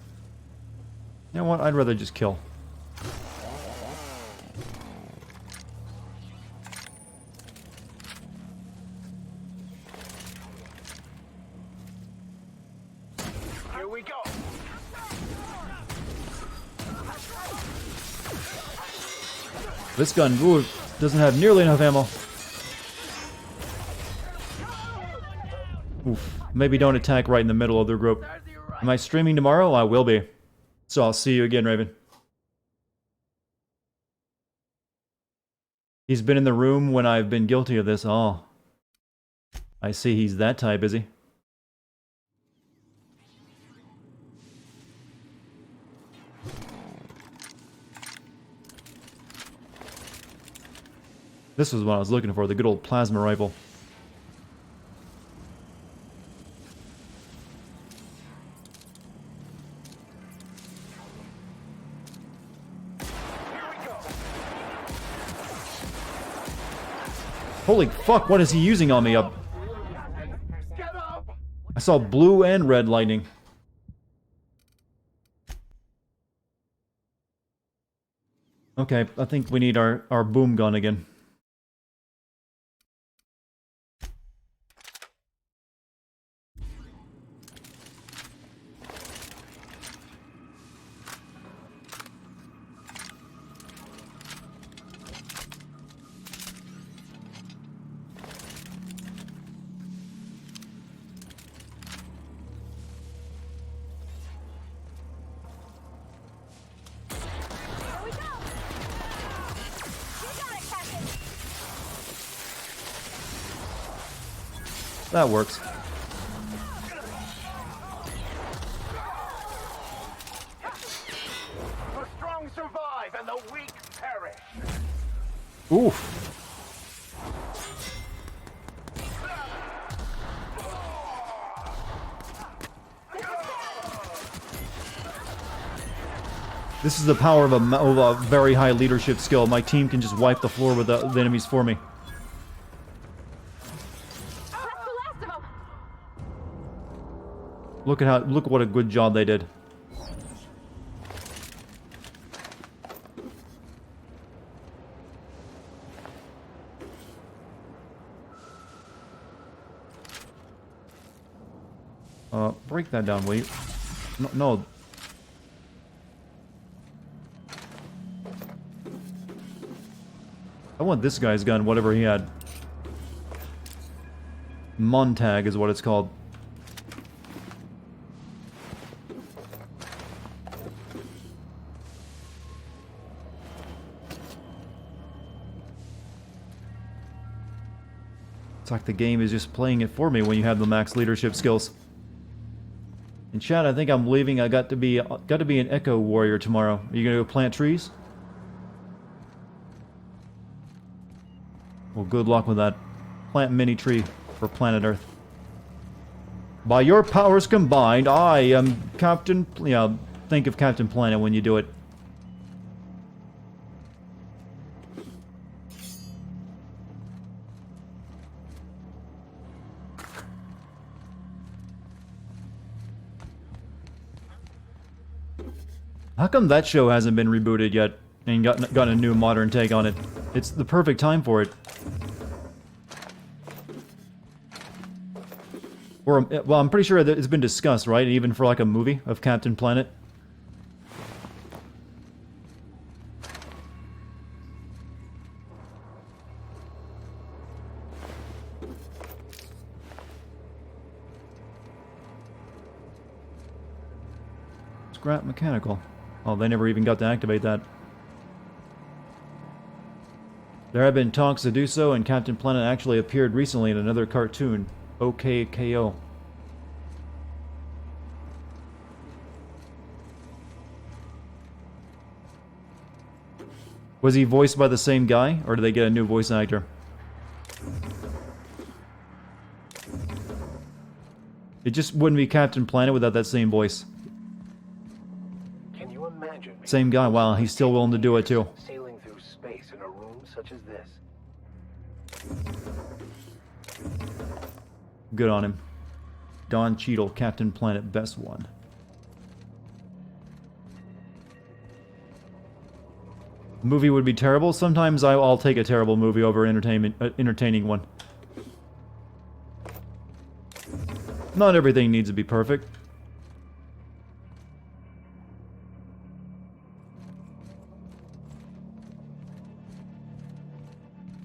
You know what? I'd rather just kill. Here we go. This gun doesn't have nearly enough ammo. Oof. Maybe don't attack right in the middle of their group. Am I streaming tomorrow? I will be. So I'll see you again, Raven. He's been in the room when I've been guilty of this. Oh. I see he's that type, is he? This was what I was looking for, the good old plasma rifle. Holy fuck, what is he using on me? I saw blue and red lightning. Okay, I think we need our boom gun again. That works. The strong survive and the weak perish. Oof. This is the power of a very high leadership skill. My team can just wipe the floor with the enemies for me. Look what a good job they did. Break that down, will you? No. I want this guy's gun, whatever he had. Montag is what it's called. It's like the game is just playing it for me when you have the max leadership skills. In chat, I think I'm leaving. I got to be an echo warrior tomorrow. Are you gonna go plant trees? Well, good luck with that. Plant mini tree for planet Earth. By your powers combined, I am Captain... Yeah, think of Captain Planet when you do it. How come that show hasn't been rebooted yet and gotten a new modern take on it? It's the perfect time for it. Or, well, I'm pretty sure that it's been discussed, right? Even for like a movie of Captain Planet. Scrap Mechanical. Oh, they never even got to activate that. There have been talks to do so, and Captain Planet actually appeared recently in another cartoon, OKKO. Was he voiced by the same guy, or did they get a new voice actor? It just wouldn't be Captain Planet without that same voice. Can you imagine Same guy, wow, he's still willing to do it too. sailing through space in a room such as this? Good on him. Don Cheadle, Captain Planet, best one. Movie would be terrible. Sometimes I'll take a terrible movie over entertaining one. Not everything needs to be perfect.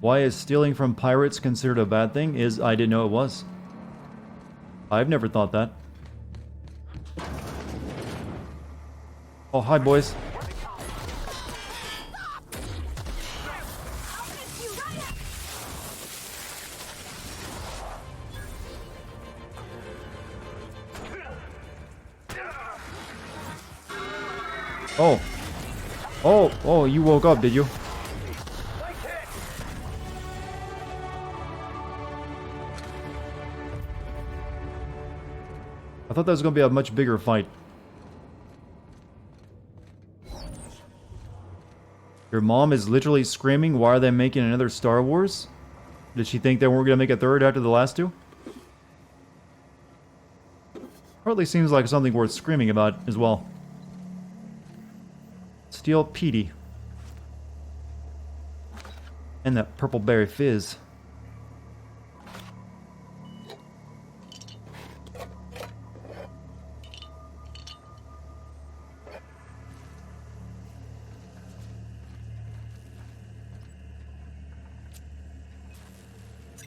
Why is stealing from pirates considered a bad thing? I didn't know it was. I've never thought that. Oh, hi boys. Oh. Oh, you woke up, did you? I thought that was going to be a much bigger fight. Your mom is literally screaming, why are they making another Star Wars? Did she think they weren't going to make a third after the last two? Hardly seems like something worth screaming about as well. Steel Petey. And that purple berry fizz.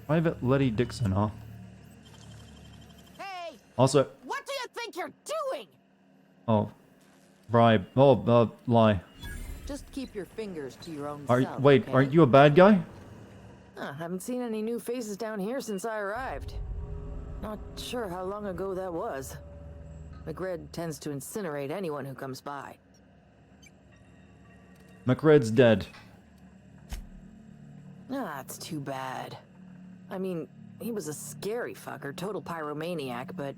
Private Letty Dixon, huh? Hey! Also... What do you think you're doing? Oh. Bribe. Oh, lie. Just keep your fingers to your own Wait, okay? aren't you a bad guy? Haven't seen any new faces down here since I arrived. Not sure how long ago that was. McRed tends to incinerate anyone who comes by. McRed's dead. That's too bad. I mean, he was a scary fucker, total pyromaniac, but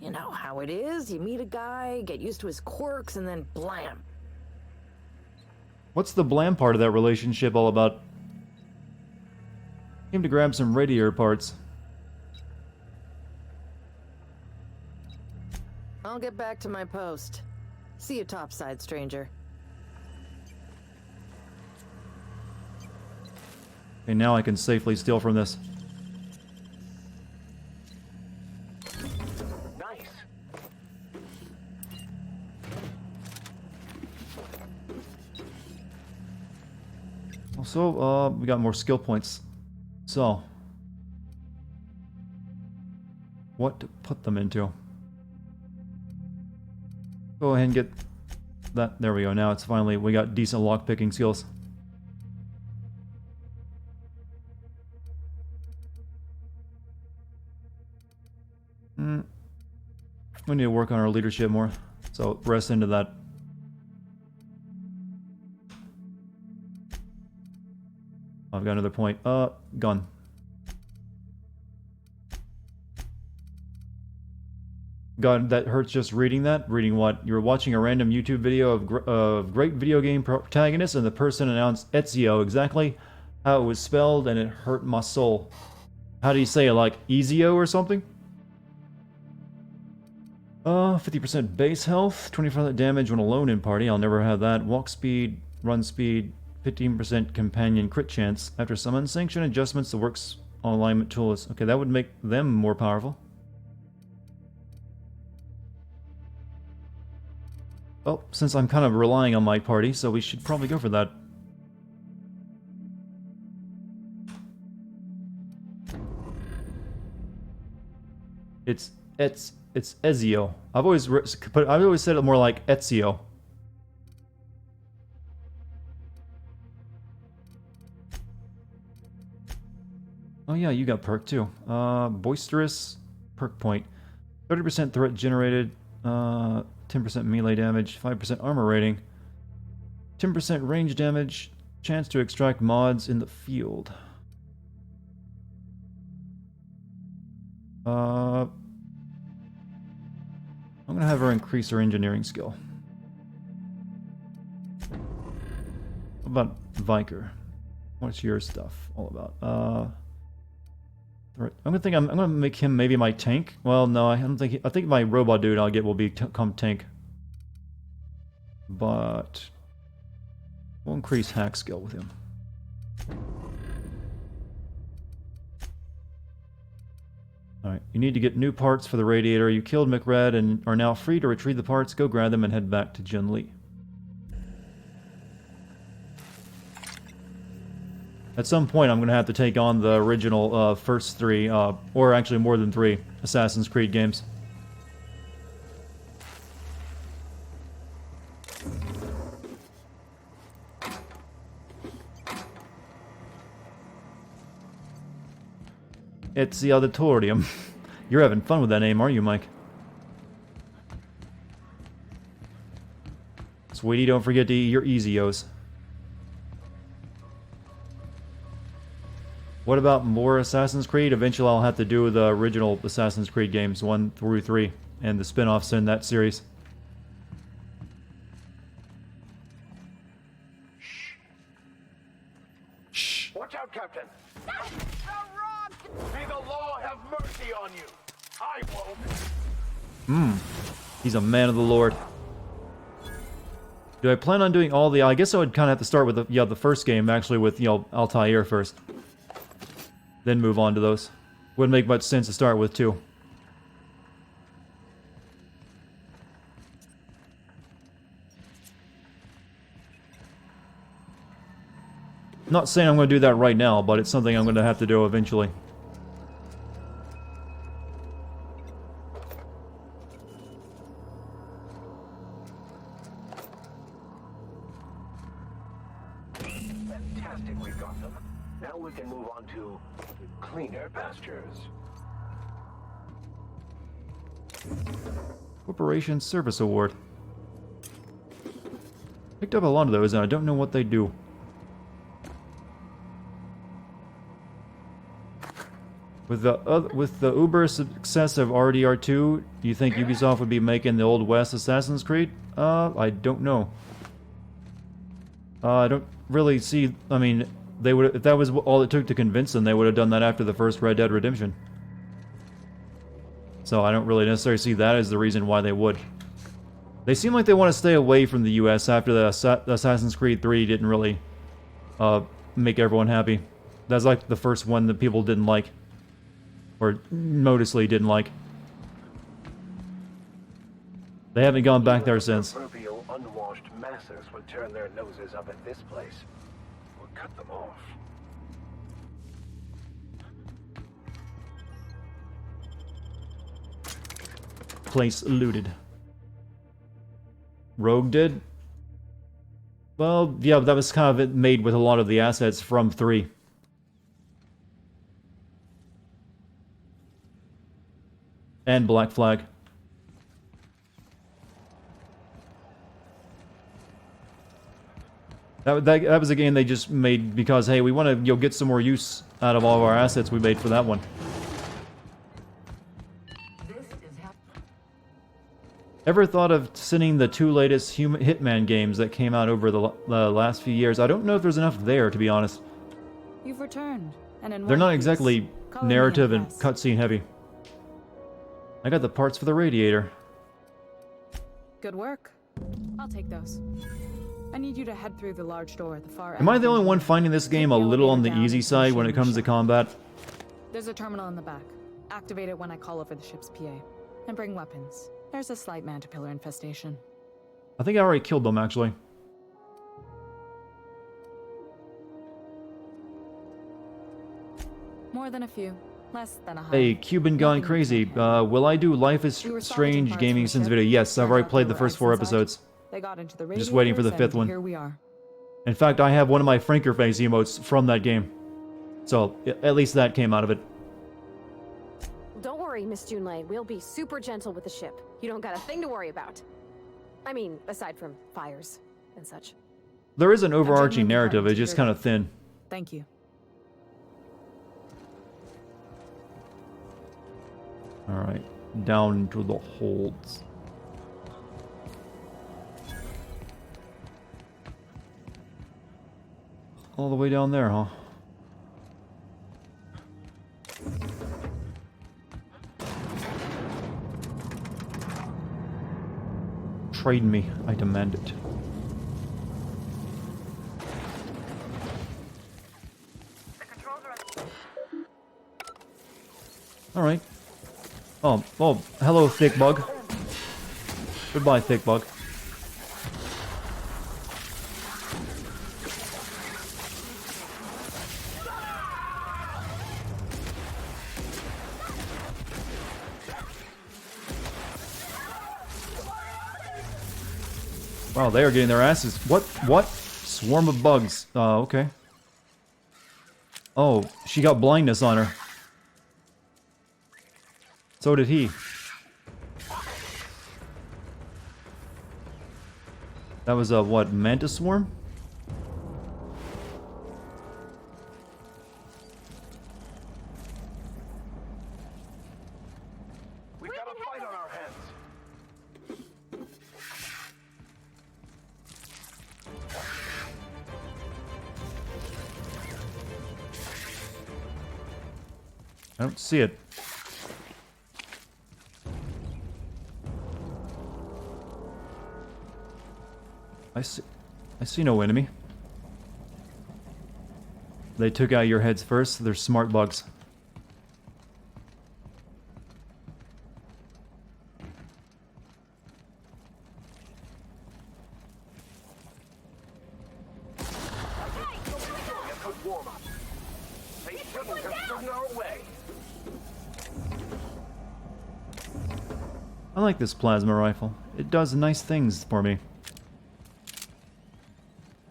you know how it is. You meet a guy, get used to his quirks, and then blam. What's the blam part of that relationship all about? Came to grab some radiator parts. I'll get back to my post. See you topside, stranger. Okay, now I can safely steal from this. Also, we got more skill points. So, what to put them into? Go ahead and get that. There we go. Now it's finally, we got decent lockpicking skills. We need to work on our leadership more. So, rest into that. I've got another point. Gun. God, that hurts just reading that. Reading what? You were watching a random YouTube video of great video game protagonists, and the person announced Ezio, exactly how it was spelled, and it hurt my soul. How do you say it? Like Ezio or something? 50% base health, 25% damage when alone in party. I'll never have that. Walk speed, run speed, 15% companion crit chance. After some unsanctioned adjustments, the works alignment tool is... Okay, that would make them more powerful. Well, since I'm kind of relying on my party, so we should probably go for that. It's Ezio. I've always said it more like Ezio. Oh yeah, you got perk too. Boisterous perk point. 30% threat generated, 10% melee damage, 5% armor rating, 10% range damage, chance to extract mods in the field. I'm gonna have her increase her engineering skill. What about Viker? What's your stuff all about? I'm gonna make him maybe my tank. Well, no, I don't think. I think my robot dude I'll get will become tank. But we'll increase hack skill with him. Alright, you need to get new parts for the radiator. You killed McRed and are now free to retrieve the parts. Go grab them and head back to Jin Lee. At some point, I'm going to have to take on the original first three, or actually more than 3, Assassin's Creed games. It's the auditorium. You're having fun with that name, aren't you, Mike? Sweetie, don't forget to eat your Easios. What about more Assassin's Creed? Eventually I'll have to do the original Assassin's Creed games, 1 through 3, and the spin-offs in that series. Shh. Watch out, Captain. May the law have mercy on you. I won't. He's a man of the Lord. Do I plan on doing all the... I guess I would kind of have to start with the first game, actually, with, Altair first. Then move on to those. Wouldn't make much sense to start with, too. Not saying I'm going to do that right now, but it's something I'm going to have to do eventually. Fantastic, we've got them. Now we can move on to cleaner pastures. Corporation Service Award. Picked up a lot of those, and I don't know what they do. With the uber success of RDR2, do you think Ubisoft would be making the Old West Assassin's Creed? I don't know. I don't really see... I mean, they would, if that was all it took to convince them, they would have done that after the first Red Dead Redemption. So I don't really necessarily see that as the reason why they would. They seem like they want to stay away from the US after the Assassin's Creed 3 didn't really make everyone happy. That's like the first one that people didn't like. Or noticeably didn't like. They haven't gone back there since. Proverbial unwashed masses would turn their noses up at this place. Or cut them off. Place looted. Rogue did? Well, yeah, that was kind of it made with a lot of the assets from 3. And Black Flag. That was a game they just made because, hey, we want to get some more use out of all of our assets we made for that one. Ever thought of sending the 2 latest Hitman games that came out over the last few years? I don't know if there's enough there, to be honest. You've returned, and in They're one not piece. exactly Color me narrative and impressed. cutscene heavy. I got the parts for the radiator. Good work. I'll take those. I need you to head through the large door at the far end. Am I the only one finding this game a little on the easy side when it comes to combat? There's a terminal in the back. Activate it when I call over the ship's PA. And bring weapons. There's a slight Mantipillar infestation. I think I already killed them, actually. More than a few. Less than a hundred. Hey, Cuban gone crazy. Will I do Life is Strange Gaming Sins video? Yes, I've already played the first 4 episodes. They got into the Just waiting for the 5th one. Here we are. In fact, I have one of my Franker face emotes from that game. So, at least that came out of it. Don't worry, Miss Junlei. We'll be super gentle with the ship. You don't got a thing to worry about. I mean, aside from fires and such. There is an overarching narrative, it's just kind of thin. Thank you. Alright, down to the holds. All the way down there, huh? Trade me, I demand it. Alright. Oh, hello, thick bug. Goodbye, thick bug. Wow, they are getting their asses. What? Swarm of bugs. Okay. Oh, she got blindness on her. So did he. That was a, what, mantis swarm? We've got a fight on our hands. I don't see it. I see no enemy. They took out your heads first. They're smart bugs. I like this plasma rifle. It does nice things for me.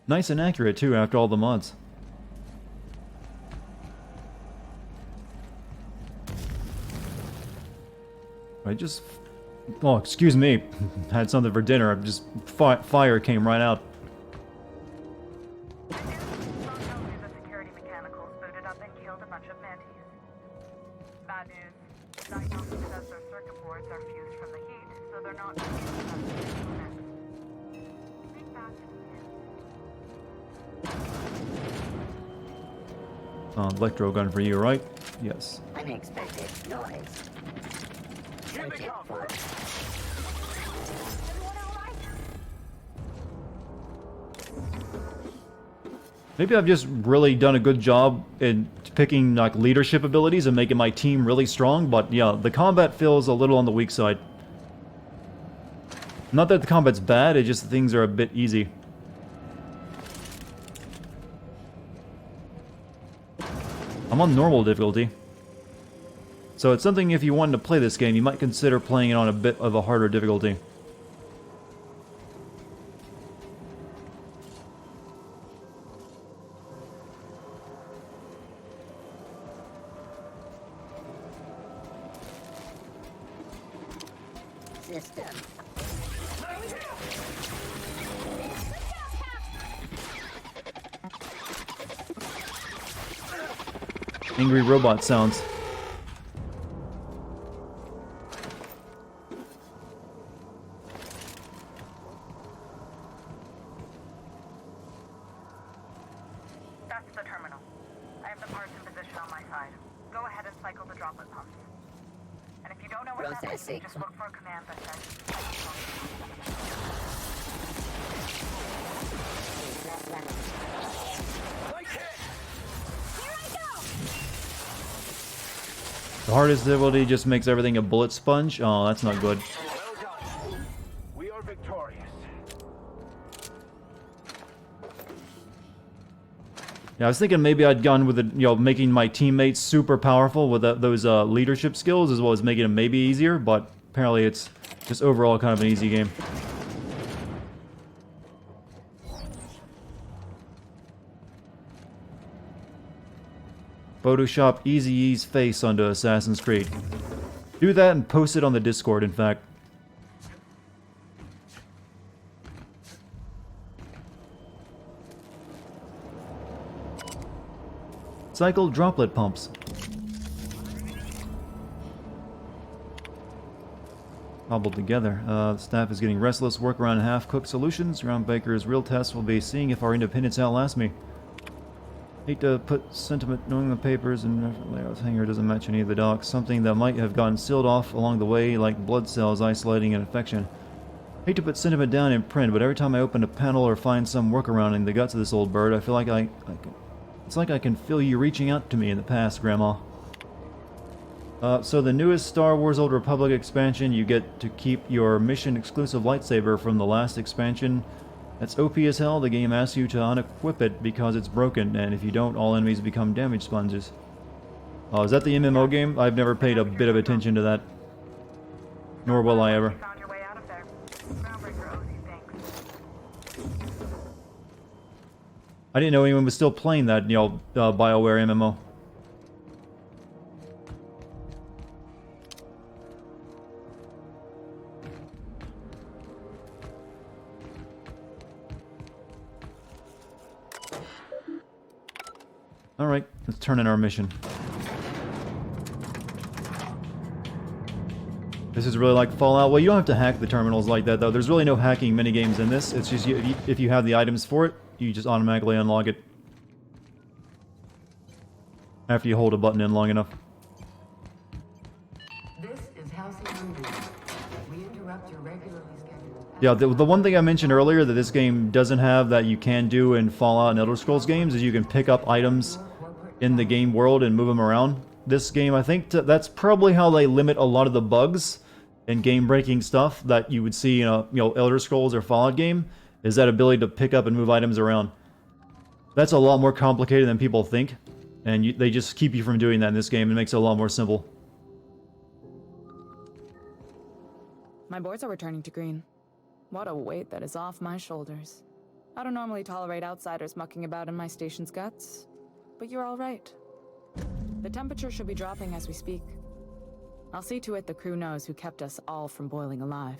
Nice and accurate, too, after all the mods. I just... Oh, excuse me. Had something for dinner. Just... Fire came right out. The security mechanicals booted up and killed a bunch of mantis. Bad news. Diagnostics says their circuit boards are fused from the heat, so they're not... Electro gun for you, right? Yes. Unexpected noise. Searching for... Maybe I've just really done a good job in picking like leadership abilities and making my team really strong, but yeah, the combat feels a little on the weak side. Not that the combat's bad, it's just things are a bit easy. I'm on normal difficulty. So it's something if you wanted to play this game, you might consider playing it on a bit of a harder difficulty. System. Angry robot sounds. That's the terminal. I have the parts in position on my side. Go ahead and cycle the droplet pumps. And if you don't know what that means, just look for a command that says... hardest difficulty just makes everything a bullet sponge. Oh, that's not good. We are victorious. Yeah, I was thinking maybe I'd gone with making my teammates super powerful with those leadership skills, as well as making them maybe easier, but apparently it's just overall kind of an easy game. Photoshop Eazy-E's face onto Assassin's Creed. Do that and post it on the Discord, in fact. Cycle droplet pumps. Cobbled together. The staff is getting restless. Work around half-cooked solutions. Groundbreaker's real test will be seeing if our independence outlasts me. Hate to put sentiment knowing the papers and layout hanger doesn't match any of the docs. Something that might have gotten sealed off along the way, like blood cells isolating an infection. Hate to put sentiment down in print, but every time I open a panel or find some workaround in the guts of this old bird, I feel like it's like I can feel you reaching out to me in the past, Grandma. So the newest Star Wars Old Republic expansion, you get to keep your mission-exclusive lightsaber from the last expansion. That's OP as hell. The game asks you to unequip it because it's broken, and if you don't, all enemies become damage sponges. Oh, is that the MMO game? I've never paid a bit of attention to that. Nor will I ever. I didn't know anyone was still playing that, BioWare MMO. Alright, let's turn in our mission. This is really like Fallout. Well, you don't have to hack the terminals like that, though. There's really no hacking minigames in this. It's just if you have the items for it, you just automatically unlock it. After you hold a button in long enough. This is Halcyon. We interrupt your regularly scheduled... Yeah, the one thing I mentioned earlier that this game doesn't have that you can do in Fallout and Elder Scrolls games is you can pick up items in the game world and move them around. This game, I think that's probably how they limit a lot of the bugs and game-breaking stuff that you would see in a Elder Scrolls or Fallout game, is that ability to pick up and move items around. That's a lot more complicated than people think, and they just keep you from doing that in this game. It makes it a lot more simple. My boards are returning to green. What a weight that is off my shoulders. I don't normally tolerate outsiders mucking about in my station's guts, but you're all right. The temperature should be dropping as we speak. I'll see to it the crew knows who kept us all from boiling alive.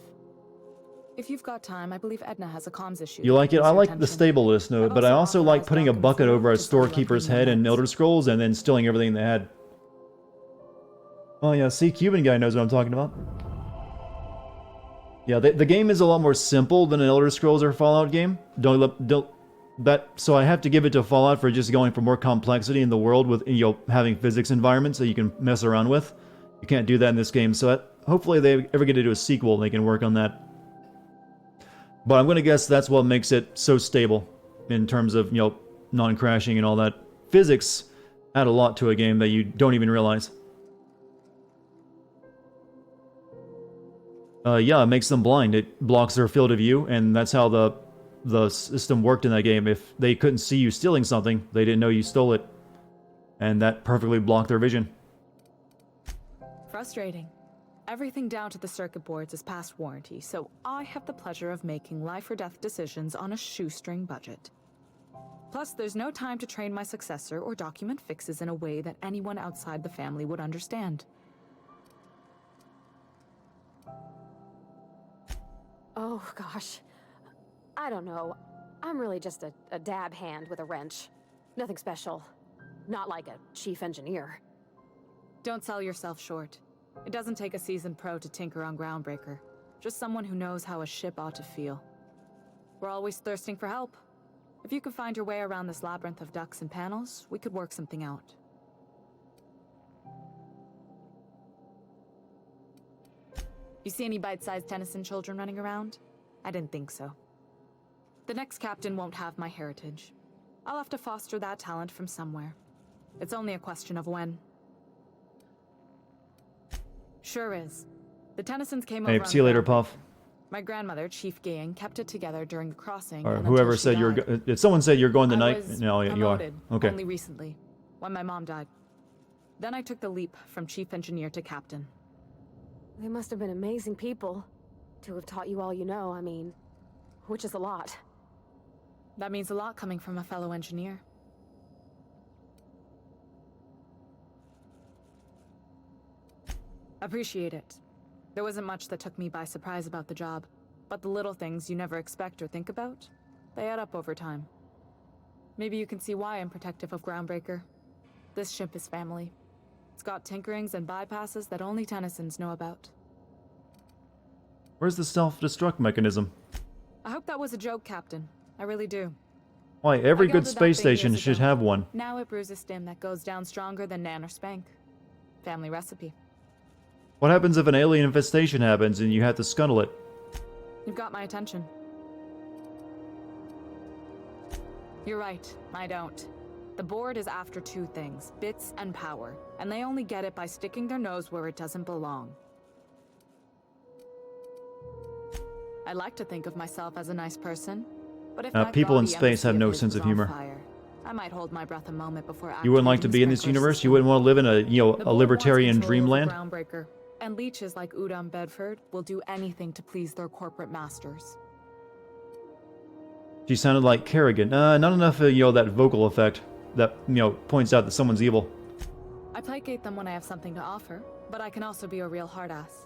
If you've got time, I believe Edna has a comms issue. You like it? I like the stable list node, but I also like putting a bucket over a storekeeper's head in Elder Scrolls and then stealing everything they had. Oh yeah, see, Cuban guy knows what I'm talking about. Yeah, the game is a lot more simple than an Elder Scrolls or Fallout game. So I have to give it to Fallout for just going for more complexity in the world with having physics environments that you can mess around with. You can't do that in this game, so hopefully they ever get to do a sequel and they can work on that. But I'm going to guess that's what makes it so stable in terms of, non-crashing and all that. Physics add a lot to a game that you don't even realize. Yeah, it makes them blind. It blocks their field of view, and that's how the system worked in that game. If they couldn't see you stealing something, they didn't know you stole it. And that perfectly blocked their vision. Frustrating. Everything down to the circuit boards is past warranty, so I have the pleasure of making life or death decisions on a shoestring budget. Plus, there's no time to train my successor or document fixes in a way that anyone outside the family would understand. Oh, gosh. I don't know. I'm really just a dab hand with a wrench. Nothing special. Not like a chief engineer. Don't sell yourself short. It doesn't take a seasoned pro to tinker on Groundbreaker. Just someone who knows how a ship ought to feel. We're always thirsting for help. If you could find your way around this labyrinth of ducts and panels, we could work something out. You see any bite-sized Tennyson children running around? I didn't think so. The next captain won't have my heritage. I'll have to foster that talent from somewhere. It's only a question of when. Sure is. The Tennysons came Hey, over on see you later, Groundbreaker. Puff. My grandmother, Chief Gang, kept it together during the crossing. Or and whoever until she said you're. died. Did someone say you're going I tonight? was No, you are. promoted Okay. only recently, when my mom died. Then I took the leap from chief engineer to captain. They must have been amazing people to have taught you all you know, I mean, which is a lot. That means a lot coming from a fellow engineer. Appreciate it. There wasn't much that took me by surprise about the job, but the little things you never expect or think about, they add up over time. Maybe you can see why I'm protective of Groundbreaker. This ship is family. It's got tinkerings and bypasses that only Tennysons know about. Where's the self-destruct mechanism? I hope that was a joke, Captain. I really do. Why, every I good gilded that space thing years station should ago. have one. Now it brews a stim that goes down stronger than Nan or Spank. Family recipe. What happens if an alien infestation happens and you have to scuttle it? You've got my attention. You're right, I don't. The board is after two things, bits and power, and they only get it by sticking their nose where it doesn't belong. I like to think of myself as a nice person, but if my people in gaudy space have embassy no of his sense was of on humor. fire, I might hold my breath a moment before You wouldn't like to activating be in the this sprinkler universe? system. You wouldn't want to live in a, The a board wants libertarian control over dreamland? Groundbreaker, and leeches like Udon Bedford will do anything to please their corporate masters. She sounded like Kerrigan. Not enough, that vocal effect that, points out that someone's evil. I placate them when I have something to offer, but I can also be a real hard-ass.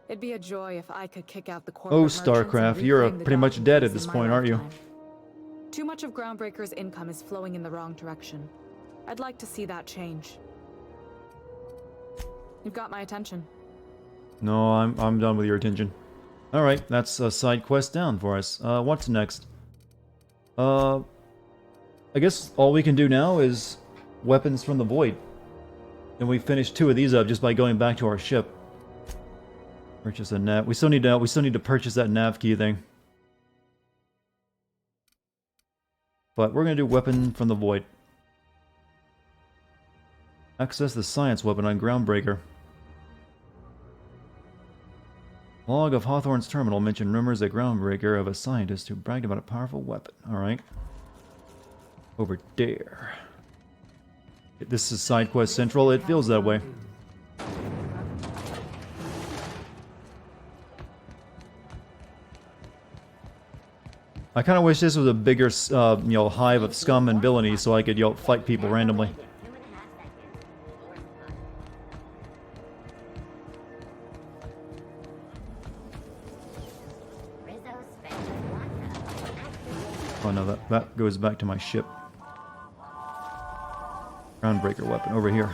It'd be a joy if I could kick out the corporate Oh, merchants and StarCraft, you're reclaim the pretty much docking dead at fees this in my point, aren't you? lifetime. Too much of Groundbreaker's income is flowing in the wrong direction. I'd like to see that change. You've got my attention. No, I'm done with your attention. Alright, that's a side quest down for us. What's next? I guess all we can do now is weapons from the void. And we finished 2 of these up just by going back to our ship. Purchase a nav. We still need to purchase that nav key thing. But we're gonna do weapon from the void. Access the science weapon on Groundbreaker. Log of Hawthorne's terminal mentioned rumors at Groundbreaker of a scientist who bragged about a powerful weapon. Alright. Over there. This is side quest central. It feels that way. I kind of wish this was a bigger, hive of scum and villainy so I could, fight people randomly. Oh no, that goes back to my ship. Groundbreaker weapon over here.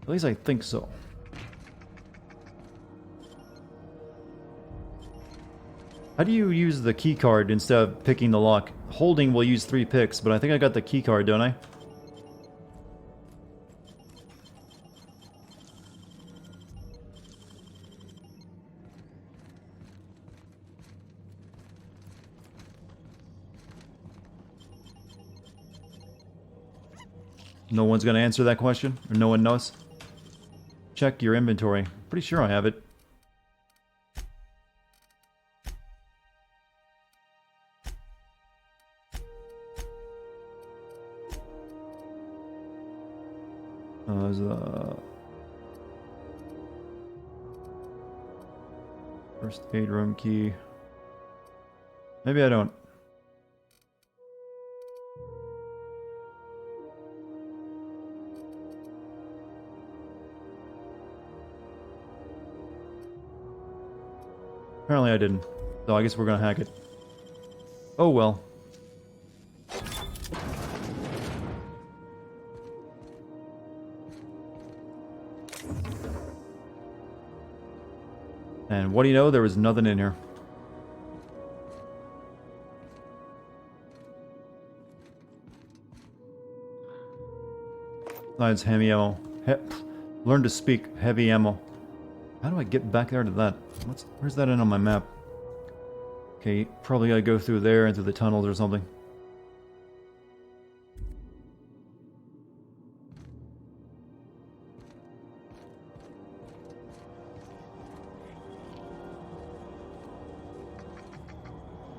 At least I think so. How do you use the key card instead of picking the lock? Holding will use 3 picks, but I think I got the key card, don't I? No one's gonna answer that question? Or no one knows? Check your inventory. Pretty sure I have it. There's a... First aid room key. Maybe I don't. Apparently I didn't. So I guess we're gonna hack it. Oh well. And what do you know? There was nothing in here. Besides heavy ammo. Learn to speak heavy ammo. How do I get back there to that? Where's that in on my map? Okay, probably gotta go through there and through the tunnels or something.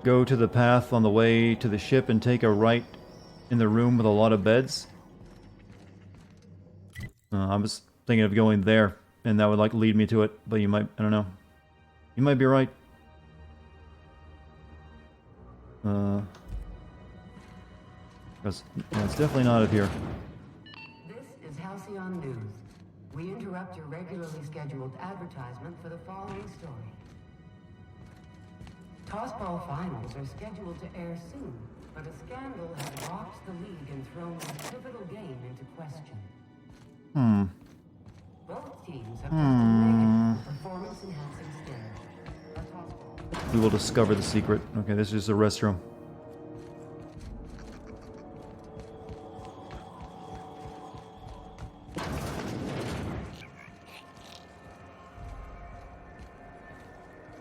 Go to the path on the way to the ship and take a right in the room with a lot of beds. I was thinking of going there, and that would like lead me to it, but you might, I don't know. You might be right. Because it's definitely not up here. This is Halcyon News. We interrupt your regularly scheduled advertisement for the following story. Tossball finals are scheduled to air soon, but a scandal has rocked the league and thrown this pivotal game into question. Both teams have tested negative for performance-enhancing stimuli. We will discover the secret. Okay, this is just a restroom.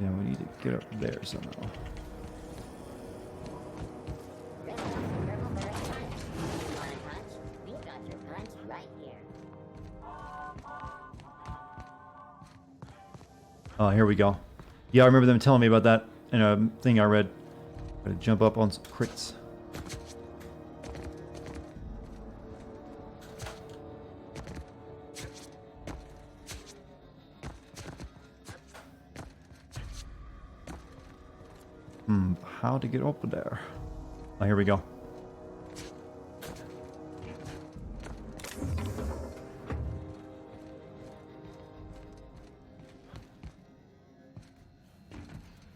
Yeah, we need to get up there somehow. Oh, here we go. Yeah, I remember them telling me about that in a thing I read. Gotta jump up on some crates. How to get up there? Oh, here we go.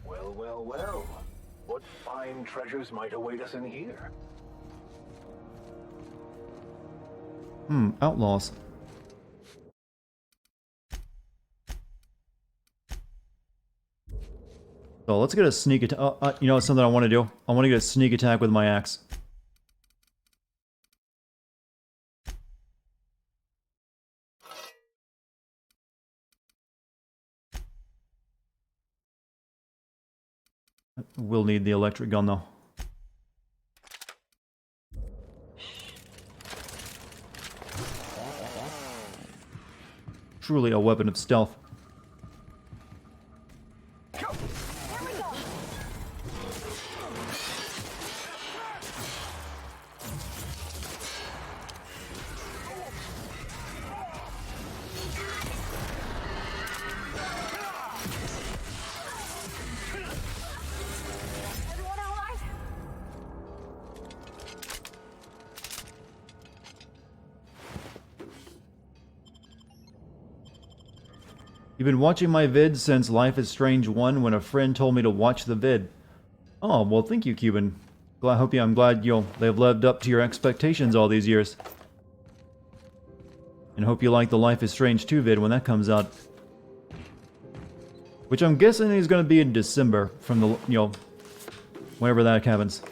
Well, well, well. What fine treasures might await us in here? Outlaws. So let's get a sneak attack. You know, it's something I want to do. I want to get a sneak attack with my axe. We'll need the electric gun though. Truly a weapon of stealth. You've been watching my vids since Life is Strange 1 when a friend told me to watch the vid. Oh, well thank you, Cuban. I'm glad they've lived up to your expectations all these years. And hope you like the Life is Strange 2 vid when that comes out. Which I'm guessing is going to be in December from the, whenever that happens.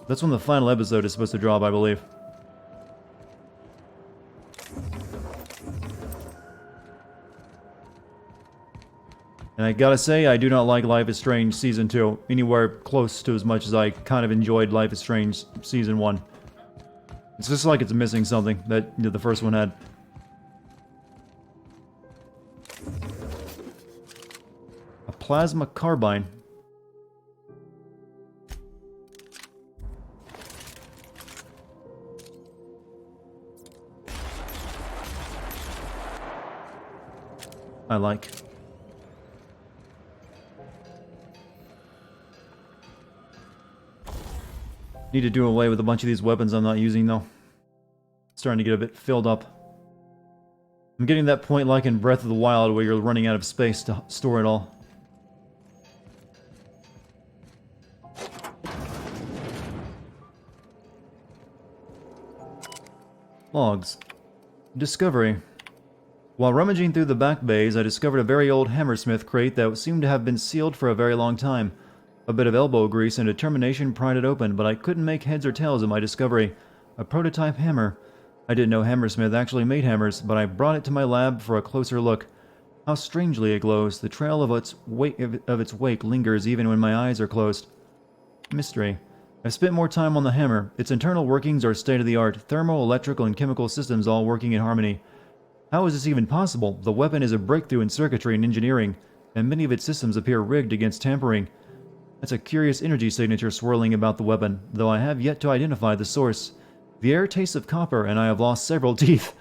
That's when the final episode is supposed to drop, I believe. And I gotta say, I do not like Life is Strange Season 2 anywhere close to as much as I kind of enjoyed Life is Strange Season 1. It's just like it's missing something that the first one had. A plasma carbine. I like. Need to do away with a bunch of these weapons I'm not using though. Starting to get a bit filled up. I'm getting that point like in Breath of the Wild where you're running out of space to store it all. Logs. Discovery. While rummaging through the back bays, I discovered a very old hammersmith crate that seemed to have been sealed for a very long time. A bit of elbow grease and determination pried it open, but I couldn't make heads or tails of my discovery. a prototype hammer. I didn't know Hammersmith actually made hammers, but I brought it to my lab for a closer look. How strangely it glows. The trail of its wake lingers even when my eyes are closed. Mystery. I've spent more time on the hammer. Its internal workings are state-of-the-art, thermal, electrical, and chemical systems all working in harmony. How is this even possible? The weapon is a breakthrough in circuitry and engineering, and many of its systems appear rigged against tampering. That's a curious energy signature swirling about the weapon, though I have yet to identify the source. The air tastes of copper, and I have lost several teeth.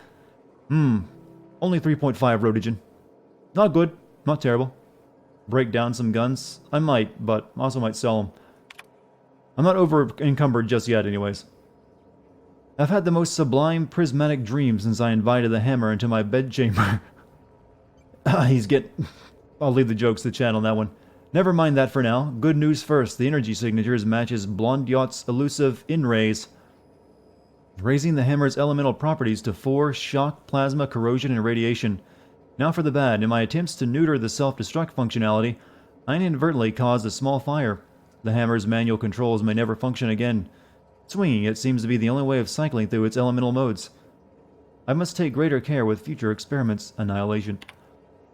Only 3.5 rotogen. Not good, not terrible. Break down some guns? I might, but also might sell them. I'm not over-encumbered just yet, anyways. I've had the most sublime, prismatic dream since I invited the hammer into my bedchamber. I'll leave the jokes to Chad on that one. Never mind that for now. Good news first. The energy signatures matches Blondiot's elusive in-rays, raising the hammer's elemental properties to 4: shock, plasma, corrosion, and radiation. Now for the bad. In my attempts to neuter the self-destruct functionality, I inadvertently caused a small fire. The hammer's manual controls may never function again. Swinging it seems to be the only way of cycling through its elemental modes. I must take greater care with future experiments. Annihilation.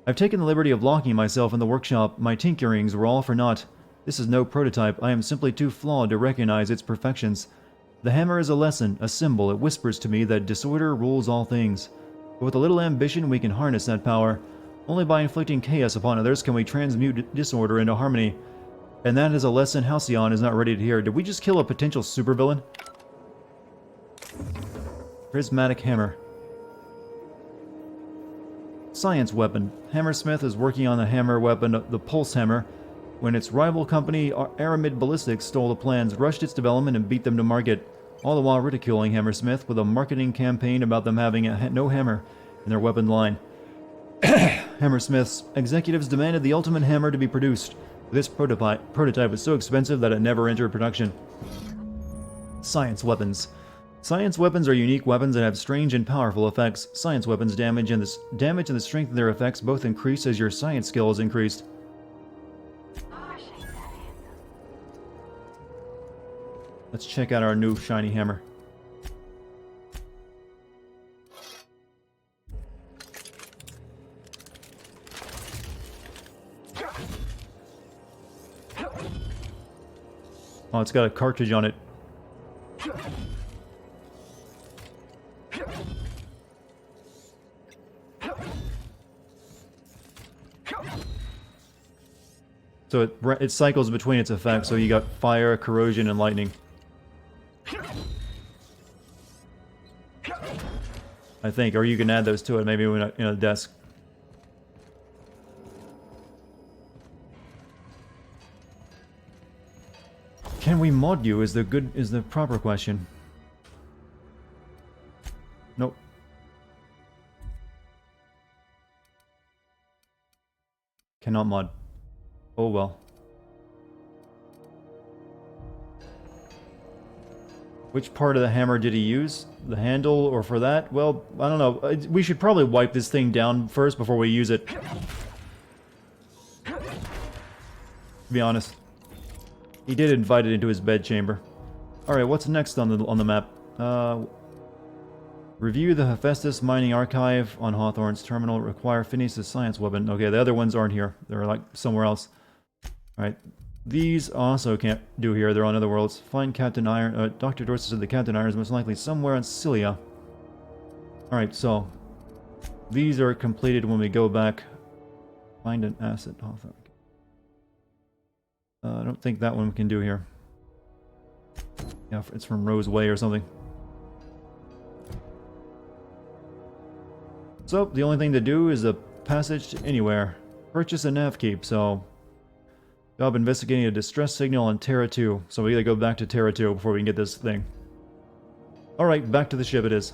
I've taken the liberty of locking myself in the workshop. My tinkerings were all for naught. This is no prototype. I am simply too flawed to recognize its perfections. The hammer is a lesson, a symbol. It whispers to me that disorder rules all things. But with a little ambition, we can harness that power. Only by inflicting chaos upon others can we transmute disorder into harmony. And that is a lesson Halcyon is not ready to hear. Did we just kill a potential supervillain? Prismatic hammer. Science weapon. Hammersmith is working on the hammer weapon, the Pulse Hammer, when its rival company, Aramid Ballistics, stole the plans, rushed its development, and beat them to market, all the while ridiculing Hammersmith with a marketing campaign about them having no hammer in their weapon line. Hammersmith's executives demanded the ultimate hammer to be produced. This prototype was so expensive that it never entered production. Science weapons. Science weapons are unique weapons that have strange and powerful effects. Science weapons damage and the strength of their effects both increase as your science skill is increased. Let's check out our new shiny hammer. Oh, it's got a cartridge on it. So it cycles between its effects, so you got fire, corrosion, and lightning. I think, or you can add those to it, maybe in a desk. Can we mod you is the proper question. Nope. Cannot mod. Oh well. Which part of the hammer did he use? The handle, or for that? Well, I don't know. We should probably wipe this thing down first before we use it. To be honest. He did invite it into his bedchamber. Alright, what's next on the map? Review the Hephaestus Mining Archive on Hawthorne's terminal. Require Phineas' science weapon. Okay, the other ones aren't here. They're like somewhere else. Alright. These also can't do here. They're on other worlds. Find Captain Iron. Dr. Dorsey said the Captain Iron is most likely somewhere on Cilia. Alright, so these are completed when we go back. Find an asset. Hawthorne. I don't think that one we can do here. Yeah, it's from Rose Way or something. So, the only thing to do is a passage to anywhere. Purchase a nav keep, so... Job investigating a distress signal on Terra 2. So we gotta go back to Terra 2 before we can get this thing. Alright, back to the ship it is.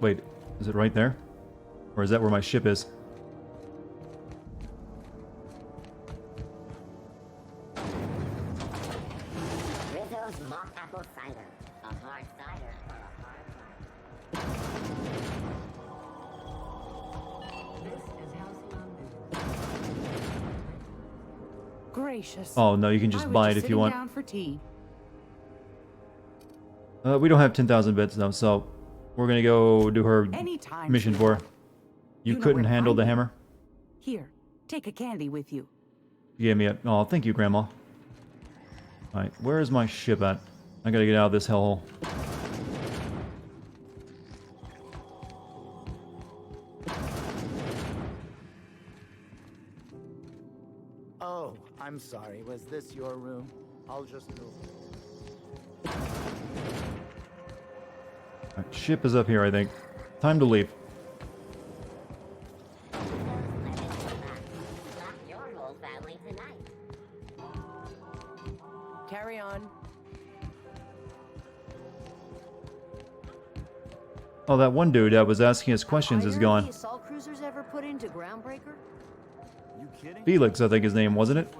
Wait, is it right there? Or is that where my ship is? Rizzo's mock apple cider. A hard cider for a hard life. gracious. Oh no, you can just buy it if you want. Down for tea. We don't have 10,000 bits though, so we're gonna go do her Anytime, mission for her. You know couldn't where to handle find the me. hammer? Here, take a candy with you. You gave me it. Oh, thank you, Grandma. Alright, where is my ship at? I gotta get out of this hellhole. Oh, I'm sorry. Was this your room? I'll just move. Alright, ship is up here, I think. Time to leave. Carry on. Oh, that one dude that was asking us questions is The gone. assault cruisers ever put into Groundbreaker? You kidding? Felix, I think his name, wasn't it?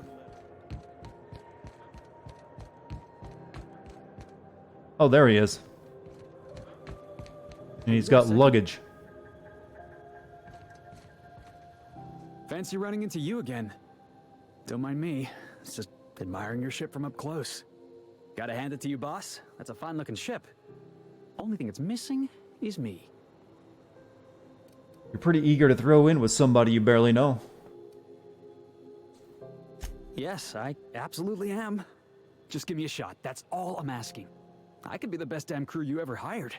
Oh, there he is. And he's got luggage. Fancy running into you again. Don't mind me. It's just admiring your ship from up close. Gotta hand it to you, boss. That's a fine-looking ship. Only thing it's missing is me. You're pretty eager to throw in with somebody you barely know. Yes, I absolutely am. Just give me a shot. That's all I'm asking. I could be the best damn crew you ever hired.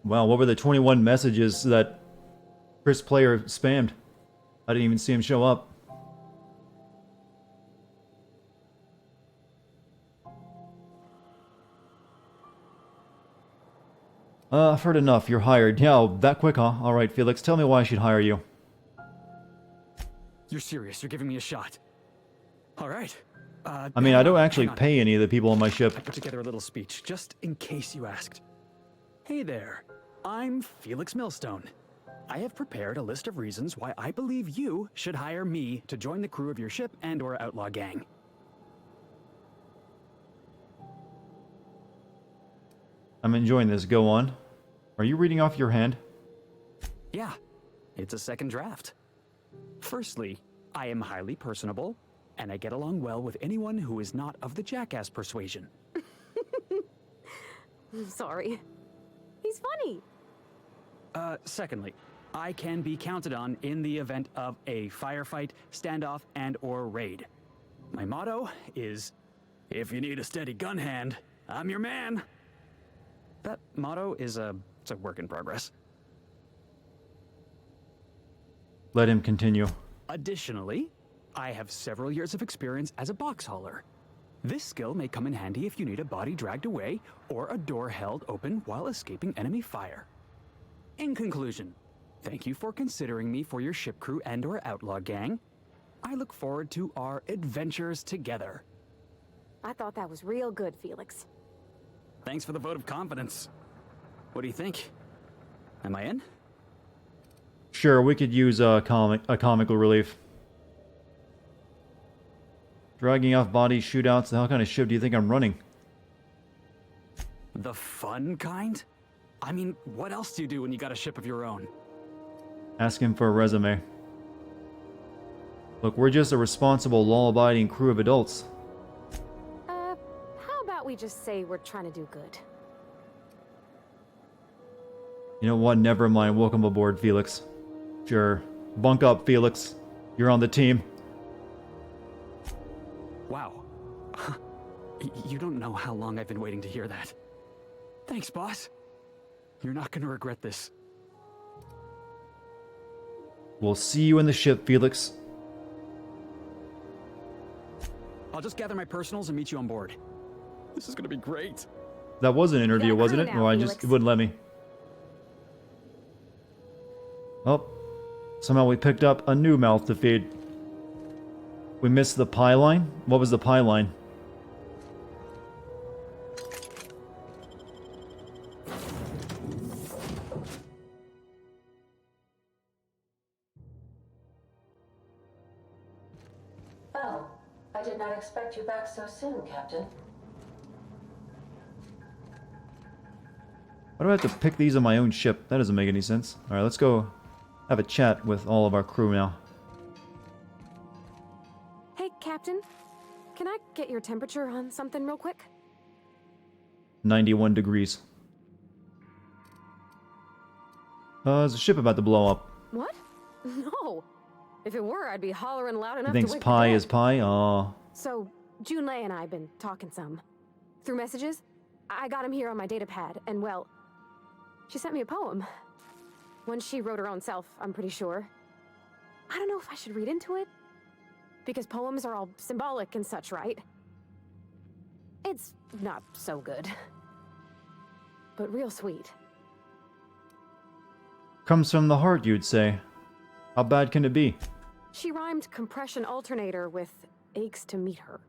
Wow, what were the 21 messages that Chris Player spammed? I didn't even see him show up. I've heard enough. You're hired. Yeah, that quick, huh? Alright, Felix, tell me why I should hire you. You're serious? You're giving me a shot? All right. I mean, I don't actually pay any of the people on my ship. I put together a little speech, just in case you asked. Hey there, I'm Felix Millstone. I have prepared a list of reasons why I believe you should hire me to join the crew of your ship and/or outlaw gang. I'm enjoying this. Go on. Are you reading off your hand? Yeah, it's a second draft. Firstly, I am highly personable, and I get along well with anyone who is not of the jackass persuasion. I'm sorry. He's funny. Secondly, I can be counted on in the event of a firefight, standoff, and/or raid. My motto is, if you need a steady gun hand, I'm your man. That motto is it's a work in progress. Let him continue. Additionally, I have several years of experience as a box hauler. This skill may come in handy if you need a body dragged away or a door held open while escaping enemy fire. In conclusion, thank you for considering me for your ship crew and/or outlaw gang. I look forward to our adventures together. I thought that was real good, Felix. Thanks for the vote of confidence. What do you think? Am I in? Sure, we could use a comical relief. Dragging off bodies, shootouts, the hell kind of ship do you think I'm running? The fun kind? I mean, what else do you do when you got a ship of your own? Ask him for a resume. Look, we're just a responsible, law-abiding crew of adults. How about we just say we're trying to do good? You know what? Never mind. Welcome aboard, Felix. Sure. Bunk up, Felix. You're on the team. Wow. You don't know how long I've been waiting to hear that. Thanks, boss. You're not gonna regret this. We'll see you in the ship, Felix. I'll just gather my personals and meet you on board. This is gonna be great. That was an interview, wasn't it? now, Or Felix. it wouldn't let me. Oh. Somehow we picked up a new mouth to feed. We missed the pie line? What was the pie line? Oh, I did not expect you back so soon, Captain. Why do I have to pick these on my own ship? That doesn't make any sense. Alright, let's go have a chat with all of our crew now. Hey, Captain. Can I get your temperature on something real quick? 91 degrees. There's a ship about to blow up. What? No. If it were, I'd be hollering loud He enough thinks to wake pie the is dead. pie? Aw. So, Junlei and I have been talking some. Through messages. I got him here on my data pad, and well, she sent me a poem. One she wrote her own self, I'm pretty sure. I don't know if I should read into it. Because poems are all symbolic and such, right? It's not so good. But real sweet. Comes from the heart, you'd say. How bad can it be? She rhymed compression alternator with aches to meet her.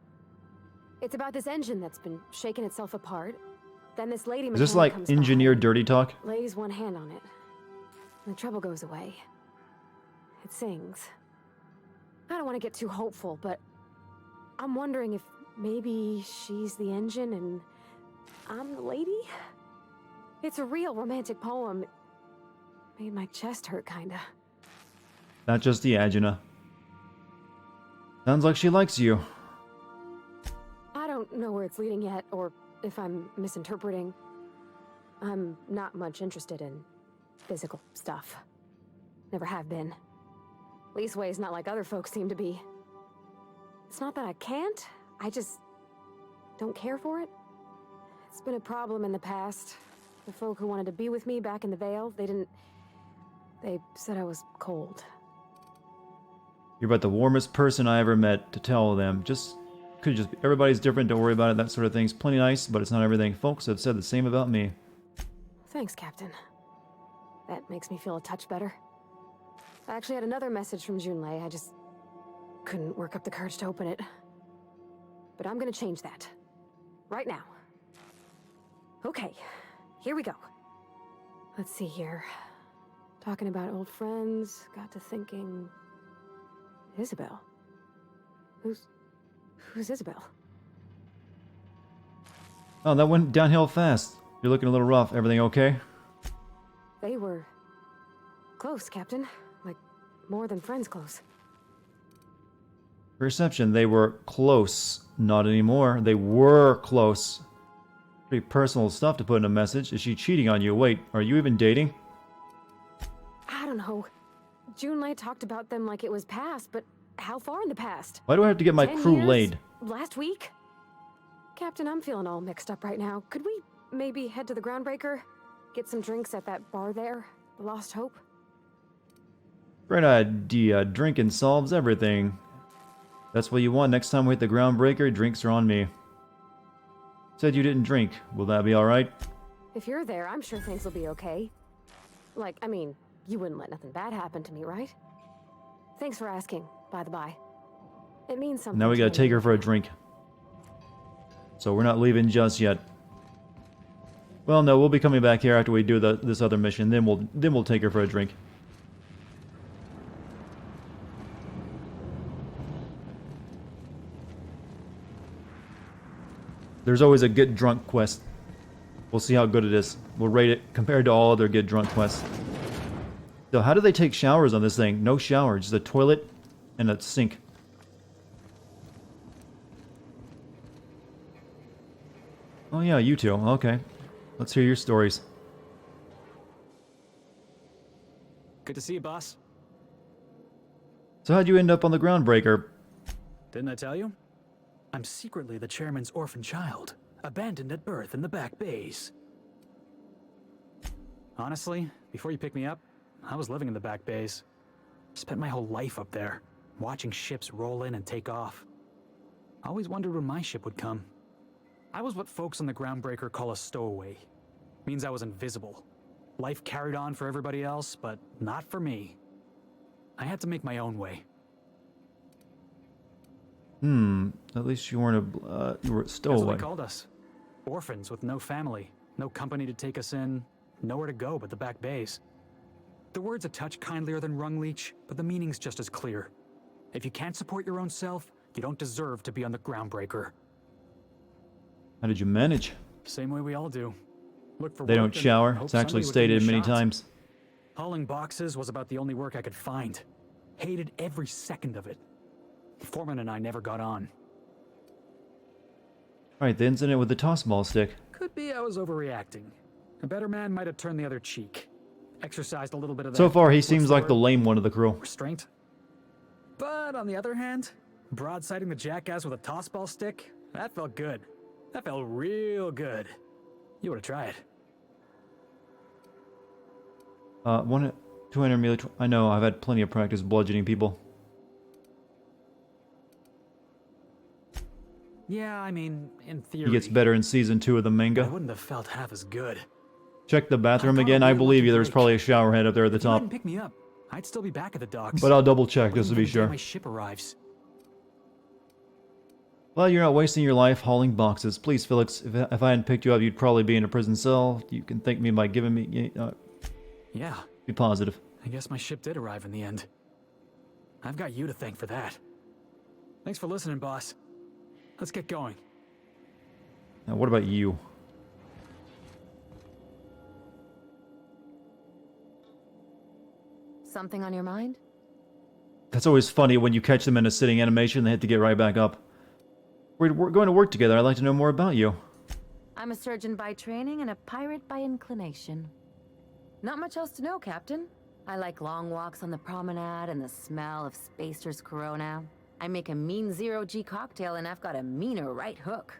It's about this engine that's been shaking itself apart. Then this lady Is this mechanic like comes by engineer dirty talk? and lays one hand on it. And the trouble goes away. It sings. I don't want to get too hopeful, but I'm wondering if maybe she's the engine and I'm the lady? It's a real romantic poem. Made my chest hurt, kinda. Not just the Agina. Sounds like she likes you. I don't know where it's leading yet, or if I'm misinterpreting. I'm not much interested in physical stuff. Never have been. Leastways not like other folks seem to be. It's not that I can't, I just don't care for it. It's been a problem in the past. The folk who wanted to be with me back in the Vale, they said I was cold. You're about the warmest person I ever met to tell them. Could just be, everybody's different, don't worry about it, that sort of thing's plenty nice, but it's not everything. Folks have said the same about me. Thanks, Captain. That makes me feel a touch better. I actually had another message from Junlei, I just couldn't work up the courage to open it. But I'm gonna change that. Right now. Okay, here we go. Let's see here. Talking about old friends, got to thinking... Isabel? Who's Isabel? Oh, that went downhill fast. You're looking a little rough. Everything okay? They were... close, Captain. Like, more than friends close. Perception, they were close. Not anymore. They were close. Pretty personal stuff to put in a message. Is she cheating on you? Wait, are you even dating? I don't know. Junlei talked about them like it was past, but how far in the past? Why do I have to get my 10 crew years? laid? Last week? Captain, I'm feeling all mixed up right now. Could we maybe head to the Groundbreaker? Get some drinks at that bar there? The Lost Hope? Great idea. Drinking solves everything. That's what you want. Next time we hit the Groundbreaker, drinks are on me. Said you didn't drink. Will that be alright? If you're there, I'm sure things will be okay. Like, I mean, you wouldn't let nothing bad happen to me, right? Thanks for asking, by the by. It means something. Now we to gotta me. take her for a drink. So we're not leaving just yet. Well, no, we'll be coming back here after we do this other mission. Then we'll take her for a drink. There's always a get drunk quest. We'll see how good it is. We'll rate it compared to all other get drunk quests. So how do they take showers on this thing? No shower, just a toilet and a sink. Oh yeah, you two. Okay. Let's hear your stories. Good to see you, boss. So how'd you end up on the Groundbreaker? Didn't I tell you? I'm secretly the chairman's orphan child, abandoned at birth in the back bays. Honestly, before you picked me up, I was living in the back bays. Spent my whole life up there, watching ships roll in and take off. Always wondered when my ship would come. I was what folks on the Groundbreaker call a stowaway. Means I was invisible. Life carried on for everybody else, but not for me. I had to make my own way. At least you weren't you were a That's stowaway. what they called us. Orphans with no family, no company to take us in, nowhere to go but the back bays. The word's a touch kindlier than Rungleech, but the meaning's just as clear. If you can't support your own self, you don't deserve to be on the Groundbreaker. How did you manage? Same way we all do. Look for They work don't and shower. hope It's actually somebody would give stated you a many shot. times. Hauling boxes was about the only work I could find. Hated every second of it. Foreman and I never got on. Alright, the incident with the toss ball stick. Could be I was overreacting. A better man might have turned the other cheek. Exercised a little bit of that. So far, he what's seems like the word? lame one of the crew. Restraint. But on the other hand, broadsiding the jackass with a toss ball stick, that felt good. That felt real good. You ought to try it. 200 melee. I know, I've had plenty of practice bludgeoning people. Yeah, I mean, in theory. He gets better in season 2 of the I manga. wouldn't have felt half as good. Check the bathroom again. I believe you. There's probably a shower head up there at the If you top. hadn't picked me up, I'd still be back at the docks. But I'll double check just to be Waiting for the day sure. My ship arrives. Well, you're not wasting your life hauling boxes. Please, Felix, if I hadn't picked you up, you'd probably be in a prison cell. You can thank me by giving me... Yeah. Be positive. I guess my ship did arrive in the end. I've got you to thank for that. Thanks for listening, boss. Let's get going. Now, what about you? Something on your mind? That's always funny when you catch them in a sitting animation, they have to get right back up. We're going to work together. I'd like to know more about you. I'm a surgeon by training and a pirate by inclination. Not much else to know, Captain. I like long walks on the promenade and the smell of Spacer's Corona. I make a mean zero-G cocktail and I've got a meaner right hook.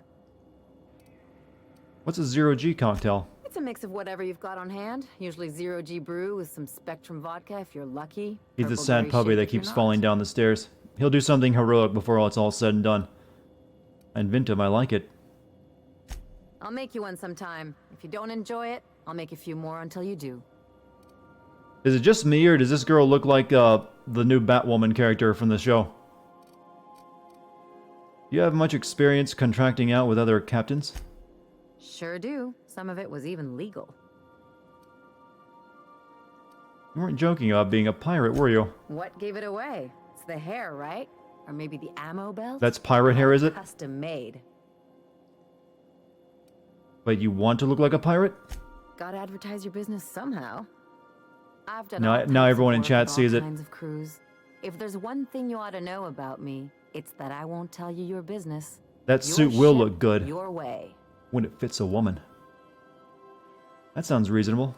What's a zero-G cocktail? It's a mix of whatever you've got on hand. Usually zero-G brew with some Spectrum vodka if you're lucky. He's the Purple sad gray puppy shit that if you're keeps not. falling down the stairs. He'll do something heroic before it's all said and done. I invent him. I like it. I'll make you one sometime. If you don't enjoy it, I'll make a few more until you do. Is it just me, or does this girl look like the new Batwoman character from the show? Do you have much experience contracting out with other captains? Sure do. Some of it was even legal. You weren't joking about being a pirate, were you? What gave it away? It's the hair, right? Or maybe the ammo belt? That's pirate hair, is it? Custom made. But you want to look like a pirate? Gotta advertise your business somehow. I've done Now- all now kinds everyone of in work chat with sees all it. kinds of crews. If there's one thing you ought to know about me, it's that I won't tell you your business. That Your suit will ship, look good. Your way. When it fits a woman. That sounds reasonable.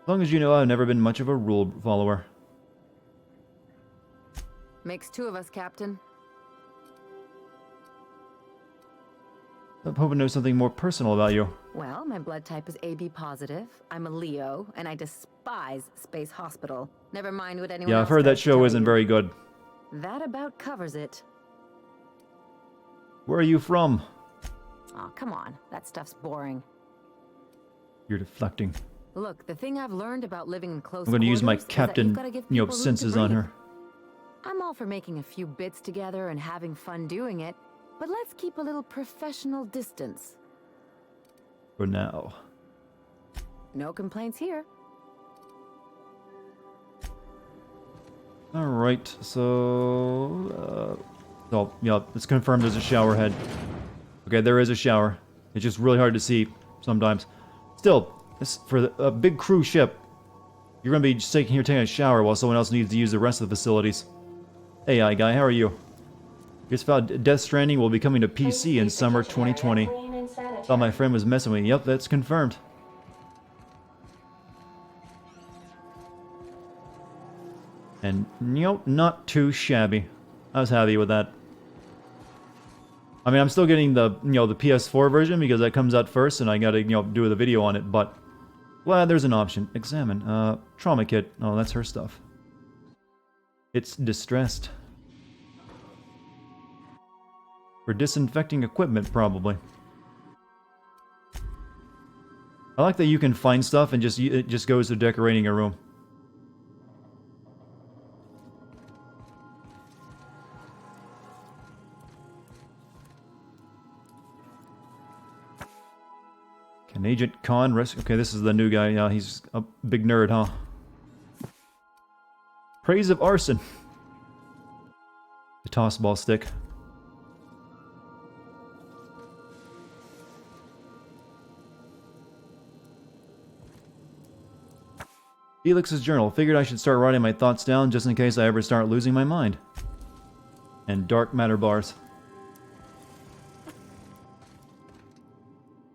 As long as you know, I've never been much of a rule follower. Makes two of us, Captain. I'm hoping to know something more personal about you. Well, my blood type is AB positive. I'm a Leo, and I despise Space Hospital. Never mind what anyone Yeah, else I've heard that does to show tell isn't you. very good. That about covers it. Where are you from? Aw, come on. That stuff's boring. You're deflecting. Look, the thing I've learned about living in close I'm going to use my quarters is that captain, you've gotta give people room to senses on breathe. her. I'm all for making a few bits together and having fun doing it, but let's keep a little professional distance. For now. No complaints here. Alright, so... oh, yeah, it's confirmed there's a shower head. Okay, there is a shower. It's just really hard to see sometimes. Still, for a big cruise ship, you're gonna be just taking a shower while someone else needs to use the rest of the facilities. AI guy, how are you? Just found Death Stranding will be coming to PC in summer 2020. Thought my friend was messing with me. Yep, that's confirmed. And, nope, not too shabby. I was happy with that. I mean, I'm still getting the, the PS4 version because that comes out first and I gotta, do the video on it, but... Glad there's an option. Examine. Trauma kit. Oh, that's her stuff. It's distressed. For disinfecting equipment, probably. I like that you can find stuff and it just goes to decorating a room. Can Agent Khan rescue? Okay, this is the new guy. Yeah, he's a big nerd, huh? Praise of arson. The toss ball stick. Felix's journal. Figured I should start writing my thoughts down just in case I ever start losing my mind. And dark matter bars.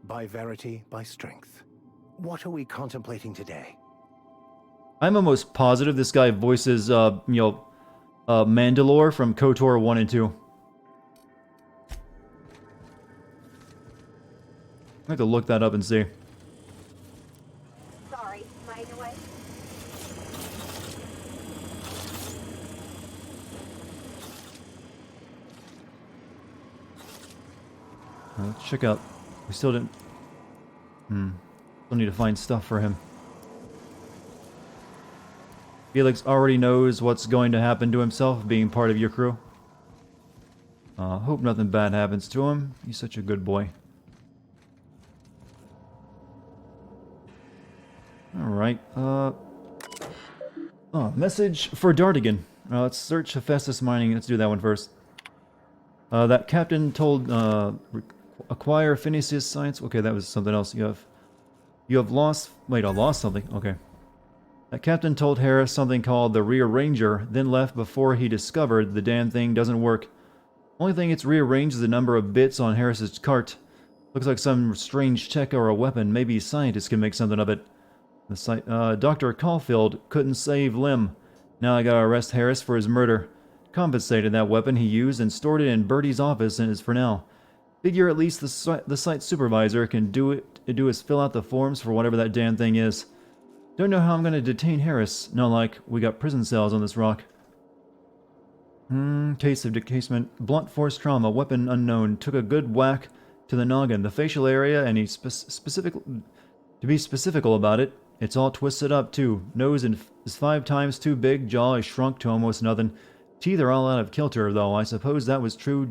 By verity, by strength. What are we contemplating today? I'm almost positive this guy voices, Mandalore from KOTOR 1 and 2. I have to look that up and see. Sorry, am I in your way? Let's check out. We still didn't. Still need to find stuff for him. Felix already knows what's going to happen to himself being part of your crew. Hope nothing bad happens to him. He's such a good boy. Alright, message for Dartigan. Let's search Hephaestus Mining. Let's do that one first. That captain told, acquire Phineas Science. Okay, that was something else. You have lost... Wait, I lost something. Okay. That captain told Harris something called the Rearranger, then left before he discovered the damn thing doesn't work. Only thing it's rearranged is the number of bits on Harris's cart. Looks like some strange tech or a weapon. Maybe scientists can make something of it. Dr. Caulfield couldn't save Lim. Now I gotta arrest Harris for his murder. Confiscated that weapon he used and stored it in Bertie's office and is for now. Figure at least the site supervisor can do is fill out the forms for whatever that damn thing is. Don't know how I'm gonna detain Harris. Not like we got prison cells on this rock. Case of decasement. Blunt force trauma. Weapon unknown. Took a good whack to the noggin. The facial area, and he's to be specifical about it, it's all twisted up too. Nose is 5 times too big. Jaw is shrunk to almost nothing. Teeth are all out of kilter, though. I suppose that was true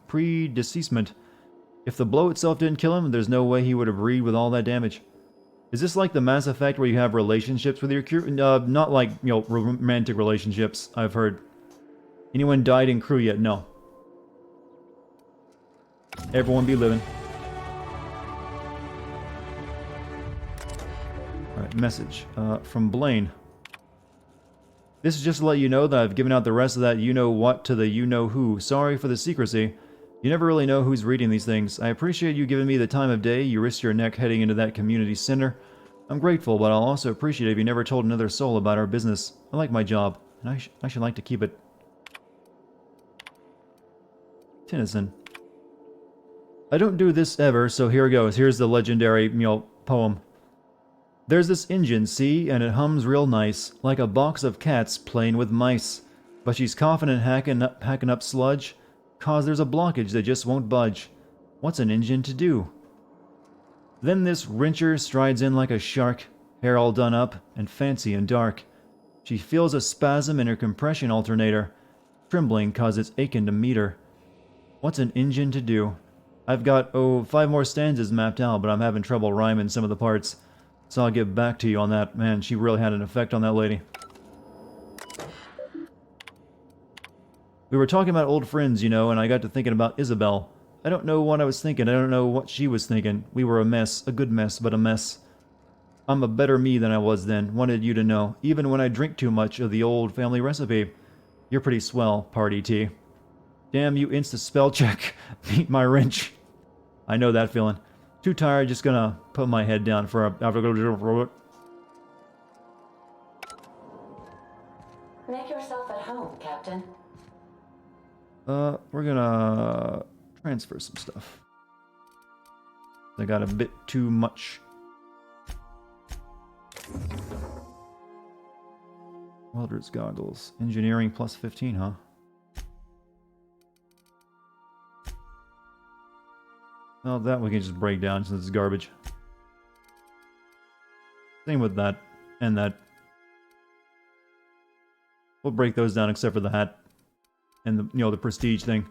pre-deceasement. If the blow itself didn't kill him, there's no way he would have breathed with all that damage. Is this like the Mass Effect where you have relationships with your crew? Not like, romantic relationships, I've heard. Anyone died in crew yet? No. Everyone be living. Alright, message. From Blaine. This is just to let you know that I've given out the rest of that you-know-what to the you-know-who. Sorry for the secrecy. You never really know who's reading these things. I appreciate you giving me the time of day. You risked your neck heading into that community center. I'm grateful, but I'll also appreciate it if you never told another soul about our business. I like my job, and I should like to keep it. Tennyson. I don't do this ever, so here goes. Here's the legendary, poem. There's this engine, see, and it hums real nice, like a box of cats playing with mice. But she's coughing and hacking up sludge, 'cause there's a blockage that just won't budge. What's an engine to do? Then this wrencher strides in like a shark, hair all done up, and fancy and dark. She feels a spasm in her compression alternator, trembling 'cause it's aching to meet her. What's an engine to do? I've got, 5 more stanzas mapped out, but I'm having trouble rhyming some of the parts. So I'll get back to you on that. Man, she really had an effect on that lady. We were talking about old friends, and I got to thinking about Isabel. I don't know what I was thinking. I don't know what she was thinking. We were a mess. A good mess, but a mess. I'm a better me than I was then. Wanted you to know. Even when I drink too much of the old family recipe. You're pretty swell, Party T. Damn you, insta spell check. Beat my wrench. I know that feeling. Too tired, just gonna put my head down for a... Make yourself at home, Captain. We're gonna transfer some stuff. I got a bit too much. Welder's goggles. Engineering plus 15, huh? Well, that we can just break down since it's garbage. Same with that and that. We'll break those down except for the hat and the prestige thing.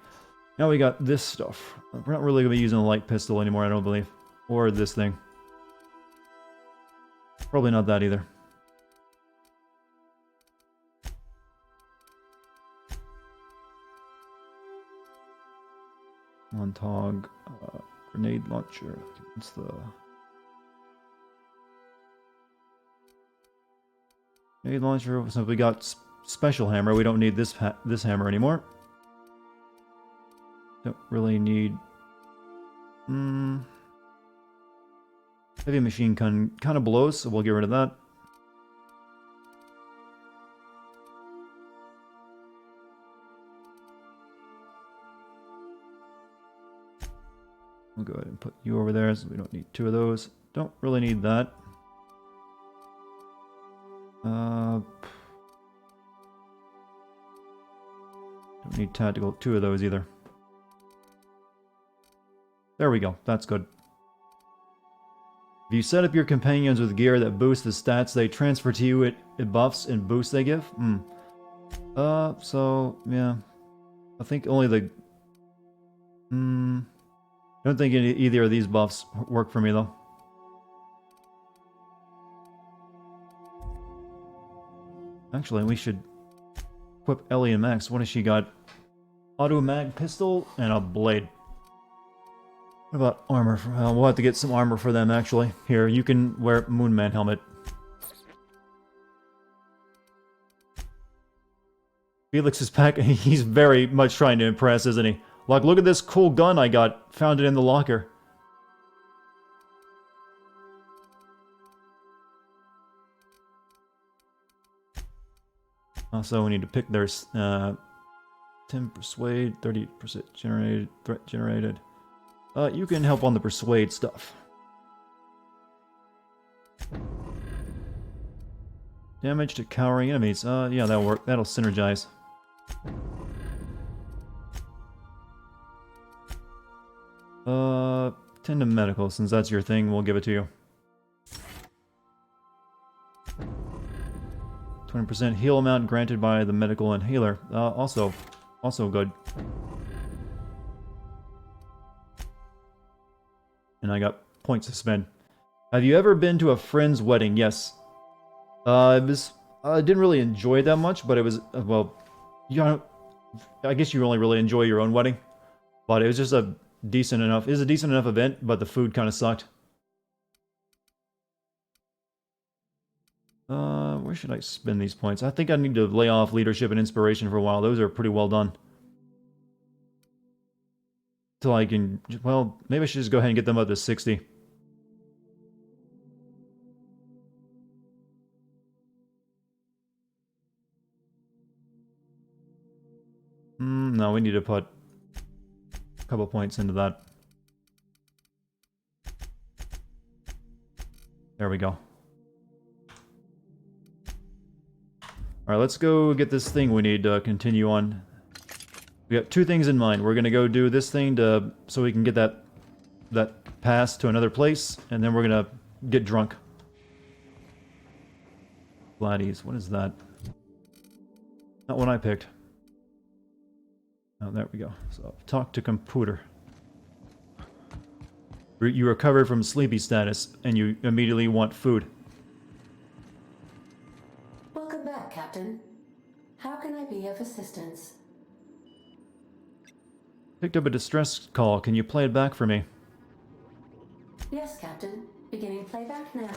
Now we got this stuff. We're not really gonna be using a light pistol anymore, I don't believe, or this thing. Probably not that either. Montag, grenade launcher. What's the... Grenade launcher. Since we got special hammer, we don't need this hammer anymore. Don't really need. Heavy machine gun kind of blows, so we'll get rid of that. We'll go ahead and put you over there, so we don't need two of those. Don't really need that. Don't need tactical, two of those either. There we go, that's good. If you set up your companions with gear that boosts the stats they transfer to you, it buffs and boosts they give? So, yeah. I think only the... don't think either of these buffs work for me, though. Actually, we should equip Ellie and Max. What has she got? Auto mag pistol and a blade. What about armor? We'll have to get some armor for them, actually. Here, you can wear Moonman helmet. Felix is back. He's very much trying to impress, isn't he? Like, look at this cool gun I got. Found it in the locker. Also, we need to pick their 10 persuade, 30% generated, threat generated. You can help on the persuade stuff. Damage to cowering enemies. Yeah, that'll work. That'll synergize. Tend to medical, since that's your thing, we'll give it to you. 20% heal amount granted by the medical inhaler. Also good. And I got points to spend. Have you ever been to a friend's wedding? Yes. I didn't really enjoy it that much, but it was, well, I guess you only really enjoy your own wedding. But it was just a decent enough event, but the food kind of sucked. Where should I spend these points? I think I need to lay off leadership and inspiration for a while. Those are pretty well done. Till I can, well, maybe I should just go ahead and get them up to 60. No, we need to put a couple points into that. There we go. Alright, let's go get this thing we need to continue on. We got two things in mind. We're gonna go do this thing so we can get that pass to another place, and then we're gonna get drunk. Gladys, what is that? Not one I picked. Oh, there we go. So, talk to computer. You recovered from sleepy status, and you immediately want food. Welcome back, Captain. How can I be of assistance? Picked up a distress call. Can you play it back for me? Yes, Captain. Beginning playback now.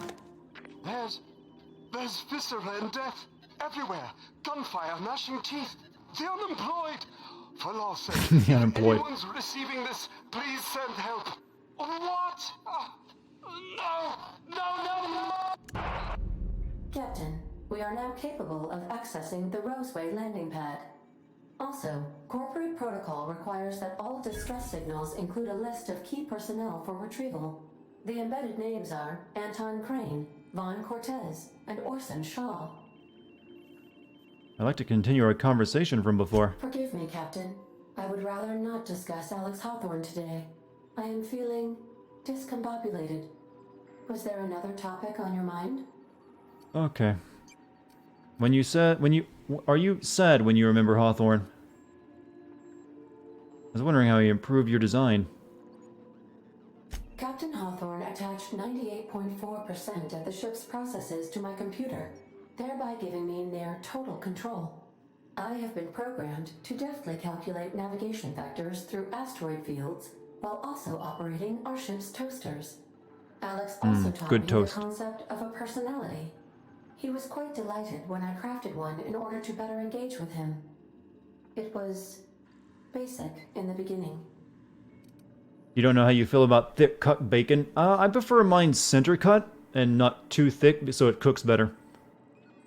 There's viscera and death everywhere. Gunfire, gnashing teeth. The unemployed. For law's sake, the unemployed. If anyone's receiving this, please send help. What? No! Captain, we are now capable of accessing the Roseway landing pad. Also, corporate protocol requires that all distress signals include a list of key personnel for retrieval. The embedded names are Anton Crane, Vaughn Cortez, and Orson Shaw. I'd like to continue our conversation from before. Forgive me, Captain. I would rather not discuss Alex Hawthorne today. I am feeling discombobulated. Was there another topic on your mind? Okay. Are you sad when you remember Hawthorne? I was wondering how he improved your design. Captain Hawthorne attached 98.4% of the ship's processes to my computer, thereby giving me near total control. I have been programmed to deftly calculate navigation vectors through asteroid fields while also operating our ship's toasters. Alex also taught me the concept of a personality. He was quite delighted when I crafted one in order to better engage with him. It was basic in the beginning. You don't know how you feel about thick cut bacon? I prefer mine center cut and not too thick so it cooks better.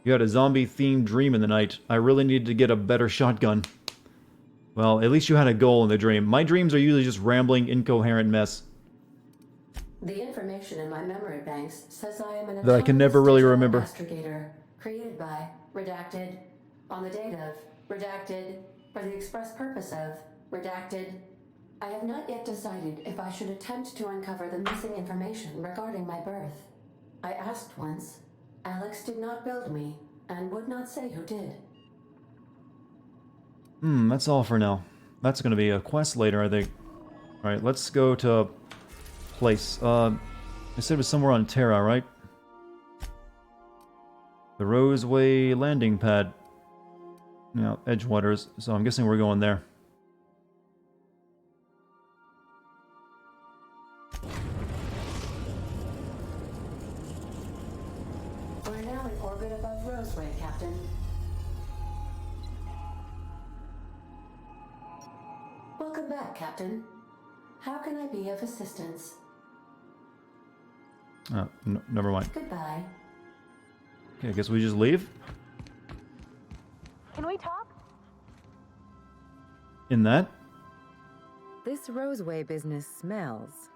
You had a zombie-themed dream in the night. I really needed to get a better shotgun. Well, at least you had a goal in the dream. My dreams are usually just rambling, incoherent mess The information in my memory banks says I am an that I can never really remember. investigator, created by, redacted, on the date of, redacted, for the express purpose of, redacted. I have not yet decided if I should attempt to uncover the missing information regarding my birth. I asked once. Alex did not build me, and would not say who did. That's all for now. That's gonna be a quest later, I think. Alright, let's go to place. I said it was somewhere on Terra, right? The Roseway landing pad. Yeah, Edgewaters, so I'm guessing we're going there. We're now in orbit above Roseway, Captain. Welcome back, Captain. How can I be of assistance? Oh, never mind. Goodbye. Okay, I guess we just leave? Can we talk? In that? This Roseway business smells.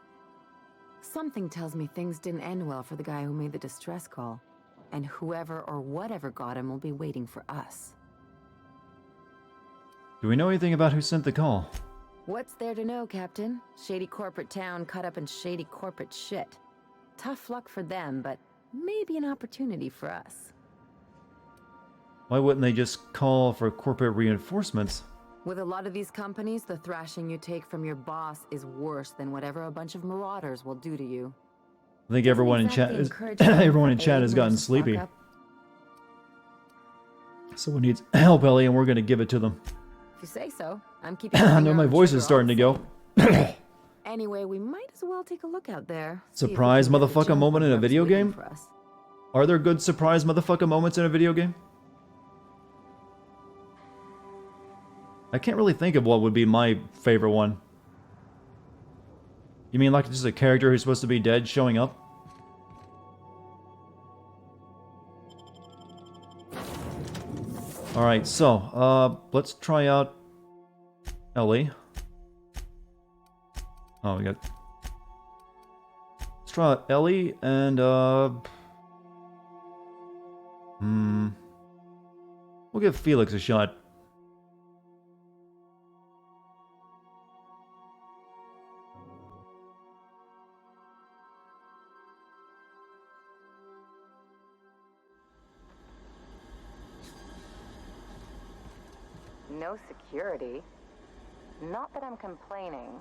Something tells me things didn't end well for the guy who made the distress call. And whoever or whatever got him will be waiting for us. Do we know anything about who sent the call? What's there to know, Captain? Shady corporate town cut up in shady corporate shit. Tough luck for them, but maybe an opportunity for us. Why wouldn't they just call for corporate reinforcements? With a lot of these companies, the thrashing you take from your boss is worse than whatever a bunch of marauders will do to you. I think everyone in chat is everyone in chat has gotten sleepy. Someone needs help, Ellie, and we're gonna give it to them. If you say so. I'm keeping I know my voice is starting to go. Anyway, we might as well take a look out there. Surprise motherfucker moment in a video game? Are there good surprise motherfucker moments in a video game? I can't really think of what would be my favorite one. You mean like just a character who's supposed to be dead showing up? Alright, so, let's try out Ellie. Oh, we got... Let's try out Ellie and, we'll give Felix a shot. No security. Not that I'm complaining.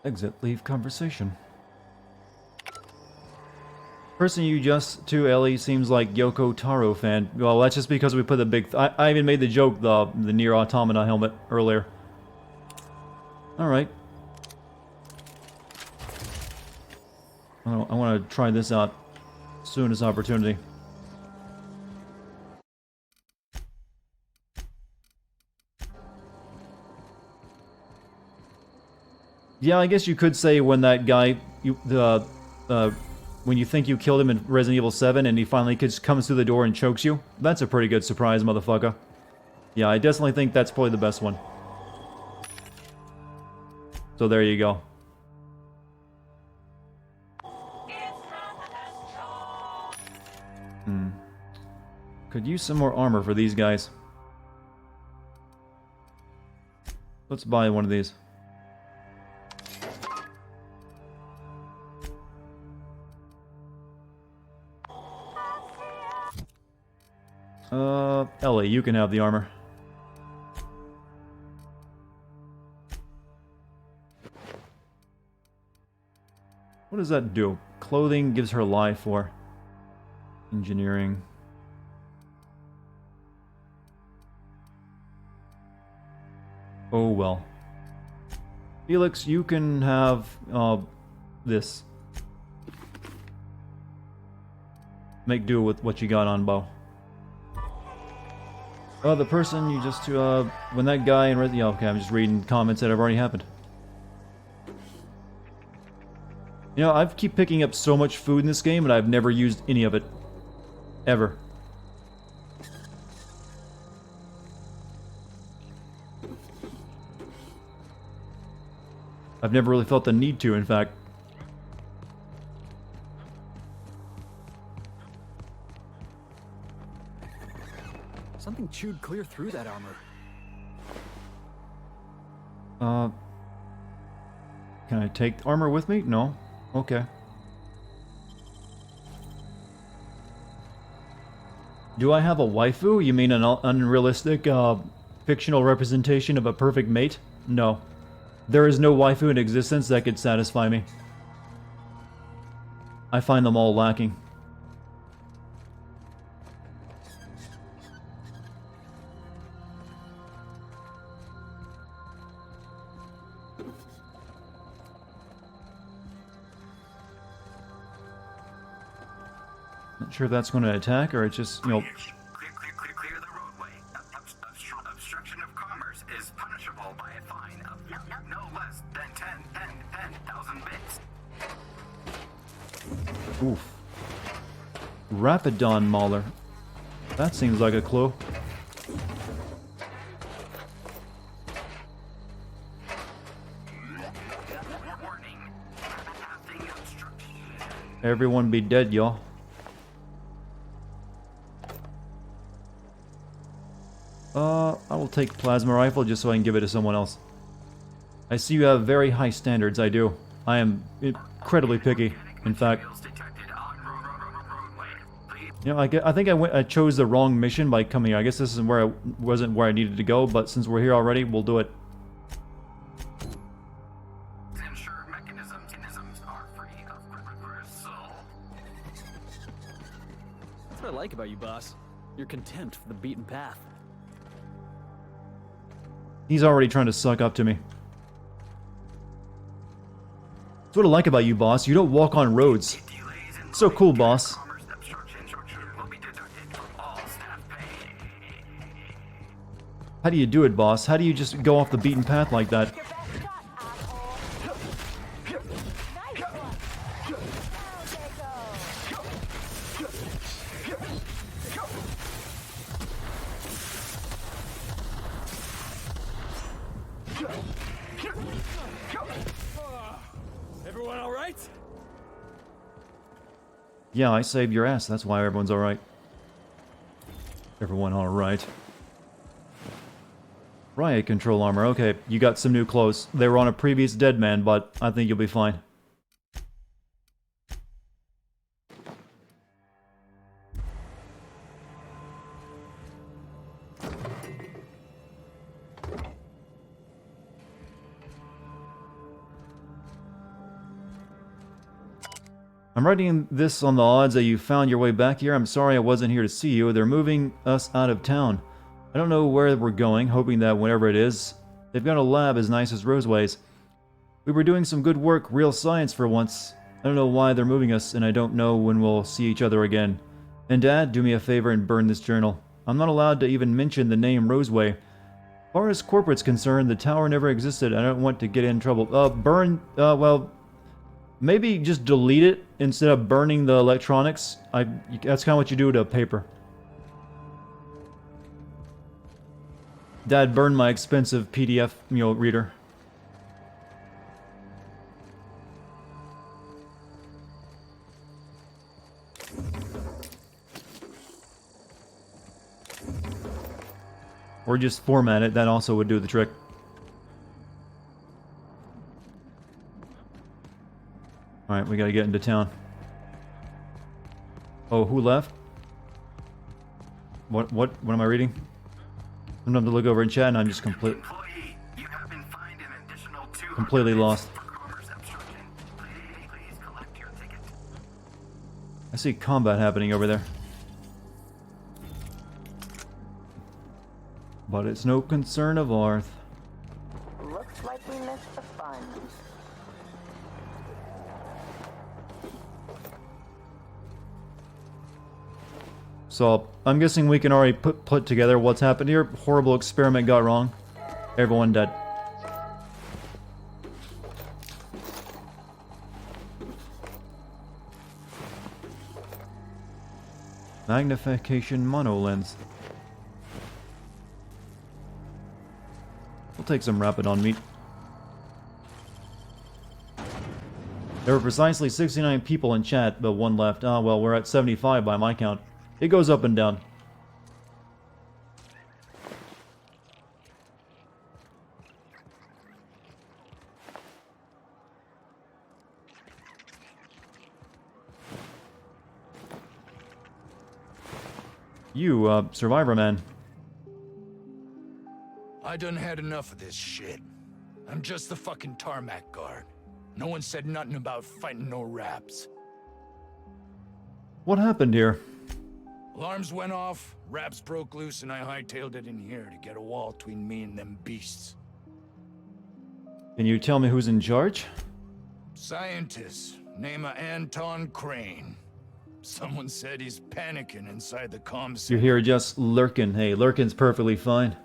Exit, leave conversation. Person you just to Ellie seems like Yoko Taro fan. Well, that's just because we put the big... I even made the joke, the Nier Automata helmet earlier. Alright. I want to try this out as soon as opportunity. Yeah, I guess you could say when that guy, when you think you killed him in Resident Evil 7 and he finally comes through the door and chokes you, that's a pretty good surprise, motherfucker. Yeah, I definitely think that's probably the best one. So there you go. Could use some more armor for these guys. Let's buy one of these. Ellie, you can have the armor. What does that do? Clothing gives her life or engineering. Oh well. Felix, you can have this. Make do with what you got on, Bo. The person you just when that guy in yeah, okay, I'm just reading comments that have already happened. You know, I keep picking up so much food in this game, and I've never used any of it. Ever. I've never really felt the need to, in fact. Something chewed clear through that armor. Can I take armor with me? No. Okay. Do I have a waifu? You mean an unrealistic, fictional representation of a perfect mate? No. There is no waifu in existence that could satisfy me. I find them all lacking. Not sure if that's going to attack or it's just, you know... Clear the roadway. Obstruction of commerce is punishable by a fine of no less than 10,000 bits. Oof. Rapidon Mauler. That seems like a clue. Everyone be dead, y'all. I will take plasma rifle just so I can give it to someone else. I see you have very high standards, I do. I am incredibly picky, in fact. You know, I think I chose the wrong mission by coming here. I guess this is where wasn't where I needed to go, but since we're here already, we'll do it. That's what I like about you, boss. Your contempt for the beaten path. He's already trying to suck up to me. That's what I like about you, boss. You don't walk on roads. So cool, boss. How do you do it, boss? How do you just go off the beaten path like that? Everyone all right? Yeah, I saved your ass. That's why everyone's alright. Everyone alright. Riot control armor. Okay, you got some new clothes. They were on a previous dead man, but I think you'll be fine. I'm writing this on the odds that you found your way back here. I'm sorry I wasn't here to see you. They're moving us out of town. I don't know where we're going, hoping that whenever it is, they've got a lab as nice as Roseway's. We were doing some good work, real science for once. I don't know why they're moving us, and I don't know when we'll see each other again. And Dad, do me a favor and burn this journal. I'm not allowed to even mention the name Roseway. As far as corporate's concerned, the tower never existed. I don't want to get in trouble. Well, maybe just delete it instead of burning the electronics. That's kind of what you do to paper. Dad, burn my expensive PDF, reader. Or just format it, that also would do the trick. Alright, we gotta get into town. Oh, who left? What am I reading? Sometimes to look over in chat and I'm just completely lost. I see combat happening over there. But it's no concern of ours. Looks like we missed the fun. So, I'm guessing we can already put together what's happened here. Horrible experiment got wrong. Everyone dead. Magnification monolens. We'll take some Rapidon meat. There were precisely 69 people in chat, but one left. Ah, well, we're at 75 by my count. It goes up and down. You, Survivor Man. I done had enough of this shit. I'm just the fucking tarmac guard. No one said nothing about fighting no raps. What happened here? Alarms went off, raps broke loose, and I hightailed it in here to get a wall between me and them beasts. Can you tell me who's in charge? Scientist, name of Anton Crane. Someone said he's panicking inside the comm center. You're here just lurking. Hey, lurking's perfectly fine.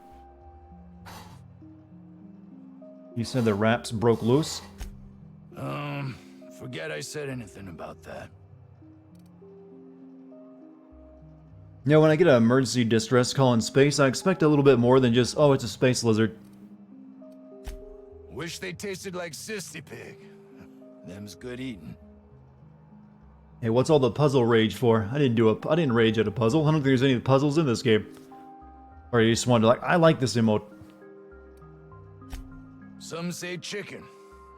You said the raps broke loose? Forget I said anything about that. You know, when I get an emergency distress call in space, I expect a little bit more than just, oh, it's a space lizard. Wish they tasted like Sissy Pig. Them's good eating. Hey, what's all the puzzle rage for? I didn't rage at a puzzle. I don't think there's any puzzles in this game. Or you just wanted to, like, I like this emote. Some say chicken.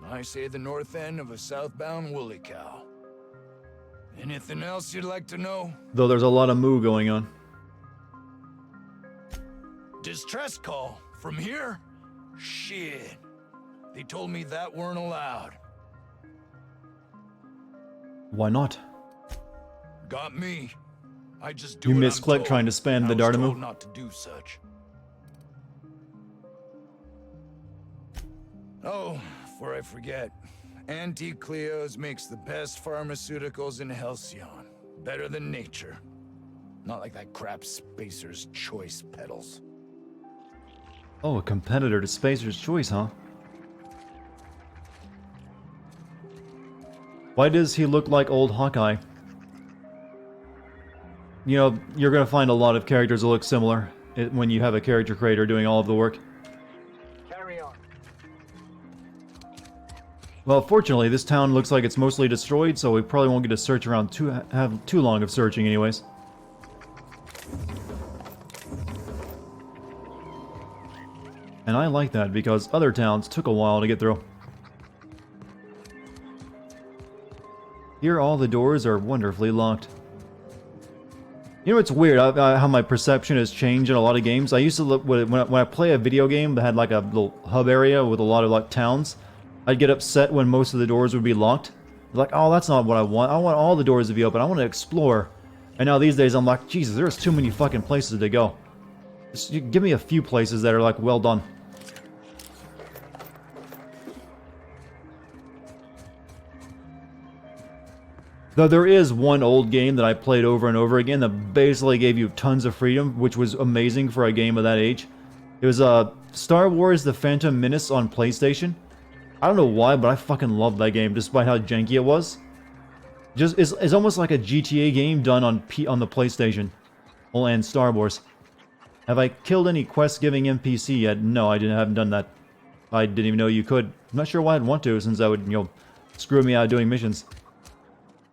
I say the north end of a southbound woolly cow. Anything else you'd like to know? Though there's a lot of moo going on. Distress call? From here? Shit. They told me that weren't allowed. Why not? Got me. I just do You what I'm misclick told. trying to spam the I was Dartigan. told not to do such. Oh, before I forget, Antique Cleo's makes the best pharmaceuticals in Halcyon. Better than nature. Not like that crap Spacer's Choice pedals. Oh, a competitor to Spacer's Choice, huh? Why does he look like old Hawkeye? You know, you're gonna find a lot of characters that look similar when you have a character creator doing all of the work. Carry on. Well, fortunately, this town looks like it's mostly destroyed, so we probably won't get to search around have too long of searching anyways. And I like that, because other towns took a while to get through. Here, all the doors are wonderfully locked. You know, it's weird how my perception has changed in a lot of games. I used to look, when I play a video game that had like a little hub area with a lot of like towns, I'd get upset when most of the doors would be locked. Like, oh, that's not what I want. I want all the doors to be open. I want to explore. And now these days I'm like, Jesus, there's too many fucking places to go. Just give me a few places that are like well done. Though there is one old game that I played over and over again that basically gave you tons of freedom, which was amazing for a game of that age. It was Star Wars The Phantom Menace on PlayStation. I don't know why, but I fucking loved that game, despite how janky it was. Just it's almost like a GTA game done on the PlayStation. Well, and Star Wars. Have I killed any quest-giving NPC yet? No, I haven't done that. I didn't even know you could. I'm not sure why I'd want to, since that would, you know, screw me out of doing missions.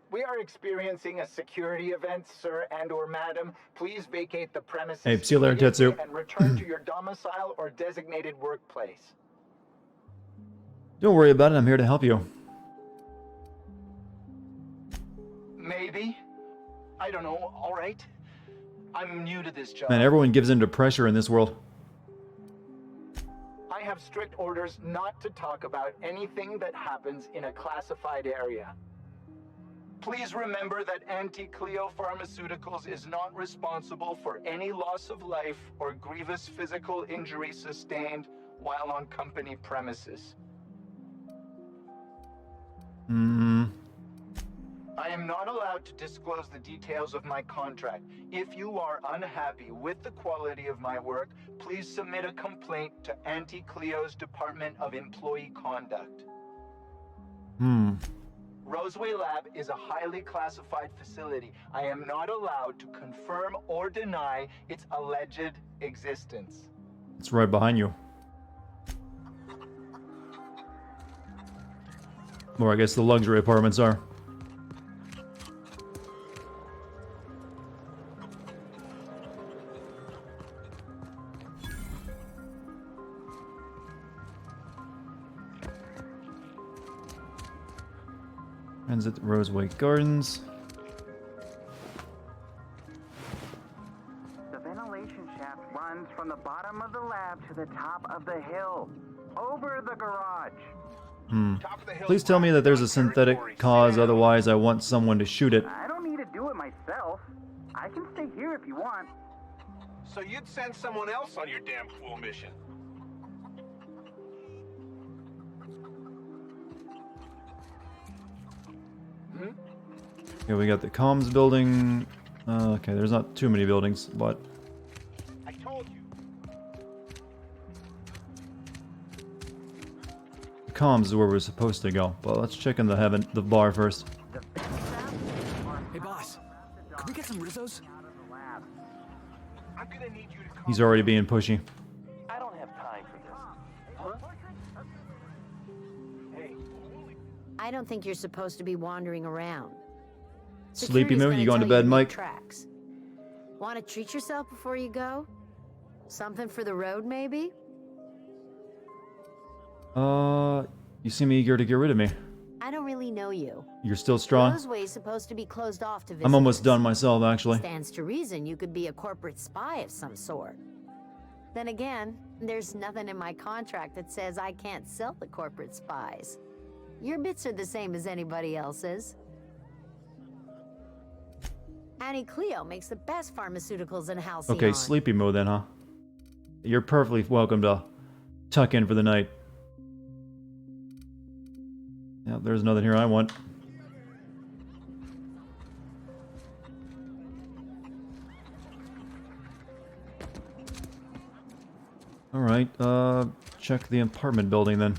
We are experiencing a security event, sir and/or madam. Please vacate the premises Hey, see you later, Tetsu. and return to your domicile or designated workplace. Don't worry about it, I'm here to help you. Maybe. I don't know, alright? I'm new to this job. Man, everyone gives in to pressure in this world. I have strict orders not to talk about anything that happens in a classified area. Please remember that Anti-Cleo Pharmaceuticals is not responsible for any loss of life or grievous physical injury sustained while on company premises. I am not allowed to disclose the details of my contract. If you are unhappy with the quality of my work, please submit a complaint to Auntie Cleo's Department of Employee Conduct. Roseway Lab is a highly classified facility. I am not allowed to confirm or deny its alleged existence. It's right behind you. Or I guess the luxury apartments are. Ends at Roseway Gardens. The ventilation shaft runs from the bottom of the lab to the top of the hill, over the garage. Please tell me that there's a synthetic cause, otherwise I want someone to shoot it. I don't need to do it myself. I can stay here if you want. So you'd send someone else on your damn fool mission? Okay, we got the comms building. Okay, there's not too many buildings, but... I told you. The comms is where we're supposed to go. But let's check in the bar first. Hey, boss. Could we get some Rizzos? I'm gonna need you to call. He's already being pushy. I don't have time for this. Hey. I don't think you're supposed to be wandering around. Sleepy Security's Moo, gonna you going to tell bed, make Mike? Tracks. Want to treat yourself before you go? Something for the road, maybe? You seem eager to get rid of me. I don't really know you. You're still strong? Roseway's supposed to be closed off to visitors. I'm almost done myself, actually. Stands to reason you could be a corporate spy of some sort. Then again, there's nothing in my contract that says I can't sell the corporate spies. Your bits are the same as anybody else's. Auntie Cleo makes the best pharmaceuticals in Halcyon. Okay, Sleepy Moo then, huh? You're perfectly welcome to tuck in for the night. Yeah, there's nothing here I want. Alright, check the apartment building then.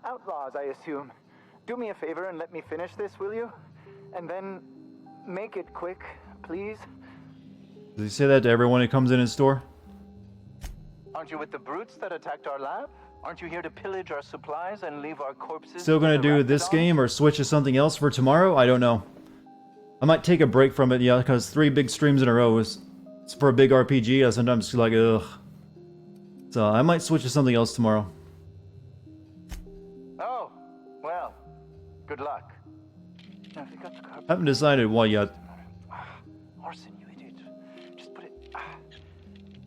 Outlaws, I assume. Do me a favor and let me finish this, will you? And then make it quick, please. Does he say that to everyone who comes in his store? Aren't you with the brutes that attacked our lab? Aren't you here to pillage our supplies and leave our corpses? Still gonna do this game or switch to something else for tomorrow? I don't know. I might take a break from it, yeah, because 3 big streams in a row is for a big RPG. I sometimes feel like, ugh. So I might switch to something else tomorrow. Oh, well, good luck. Now, if you got the carpet... Haven't decided what yet. Arson, you idiot. Just put it...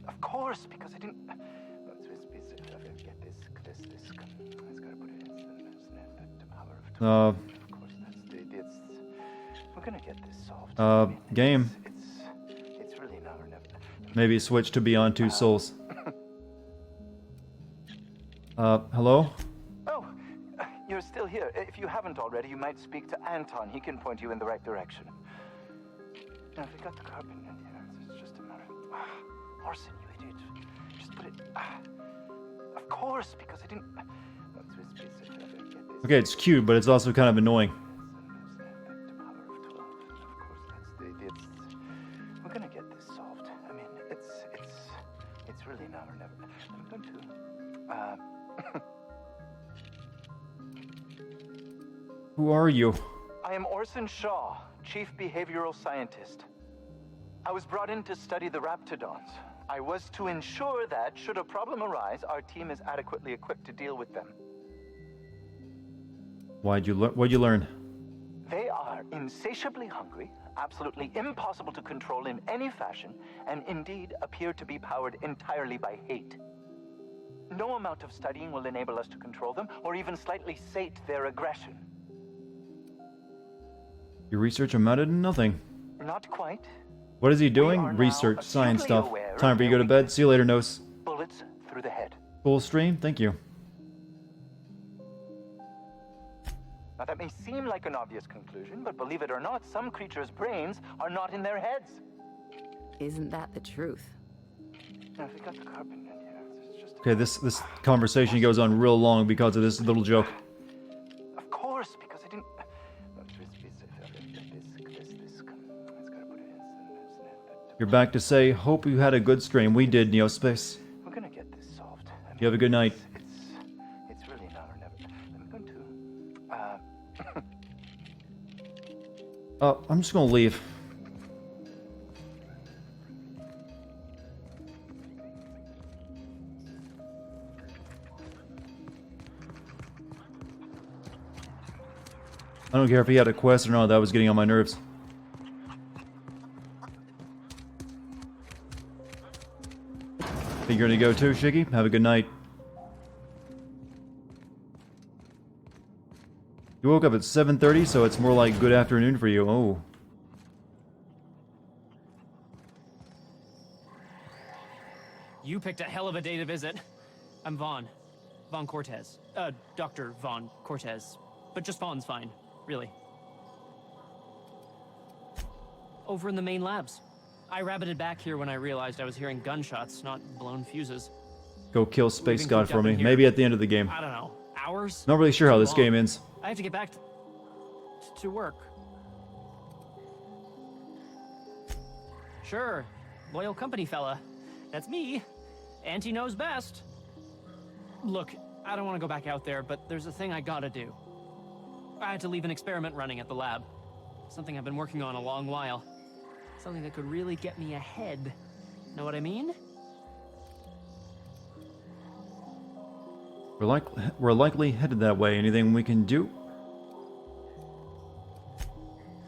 Of course, because I didn't... Get this. It's gotta put it in the power of... Of course, we're gonna get this solved. Game. It's really now or never. Maybe switch to Beyond Two Souls. Hello? Oh, you're still here. If you haven't already, you might speak to Anton. He can point you in the right direction. Now, if you got the carpet in here, it's just a matter of... Arson, you idiot. Just put it... Of course, because I didn't... Okay, it's cute, but it's also kind of annoying. We're gonna get this solved. I mean, it's really now or never. I'm going to... Who are you? I am Orson Shaw, Chief Behavioral Scientist. I was brought in to study the Raptidons. I was to ensure that, should a problem arise, our team is adequately equipped to deal with them. What'd you learn? They are insatiably hungry, absolutely impossible to control in any fashion, and indeed appear to be powered entirely by hate. No amount of studying will enable us to control them, or even slightly sate their aggression. Your research amounted to nothing. Not quite. What is he We doing? are now Research, science acutely stuff. aware Time for you to of go to bed. See you later, Nos. Bullets through the head. Full stream? Thank you. Now that may seem like an obvious conclusion, but believe it or not, some creatures' brains are not in their heads. Isn't that the truth? Now, if we got the carbon in here, it's just... Okay, this conversation goes on real long because of this little joke. Of course, because I didn't... You're back to say, hope you had a good stream. We did, Neospace. We're gonna get this solved. You have a good night. It's really now or never. I'm going to... I'm just gonna leave. I don't care if he had a quest or not, that was getting on my nerves. Think you're gonna go too, Shiggy? Have a good night. You woke up at 7:30, so it's more like good afternoon for you. Oh. You picked a hell of a day to visit. I'm Vaughn. Vaughn Cortez. Dr. Vaughn Cortez. But just Vaughn's fine, really. Over in the main labs. I rabbited back here when I realized I was hearing gunshots, not blown fuses. Go kill Space Leaving God cooped for up me. in here. Maybe at the end of the game. I don't know. Hours? Not really sure how Too this long. game ends. I have to get back to work. Sure. Loyal company fella. That's me. Auntie knows best. Look, I don't want to go back out there, but there's a thing I gotta do. I had to leave an experiment running at the lab. Something I've been working on a long while. Something that could really get me ahead. Know what I mean? We're likely headed that way. Anything we can do?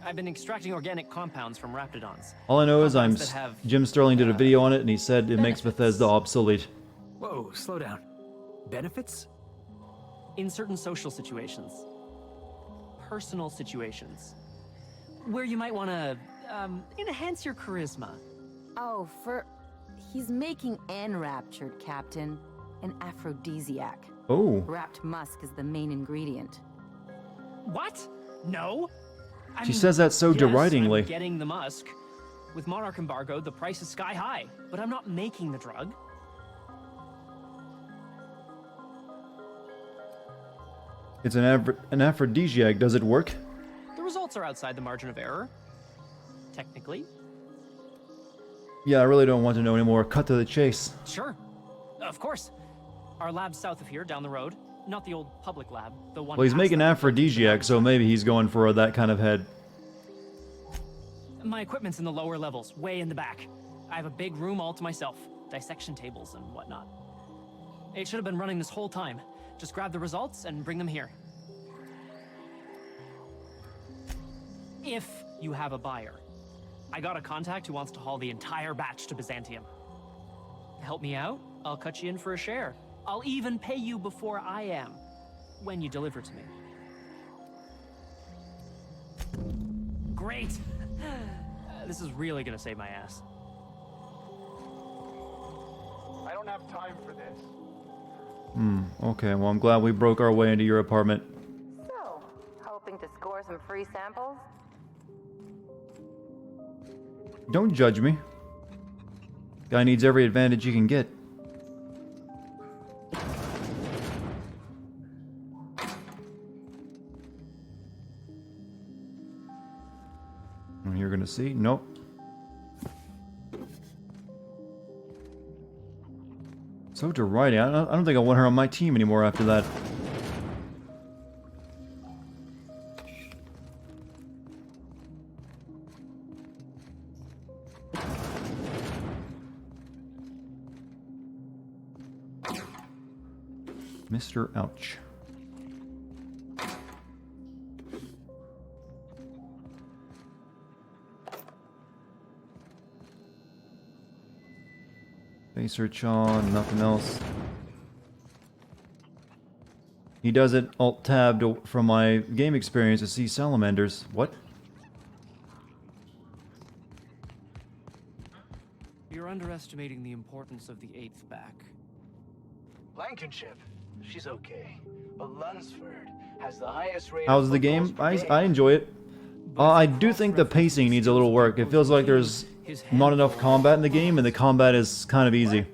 I've been extracting organic compounds from raptidons. All I know is Compounds that have Jim Sterling did a video on it, and he said it makes Bethesda obsolete. Whoa, slow down. Benefits? in certain social situations. Personal situations. Where you might want to, enhance your charisma. Oh, he's making enraptured, Captain. An aphrodisiac. Oh. Wrapped musk is the main ingredient. What? No? She says that so yes, deridingly. I'm getting the musk. With Monarch embargo, the price is sky high, but I'm not making the drug. It's an aphrodisiac. Does it work? The results are outside the margin of error. Technically. Yeah, I really don't want to know anymore. Cut to the chase. Sure. Of course. Our lab's south of here, down the road. Not the old public lab, the one. Well, he's past making aphrodisiac, so maybe he's going for that kind of head. My equipment's in the lower levels, way in the back. I have a big room all to myself, dissection tables and whatnot. It should have been running this whole time. Just grab the results and bring them here. If you have a buyer. I got a contact who wants to haul the entire batch to Byzantium. Help me out, I'll cut you in for a share. I'll even pay you before I am, when you deliver to me. Great! This is really gonna save my ass. I don't have time for this. Okay, well, I'm glad we broke our way into your apartment. So, hoping to score some free samples? Don't judge me. Guy needs every advantage he can get. And you're gonna see? Nope. So deriding. I don't think I want her on my team anymore after that. Mr. Ouch. Face search on, nothing else. He does it alt-tabbed from my game experience to see salamanders. What? underestimating the importance of the 8th back. Blankenship, she's okay. But Lunsford has the highest rate How's of the game? footballs per I enjoy it. I do think the pacing needs a little work. It feels like there's not enough combat in the game, and the combat is kind of easy.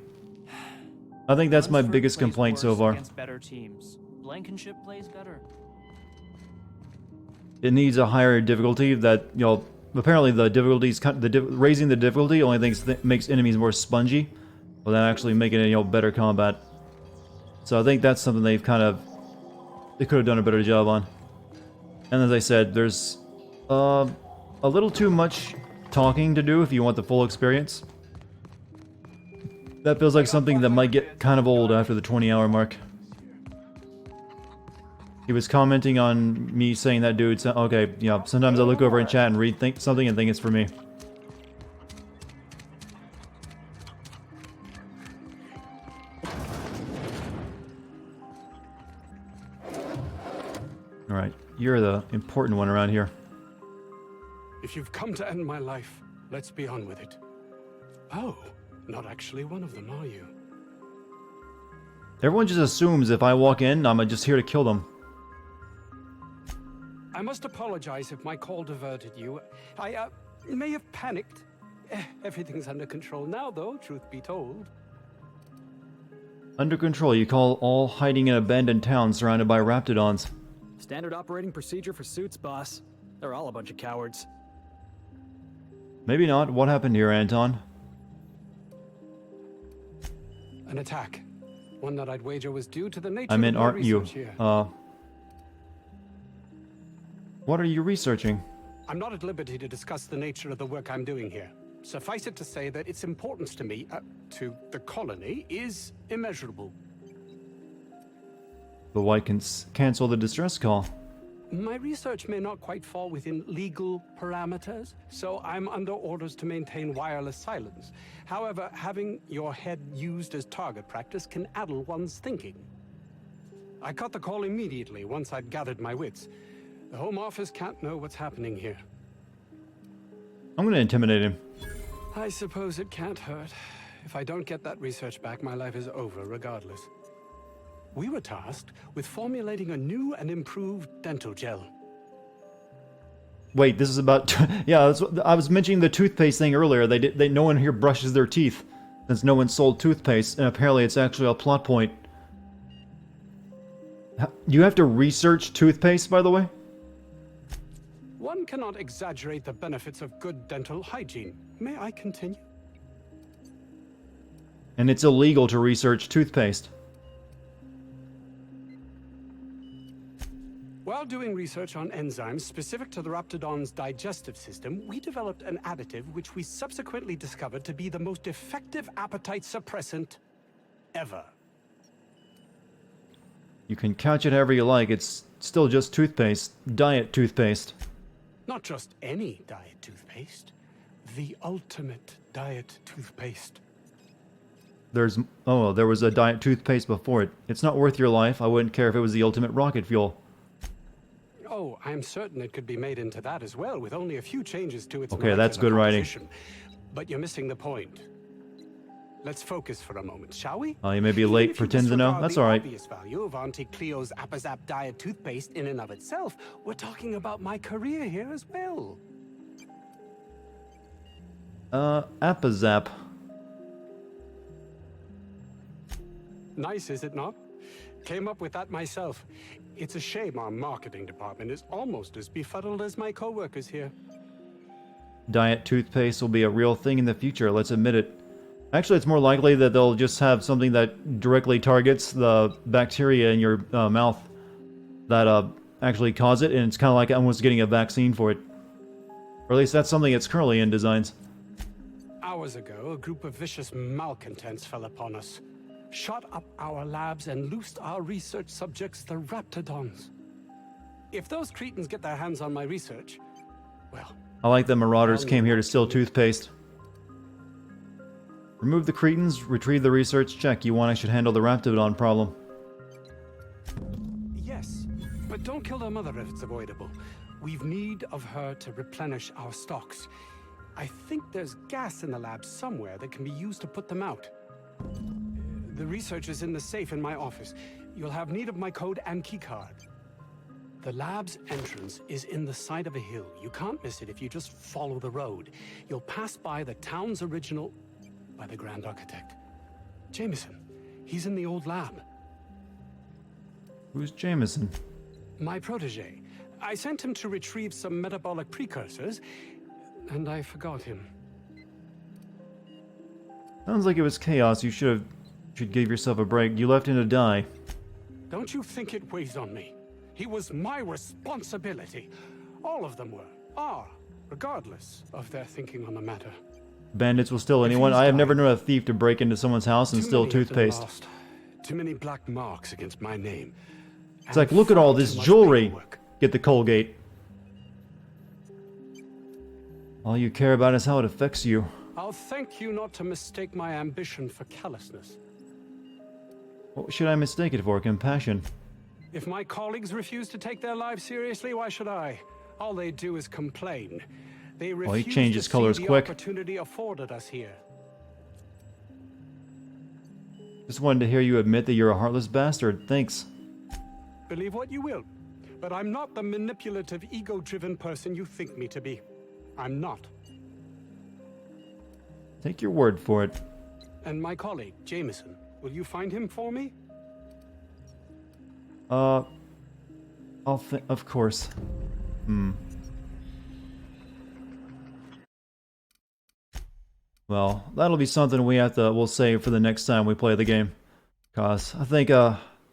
I think that's my Lunsford biggest plays complaint so worse far. against better teams. Blankenship plays better. It needs a higher difficulty that, you know, apparently the difficulties, raising the difficulty only makes enemies more spongy, without actually making it, you know, better combat. So I think that's something they could have done a better job on. And as I said, there's a little too much talking to do if you want the full experience. That feels like something that might get kind of old after the 20-hour mark. He was commenting on me saying that, dude. So, okay, yeah. Sometimes I look over in chat and read something and think it's for me. All right, you're the important one around here. If you've come to end my life, let's be on with it. Oh, not actually one of them, are you? Everyone just assumes if I walk in, I'm just here to kill them. I must apologize if my call diverted you. I may have panicked. Everything's under control now, though, truth be told. Under control, you call all hiding in abandoned towns surrounded by raptidons. Standard operating procedure for suits, boss. They're all a bunch of cowards. Maybe not. What happened here, Anton? An attack. One that I'd wager was due to the nature I mean, of my aren't you? research here. What are you researching? I'm not at liberty to discuss the nature of the work I'm doing here. Suffice it to say that its importance to me, to the colony, is immeasurable. But why cancel the distress call? My research may not quite fall within legal parameters, so I'm under orders to maintain wireless silence. However, having your head used as target practice can addle one's thinking. I cut the call immediately once I'd gathered my wits. The Home Office can't know what's happening here. I'm gonna intimidate him. I suppose it can't hurt. If I don't get that research back, my life is over regardless. We were tasked with formulating a new and improved dental gel. Wait, this is about... yeah, I was mentioning the toothpaste thing earlier. No one here brushes their teeth, since no one sold toothpaste, and apparently it's actually a plot point. You have to research toothpaste, by the way? One cannot exaggerate the benefits of good dental hygiene. May I continue? And it's illegal to research toothpaste. While doing research on enzymes specific to the raptidon's digestive system, we developed an additive which we subsequently discovered to be the most effective appetite suppressant ever. You can couch it however you like, it's still just toothpaste. Diet toothpaste. Not just any diet toothpaste, the ultimate diet toothpaste. There was a diet toothpaste before it. It's not worth your life. I wouldn't care if it was the ultimate rocket fuel. Oh, I'm certain it could be made into that as well, with only a few changes to its Okay, that's good writing. But you're missing the point. Let's focus for a moment, shall we? You may be late, pretend to know. That's alright. The obvious value of Auntie Cleo's Appazap diet toothpaste in and of itself, we're talking about my career here as well. Appazap. Nice, is it not? Came up with that myself. It's a shame our marketing department is almost as befuddled as my co-workers here. Diet toothpaste will be a real thing in the future, let's admit it. Actually, it's more likely that they'll just have something that directly targets the bacteria in your mouth that actually cause it, and it's kind of like almost getting a vaccine for it. Or at least that's something that's currently in designs. Hours ago, a group of vicious malcontents fell upon us, shot up our labs and loosed our research subjects, the raptidons. If those cretins get their hands on my research, well... I like that marauders came here to steal toothpaste. Remove the cretins, retrieve the research, check. You want I should handle the raptidon problem. Yes, but don't kill their mother if it's avoidable. We've need of her to replenish our stocks. I think there's gas in the lab somewhere that can be used to put them out. The research is in the safe in my office. You'll have need of my code and keycard. The lab's entrance is in the side of a hill. You can't miss it if you just follow the road. You'll pass by the town's original... by the Grand Architect. Jameson. He's in the old lab. Who's Jameson? My protege. I sent him to retrieve some metabolic precursors, and I forgot him. Sounds like it was chaos. You should give yourself a break. You left him to die. Don't you think it weighs on me? He was my responsibility. All of them are, regardless of their thinking on the matter. Bandits will steal anyone. I have never known a thief to break into someone's house and steal toothpaste. Too many black marks against my name. It's like, look at all this jewelry. Get the Colgate. All you care about is how it affects you. I'll thank you not to mistake my ambition for callousness. What should I mistake it for? Compassion. If my colleagues refuse to take their lives seriously, why should I? All they do is complain. They refuse Well, he changes to colors see the quick. opportunity afforded us here. Just wanted to hear you admit that you're a heartless bastard. Thanks. Believe what you will, but I'm not the manipulative, ego-driven person you think me to be. I'm not. Take your word for it. And my colleague, Jameson, will you find him for me? Of course. Well, that'll be something we'll save for the next time we play the game. Cause I think,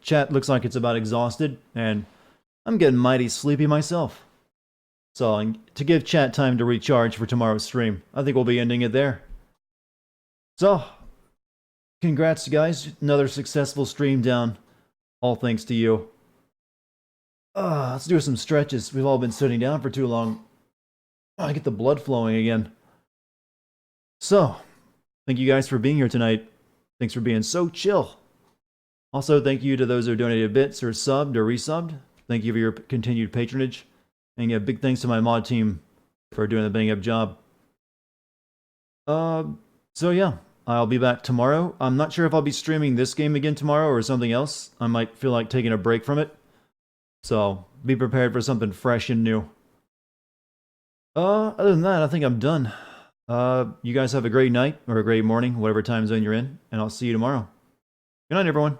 chat looks like it's about exhausted, and I'm getting mighty sleepy myself. So, to give chat time to recharge for tomorrow's stream, I think we'll be ending it there. So, congrats guys, another successful stream down. All thanks to you. Let's do some stretches. We've all been sitting down for too long. I get the blood flowing again. So, thank you guys for being here tonight. Thanks for being so chill. Also, thank you to those who donated bits or subbed or resubbed. Thank you for your continued patronage. And a big thanks to my mod team for doing the bang up job. So yeah, I'll be back tomorrow. I'm not sure if I'll be streaming this game again tomorrow or something else. I might feel like taking a break from it. So, be prepared for something fresh and new. Other than that, I think I'm done. You guys have a great night or a great morning, whatever time zone you're in, and I'll see you tomorrow. Good night, everyone.